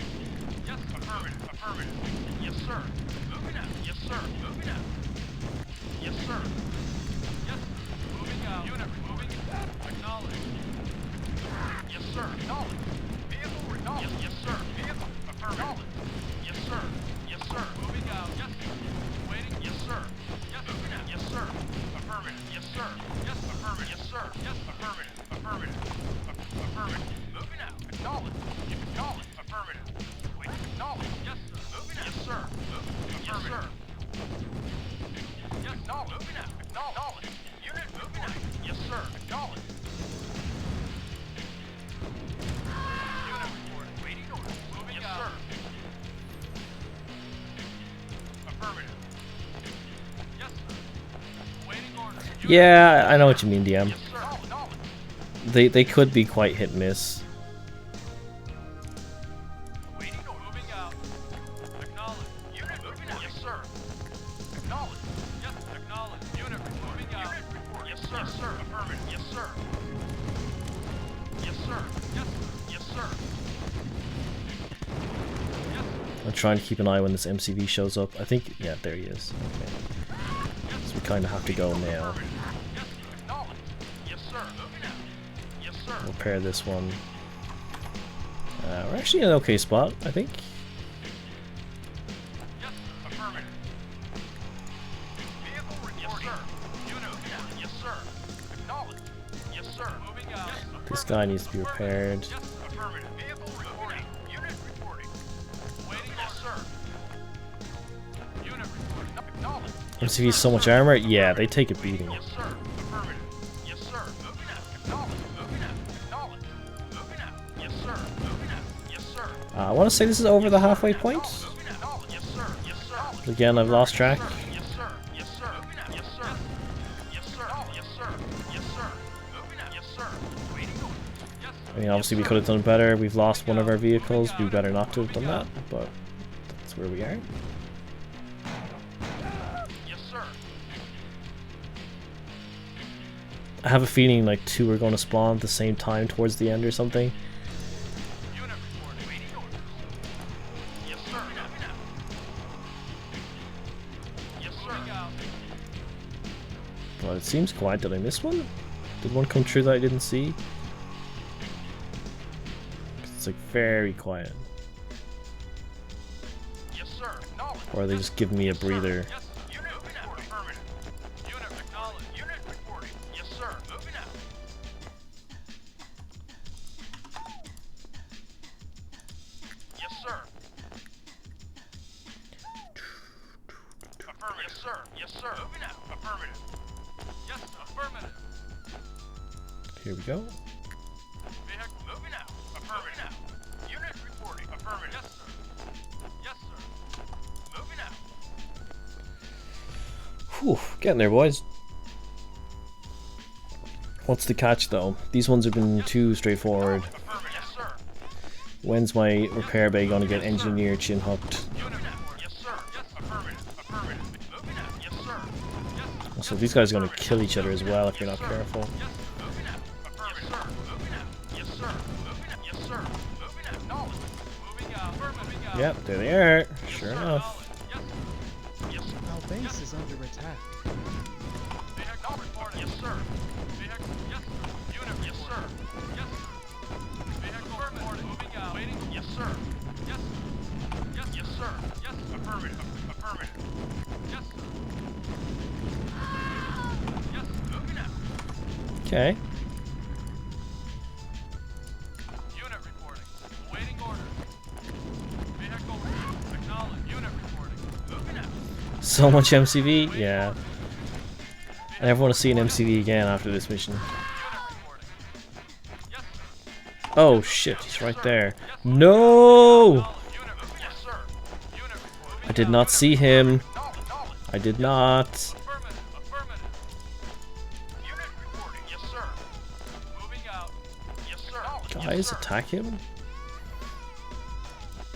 Yeah, I know what you mean, DM. Yes, sir. Knowledge. They could be quite hit and miss. Waiting. Moving out. Acknowledge. Unit moving out. Yes, sir. Acknowledge. Yes, acknowledge. Unit moving out. Unit report. Yes, sir. Yes, sir. Affirmative. Yes, sir. Yes, sir. Yes, yes, sir. Yes, I'm trying to keep an eye when this MCV shows up. I think, yeah, there he is. Okay. So we kind of have to go now. affirmative. Yes, acknowledge. Yes, sir. Moving out. Yes, sir. Repair this one. We're actually in an okay spot, I think. Yes, affirmative. Vehicle reporting. Yes, sir. Unit. Yes, sir. Acknowledge. Yes, sir. Moving out. Yes, This guy needs to be repaired. Yes, affirmative. Vehicle reporting. Unit reporting. Waiting. Yes, sir. Unit reporting. Acknowledge. MCV is so much armor. Yeah, they take a beating. Yes, sir. Affirmative. Yes, sir. Moving out. Acknowledge. Moving out. Acknowledge. Moving out. Yes, sir. Moving out. Yes, sir. I want to say this is over the halfway point. Moving out. Yes, sir. Yes, sir. Again, I've lost track. Yes, sir. Yes, sir. Moving out. Yes, sir. Yes, sir. Yes, sir. Yes, sir. Moving out. Yes, sir. Waiting. Yes. I mean, obviously we could have done better. We've lost one of our vehicles. We better not to have done that, but that's where we are. Yes, sir. I have a feeling like two are going to spawn at the same time towards the end or something. Unit reporting. Waiting orders. Yes, sir. Moving out. Yes, sir. Well, it seems quiet. Did I miss one? Did one come true that I didn't see? It's like very quiet. Yes, sir. Acknowledge. Or are they just giving me a Yes, sir. breather? Yes. Unit moving out. Affirmative. Unit acknowledge. Unit reporting. Yes, sir. Moving out. Yes, sir. Affirmative. Yes, sir. Yes, sir. Moving out. Affirmative. Yes, affirmative. Here we go. Vehicle moving out. Affirmative. Unit reporting. Affirmative. Yes, sir. Yes, sir. Moving out. Whew, getting there, boys. What's the catch, though? These ones have been too straightforward. Affirmative. Yes, sir. When's my repair bay going to get engineer chin hooked? Unit report. Yes, sir. Yes, affirmative. Affirmative. Moving out. Yes, sir. Yes, So these guys are going to kill each other as well if you're not careful. yes. Moving out. Affirmative. Yes, sir. Moving out. Yes, sir. Moving out. Yes, sir. Moving out. Knowledge. Moving out. Moving out. Yep, there they are. Sure enough. Yes. Yes. Our base is under attack. Vehicle reporting. Yes, sir. Vehicle. Yes, sir. Unit. Yes, sir. Yes, sir. Vehicle reporting. Moving out. Waiting. Yes, sir. Yes. Yes. Yes, sir. Yes. Affirmative. Affirmative. Yes, sir. Yes. Moving out. Okay. Unit reporting. Awaiting orders. Vehicle. Acknowledge. Unit reporting. Moving out. So much MCV? Yeah. I never want to see an MCV again after this mission. Unit reporting. Yes, sir. Oh shit, he's right there. No! Unit reporting. Yes, sir. Unit reporting. I did not see him. Knowledge. I did not. Affirmative. Affirmative. Unit reporting. Yes, sir. Moving out. Yes, sir. Guys, attack him.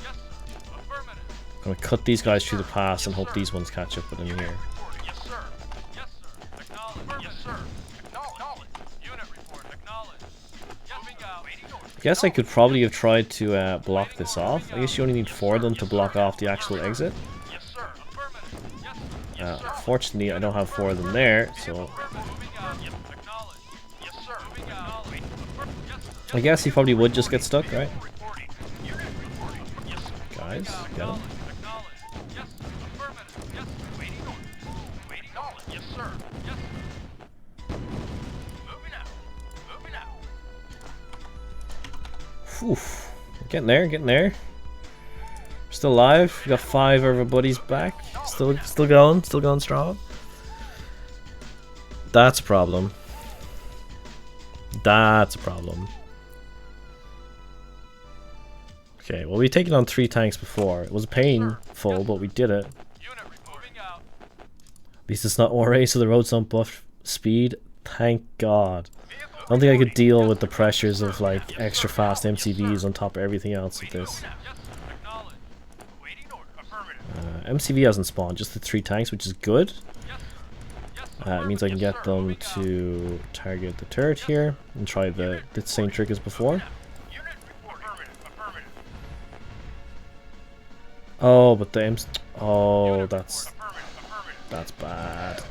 Yes, sir. Affirmative. I'm gonna cut these guys through the pass and hope these ones catch up with him here. Reporting. Yes, sir. Yes, sir. Acknowledge. Yes, sir. Acknowledge. Unit report. Acknowledge. Yes, moving out. Waiting orders. I guess I could probably have tried to block this off. I guess you only need 4 of them to block off the actual exit. Yes, sir. Affirmative. Yes, sir. Yes, sir. Fortunately, I don't have 4 of them there, so Moving out. Yes, acknowledge. Yes, sir. Moving out. Yes, sir. I guess he probably would just get stuck, right? Reporting. Unit reporting. Yes, sir. Guys, get him. Acknowledge. Acknowledge. Yes, sir. Affirmative. Yes, sir. Waiting orders. Waiting knowledge. Yes, sir. Yes, sir. Moving out. Moving out. Whew. Getting there, getting there. We're still alive. We got 5 of our buddies back. Still going strong. That's a problem. That's a problem. Okay, well we taken on 3 tanks before. It was painful, but we did it. Unit moving out. At least it's not ORA, so the roads don't speed. Thank God. I don't think I could deal with the pressures of like extra fast MCVs on top of everything else with this. MCV hasn't spawned, just the 3 tanks, which is good. It means I can get them to target the turret here and try the same trick as before. Oh, but the M's. Oh, that's bad.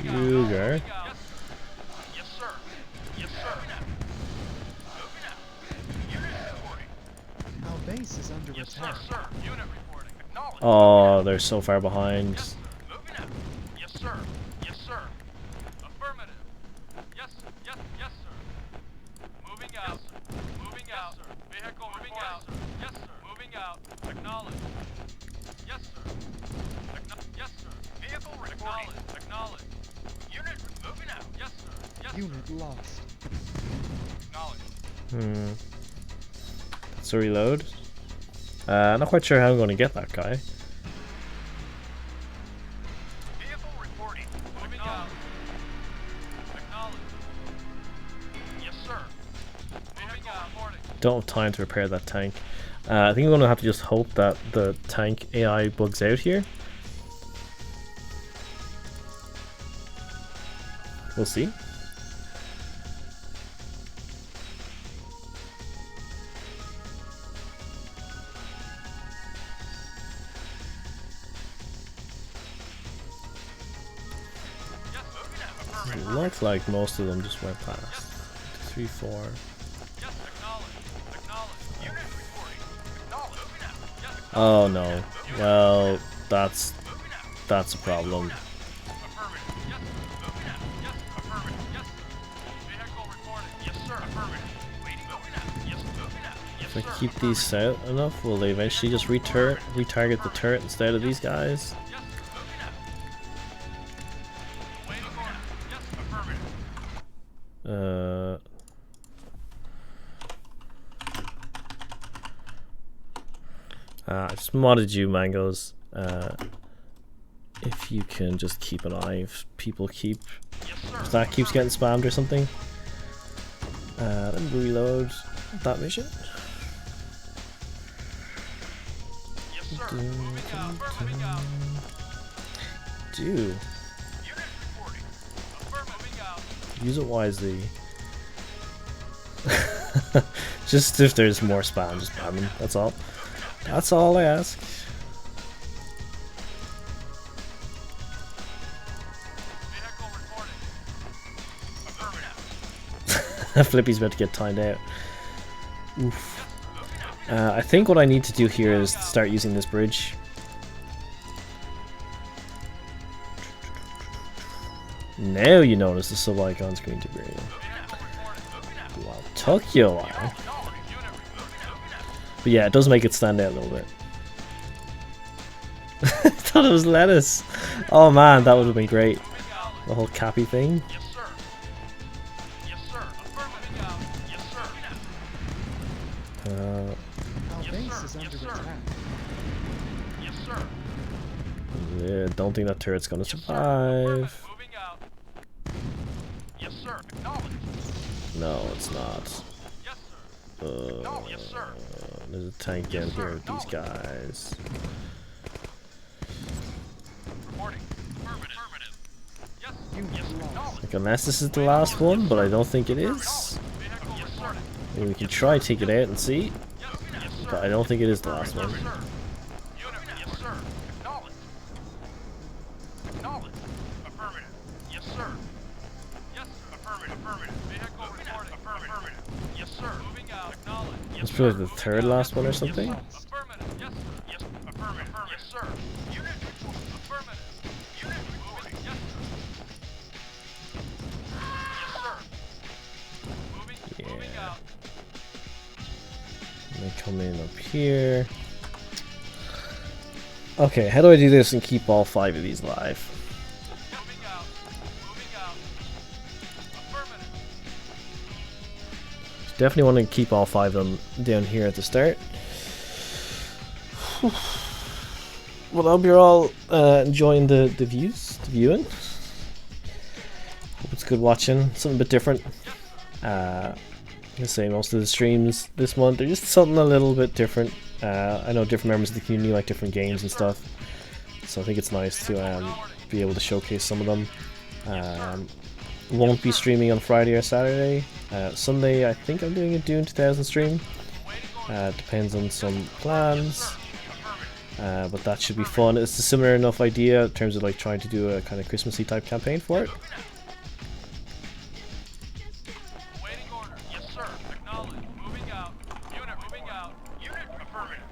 Sugar. Our base is under attack. Oh, they're so far behind. Yes, sir. Yes, sir. Affirmative. Yes, yes, yes, sir. Moving out. Moving out. Vehicle moving out. Yes, sir. Moving out. Acknowledge. Yes, sir. Yes, sir. Vehicle reporting. Acknowledge. Unit moving out. Yes, sir. Yes, Unit lost. Acknowledge. Let's reload. Not quite sure how I'm going to get that guy. Vehicle reporting. Moving out. Acknowledge. Yes, sir. Moving out. Reporting. Don't have time to repair that tank. I think I'm going to have to just hope that the tank AI bugs out here. We'll see. It looks like most of them just went past. 3, 4. Yes, acknowledge. Acknowledge. Unit reporting. Acknowledge. Moving out. Yes, Oh no. Well, that's a problem. affirmative. Yes, moving out. Yes, affirmative. Yes, sir. Vehicle reporting. Yes, sir. Affirmative. Waiting. Moving out. Yes, moving out. Yes, If I sir. keep these out enough, will they eventually just retarget the turret instead of these guys? Yes, moving out. Waiting order. Yes, affirmative. I just modded you, Mangoes. If you can just keep an eye if people keep, Yes, sir. if that keeps getting spammed or something. Let me reload that mission. Yes, sir. Moving out. Moving out. Do Unit reporting. Moving out. use it wisely. Just if there's more spam, just spam them. That's all. That's all I ask. Vehicle reporting. Affirmative. Flippy's about to get timed out. Oof. I think what I need to do here is start using this bridge. Now you notice the sub icon screen to be real. Well, took you a while. But yeah, it does make it stand out a little bit. I thought it was lettuce. Oh man, that would have been great. The whole cappy thing. Yes, sir. Yes, sir. Affirmative out. Yes, sir. Our Yes, base sir. is under Yes, sir. attack. Yes, sir. Yeah, don't think that turret's gonna Yes, sir. survive. Affirmative. Moving out. Yes, sir. Acknowledge. No, it's not. Yes, sir. No, yes, sir. There's a tank down here with these guys. Reporting. Affirmative. Yes. Unit Yes. lost. Acknowledge. Like, unless this is the last one, but I don't think it is. Vehicle. Yes, sir. Maybe we can try take it out and see, Yes, yes, sir. but I don't think it is the last one. Yes, sir. Unit. Yes, sir. Acknowledge. Acknowledge. Affirmative. Yes, sir. Yes, sir. Affirmative. Affirmative. Vehicle reporting. Affirmative. Yes, sir. Moving out. Acknowledge. Yes, It's probably sir. the Moving third out. last one or Yes, sir. something. Affirmative. Yes, sir. Yes. Affirmative. Yes, sir. Unit. Affirmative. Unit reporting. Yes, sir. Yes, sir. Moving Yeah. out. They come in up here. Okay, how do I do this and keep all 5 of these alive? Moving out. Moving out. Affirmative. Definitely want to keep all 5 of them down here at the start. Well, I hope you're all enjoying the viewing. good watching. Something a bit different. I say most of the streams this month are just something a little bit different. I know different members of the community like different games and stuff, so I think it's nice to be able to showcase some of them. Won't be streaming on Friday or Saturday. Sunday I think I'm doing a Dune 2000 stream. Depends on some plans. But that should be fun. It's a similar enough idea in terms of like trying to do a kind of Christmassy type campaign for it. Awaiting order. Yes, sir. Acknowledged. Moving out. Unit moving out. Unit affirmative.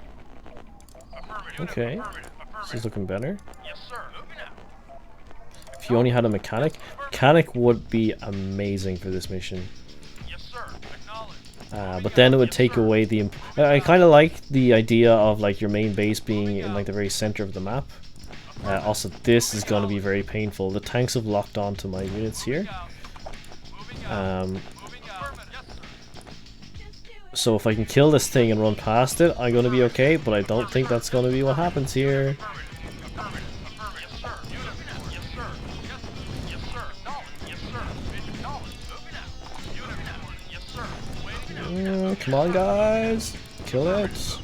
Affirmative. Okay, Affirmative. this is looking better. Yes, sir. Moving out. If you only had a mechanic would be amazing for this mission. Yes, sir. Acknowledged. But then it would take away the... I kind of like the idea of like your main base being in like the very center of the map. Also, this is going to be very painful. The tanks have locked onto my units here. So if I can kill this thing and run past it, I'm going to be okay, but I don't think that's going to be what happens here. Come on, guys! Kill it!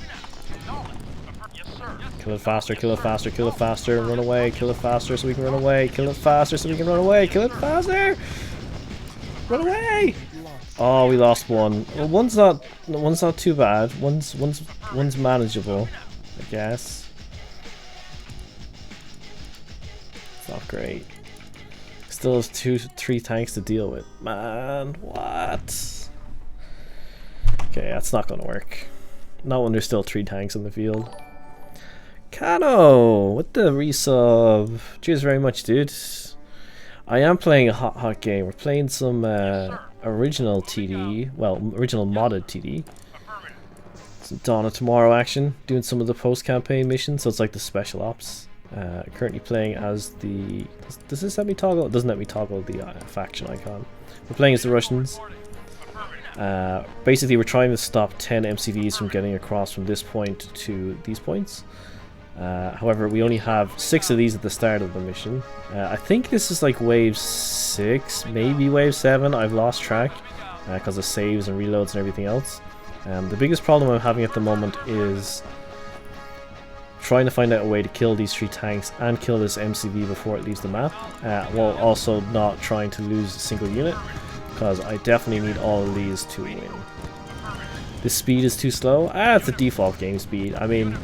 Kill it faster, kill it faster, kill it faster, run away, kill it faster so we can run away, kill it faster so we can run away, kill it faster! Run away! Oh, we lost one. Well, one's not too bad. One's manageable, I guess. It's not great. Still has 3 tanks to deal with. Man, what? Okay, that's not gonna work. Not when there's still 3 tanks in the field. Kano with the resub. Cheers very much, dude. I am playing a hot game. We're playing some original TD, well, original modded TD. Some Dawn of Tomorrow action. Doing some of the post-campaign missions, so it's like the special ops. Currently playing as the... Does this let me toggle? It doesn't let me toggle the faction icon. We're playing as the Russians. Basically, we're trying to stop 10 MCVs from getting across from this point to these points. However, we only have 6 of these at the start of the mission. I think this is like wave 6, maybe wave 7. I've lost track because of saves and reloads and everything else. The biggest problem I'm having at the moment is trying to find out a way to kill these 3 tanks and kill this MCV before it leaves the map, while also not trying to lose a single unit, because I definitely need all of these to win. The speed is too slow. It's the default game speed. I mean,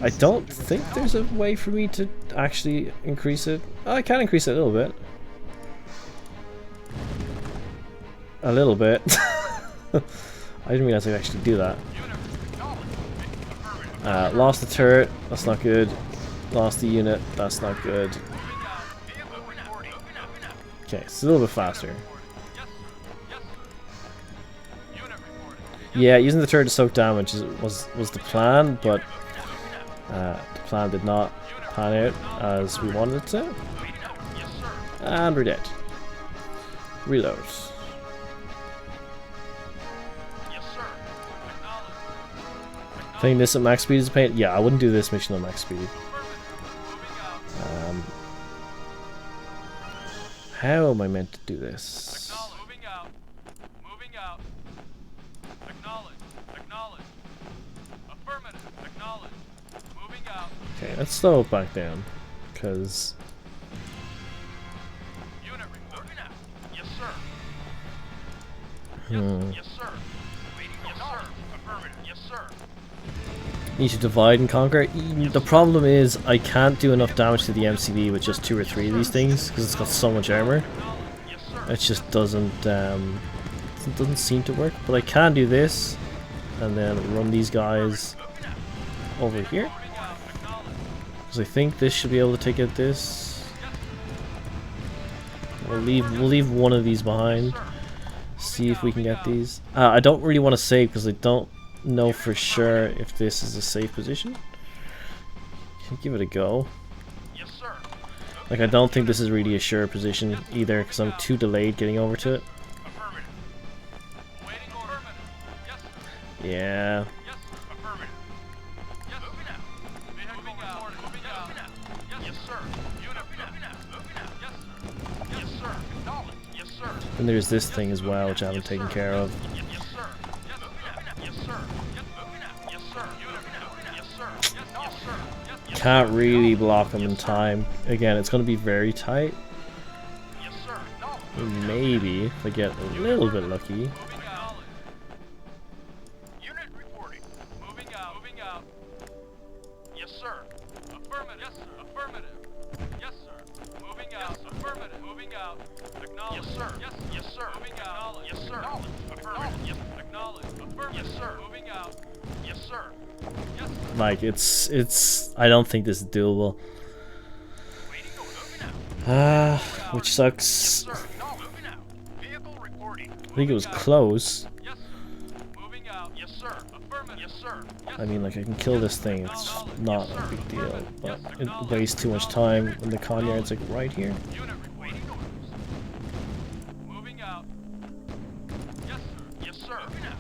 I don't think there's a way for me to actually increase it. Oh, I can increase it a little bit. A little bit. I didn't realize I could actually do that. Lost the turret. That's not good. Lost the unit. That's not good. Okay, it's a little bit faster. Yeah, using the turret to soak damage was the plan, but the plan did not pan out as we wanted it to. And we're dead. Reload. Playing this at max speed is a pain. Yeah, I wouldn't do this mission on max speed. How am I meant to do this? Okay, let's slow it back down, because... Need to divide and conquer. The problem is I can't do enough damage to the MCV with just 2 or 3 of these things, because it's got so much armor. It just doesn't seem to work, but I can do this, and then run these guys over here. Because I think this should be able to take out this. We'll leave one of these behind. See if we can get these. I don't really want to save because I don't know for sure if this is a safe position. Can give it a go. Like, I don't think this is really a sure position either because I'm too delayed getting over to it. Yeah. Then there's this thing as well, which I haven't taken care of. Yes, sir. Yes, moving out. Yes, sir. Yes, moving out. Yes, sir. Unit moving out. Yes, sir. Yes, yes, sir. Yes, yes, Can't really block them in time. Again, it's going to be very tight. yes, sir. No. Maybe if I get a little bit lucky. Moving out. Unit reporting. Moving out. Moving out. Yes, sir. Affirmative. Yes, sir. Affirmative. Yes, sir. Moving out. Affirmative. Moving out. Acknowledge. Yes, sir. Yes, yes, sir. Moving out. Yes, sir. Affirmative. Yes. Acknowledge. Affirmative. Yes, sir. Moving out. Yes, sir. Yes, sir. Like it's. I don't think this is doable. Waiting. Moving out. Which sucks. Sir. No. Moving out. Vehicle reporting. I think it was close. Yes, sir. Moving out. Yes, sir. Affirmative. Yes, sir. Yes, I mean, like I can kill this thing. It's not a big deal, but it wastes too much time when the Conyard's like right here. unit waiting orders. Moving out. Yes, sir. Yes, sir. Moving out.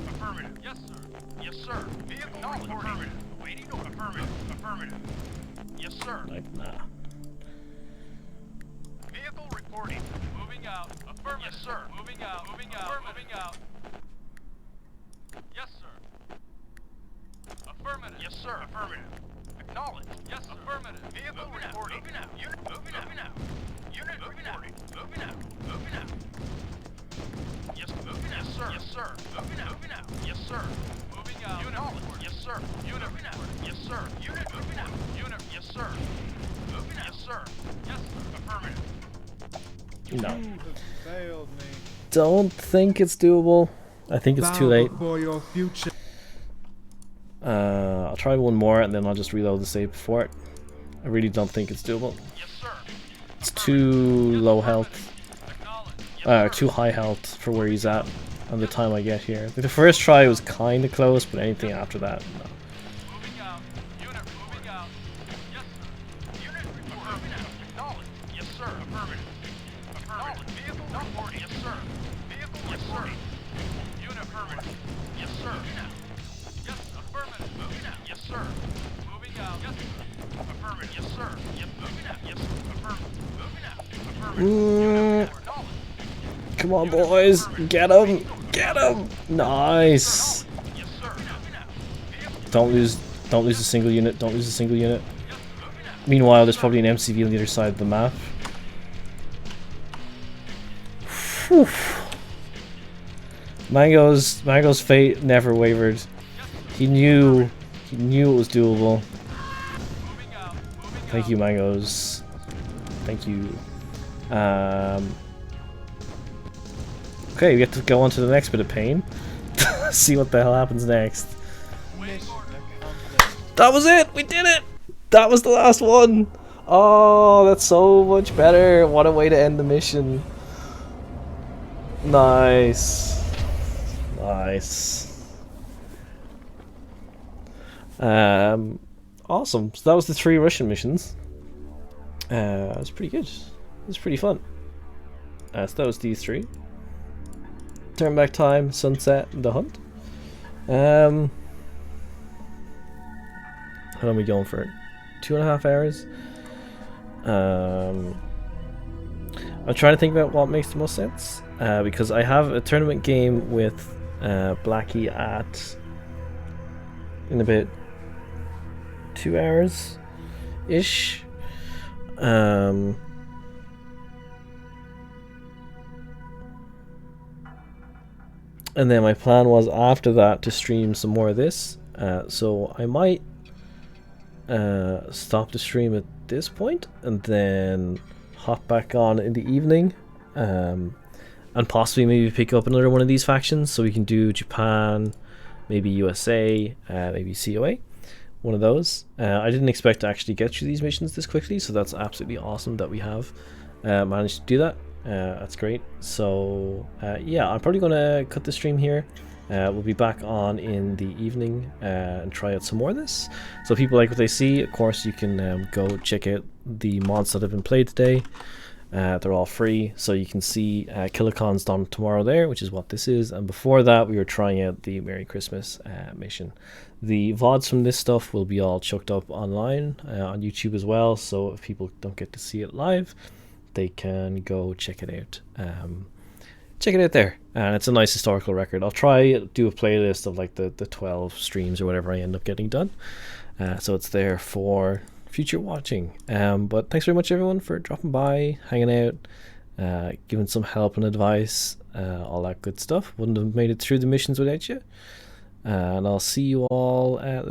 Affirmative. Yes, sir. Yes, sir. Vehicle reporting. Affirmative. Waiting order. Affirmative. Affirmative. Yes, sir. Like nah. Vehicle reporting. Moving out. Affirmative. Yes, sir. Moving out. Moving out. Moving out. Yes, sir. Affirmative. Yes, sir. Affirmative. Acknowledge. Yes, sir. Affirmative. Vehicle reporting. Moving out. Unit moving out. Moving out. Unit reporting. Moving out. Moving out. Yes, moving out. Yes, sir. Yes, sir. Moving out. Moving out. Yes, sir. Moving out. Unit report. Yes, sir. Unit moving out. Yes, sir. Unit moving out. Unit. Yes, sir. Moving out. Yes, sir. Yes, sir. Affirmative. No. You have failed me. Don't think it's doable. I think it's too late. For your future. I'll try one more and then I'll just reload the save before it. I really don't think it's doable. Yes, sir. It's too low health. Acknowledge. Yes, Too high health for where he's at on the time I get here. Like, the first try was kind of close, but anything after that, no. Moving out. Unit moving out. Yes, sir. Unit report. Moving out. Acknowledge. Yes, sir. Affirmative. Affirmative. Vehicle reporting. Yes, sir. Vehicle yes, reporting. Sir. Unit affirmative. Yes, sir. Moving out. Yes, affirmative. Moving out. Yes, sir. Moving out. Yes, sir. Affirmative. Yes, sir. Yes, moving out. Yes, affirmative. Moving out. Affirmative. Acknowledge. Come on, boys, get him, get him. Nice. Yes, sir. Moving out. Vehicle. Don't lose a single unit. Don't lose a single unit. Meanwhile, there's probably an MCV on the other side of the map. Whew. Mango's fate never wavered. He knew it was doable. Moving out. Moving Thank out. you, Mangoes. Thank you. Okay, we get to go on to the next bit of pain. See what the hell happens next. Mission accomplished. That was it! We did it! That was the last one! Oh, that's so much better. What a way to end the mission. Nice. Nice. Awesome. So that was the 3 Russian missions. It was pretty good. It was pretty fun. So that was these 3. Turn back time, sunset, and the hunt. How long are we going for? 2.5 hours. I'm trying to think about what makes the most sense. Because I have a tournament game with Blackie at in about 2 hours ish. And then my plan was after that to stream some more of this. So I might stop the stream at this point and then hop back on in the evening. And possibly maybe pick up another one of these factions so we can do Japan, maybe USA, maybe COA. One of those. I didn't expect to actually get through these missions this quickly, so that's absolutely awesome that we have managed to do that. That's great. So yeah, I'm probably gonna cut the stream here. We'll be back on in the evening and try out some more of this. So if people like what they see, of course you can go check out the mods that have been played today. They're all free, so you can see Kilocon's done tomorrow there, which is what this is. And before that, we were trying out the Merry Christmas mission. The VODs from this stuff will be all chucked up online on YouTube as well, so if people don't get to see it live, they can go check it out. check it out there. And it's a nice historical record. I'll try do a playlist of like the 12 streams or whatever I end up getting done. So it's there for future watching. But thanks very much everyone for dropping by, hanging out, giving some help and advice, all that good stuff. Wouldn't have made it through the missions without you. And I'll see you all later on.